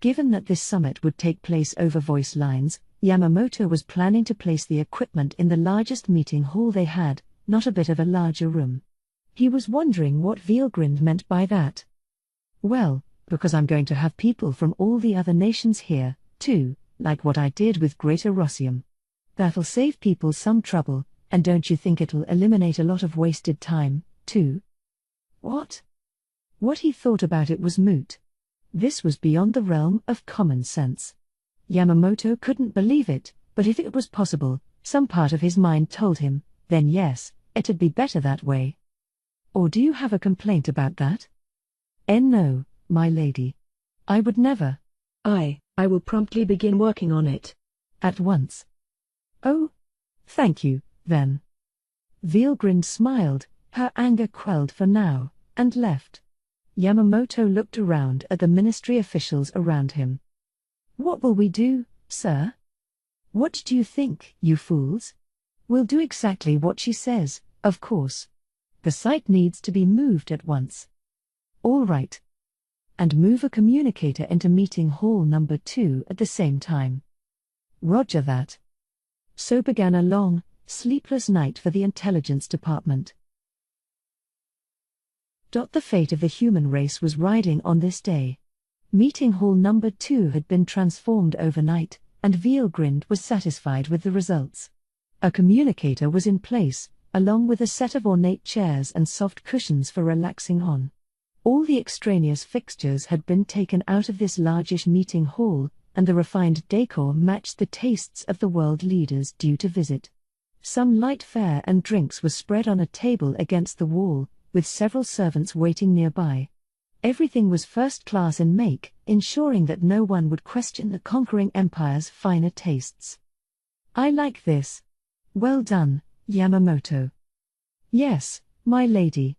Given that this summit would take place over voice lines, Yamamoto was planning to place the equipment in the largest meeting hall they had, not a bit of a larger room. He was wondering what Vielgrind meant by that. Well, because I'm going to have people from all the other nations here, too, like what I did with Greater Rossium. That'll save people some trouble, and don't you think it'll eliminate a lot of wasted time, too? What? What he thought about it was moot. This was beyond the realm of common sense. Yamamoto couldn't believe it, but if it was possible, some part of his mind told him, then yes, it'd be better that way. Or do you have a complaint about that? No, my lady. I would never. I will promptly begin working on it. At once. Oh, thank you, then. Vielgrind smiled, her anger quelled for now, and left. Yamamoto looked around at the ministry officials around him. What will we do, sir? What do you think, you fools? We'll do exactly what she says, of course. The site needs to be moved at once. All right. And move a communicator into meeting hall number 2 at the same time. Roger that. So began a long, sleepless night for the intelligence department. The fate of the human race was riding on this day. Meeting hall number 2 had been transformed overnight, and Vielgrind was satisfied with the results. A communicator was in place, along with a set of ornate chairs and soft cushions for relaxing on. All the extraneous fixtures had been taken out of this largish meeting hall, and the refined decor matched the tastes of the world leaders due to visit. Some light fare and drinks was spread on a table against the wall, with several servants waiting nearby. Everything was first class in make, ensuring that no one would question the conquering empire's finer tastes. I like this. Well done, Yamamoto. Yes, my lady.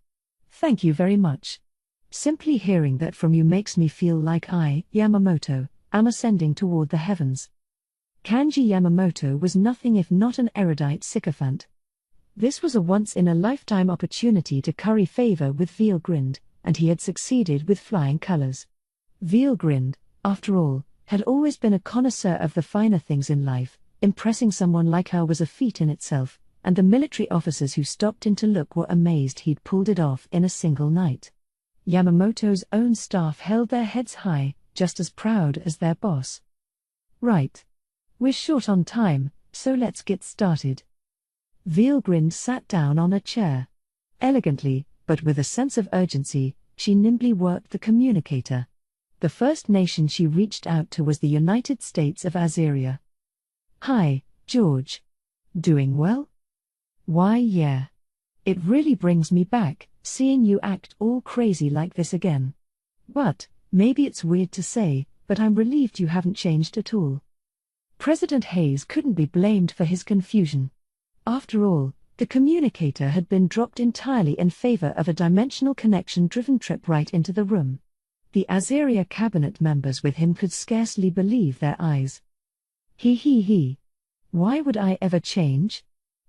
Thank you very much. Simply hearing that from you makes me feel like I, Yamamoto, am ascending toward the heavens. Kanji Yamamoto was nothing if not an erudite sycophant. This was a once-in-a-lifetime opportunity to curry favor with Vielgrind, and he had succeeded with flying colors. Vielgrind, after all, had always been a connoisseur of the finer things in life. Impressing someone like her was a feat in itself, and the military officers who stopped in to look were amazed he'd pulled it off in a single night. Yamamoto's own staff held their heads high, just as proud as their boss. Right. We're short on time, so let's get started. Vielgrind sat down on a chair. Elegantly, but with a sense of urgency, she nimbly worked the communicator. The first nation she reached out to was the United States of Azeria. Hi, George. Doing well? Why, yeah. It really brings me back, seeing you act all crazy like this again. But, maybe it's weird to say, but I'm relieved you haven't changed at all. President Hayes couldn't be blamed for his confusion. After all, the communicator had been dropped entirely in favor of a dimensional connection-driven trip right into the room. The Azeria cabinet members with him could scarcely believe their eyes. He. Why would I ever change?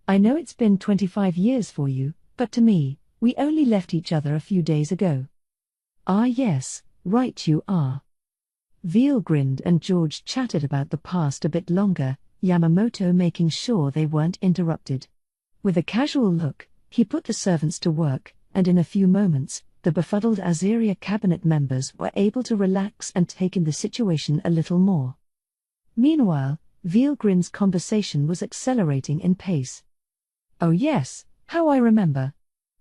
I know it's been 25 years for you, but to me, we only left each other a few days ago. Ah yes, Right you are. Veal grinned and George chatted about the past a bit longer, Yamamoto making sure they weren't interrupted. With a casual look, he put the servants to work, and in a few moments, the befuddled Azaria cabinet members were able to relax and take in the situation a little more. Meanwhile, Vealgrin's conversation was accelerating in pace. Oh yes, how I remember.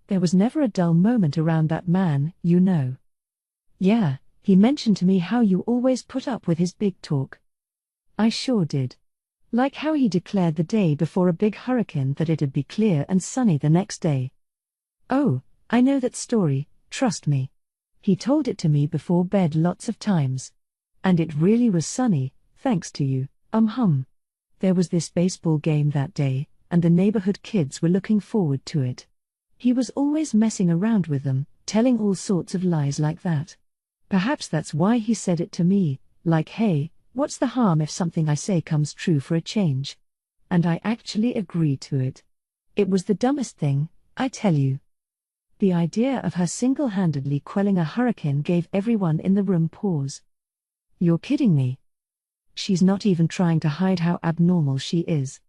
There was never a dull moment around that man, you know. Yeah, he mentioned to me how you always put up with his big talk. I sure did. Like how he declared the day before a big hurricane that it'd be clear and sunny the next day. Oh, I know that story, trust me. He told it to me before bed lots of times. And it really was sunny, thanks to you, hum. There was this baseball game that day, and the neighborhood kids were looking forward to it. He was always messing around with them, telling all sorts of lies like that. Perhaps that's why he said it to me, like hey, what's the harm if something I say comes true for a change? And I actually agreed to it. It was the dumbest thing, I tell you. The idea of her single-handedly quelling a hurricane gave everyone in the room pause. You're kidding me. She's not even trying to hide how abnormal she is.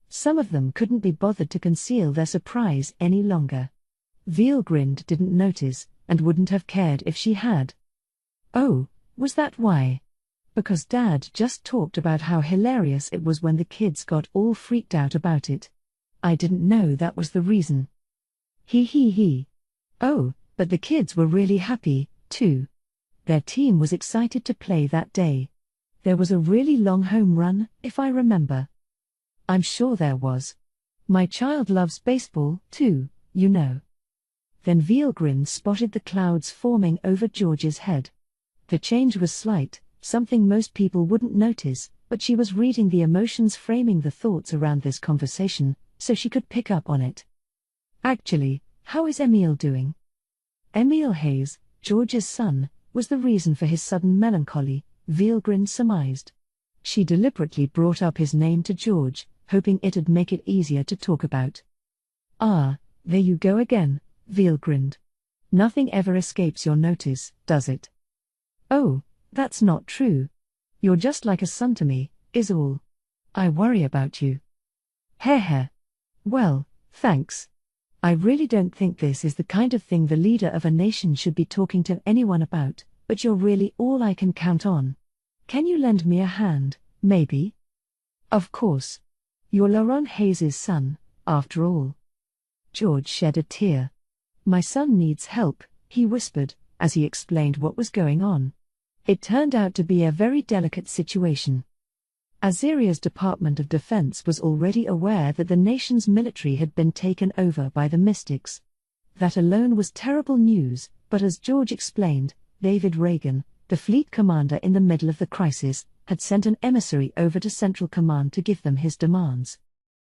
Some of them couldn't be bothered to conceal their surprise any longer. Vealgrind didn't notice, and wouldn't have cared if she had. Oh, was that why? Because Dad just talked about how hilarious it was when the kids got all freaked out about it. I didn't know that was the reason. He. Oh, but the kids were really happy, too. Their team was excited to play that day. There was a really long home run, if I remember. I'm sure there was. My child loves baseball, too, you know. Then Vealgrin spotted the clouds forming over George's head. The change was slight, something most people wouldn't notice, but she was reading the emotions framing the thoughts around this conversation, so she could pick up on it. Actually, how is Emil doing? Emil Hayes, George's son, was the reason for his sudden melancholy, Vealgrin surmised. She deliberately brought up his name to George, hoping it'd make it easier to talk about. Ah, there you go again, Vealgrind. Nothing ever escapes your notice, does it? Oh, that's not true. You're just like a son to me, is all. I worry about you. Heh. Well, thanks. I really don't think this is the kind of thing the leader of a nation should be talking to anyone about, but you're really all I can count on. Can you lend me a hand, maybe? Of course. You're Laurent Hayes' son, after all. George shed a tear. My son needs help, he whispered, as he explained what was going on. It turned out to be a very delicate situation. Azeria's Department of Defense was already aware that the nation's military had been taken over by the Mystics. That alone was terrible news, but as George explained, David Reagan, the fleet commander in the middle of the crisis, had sent an emissary over to Central Command to give them his demands.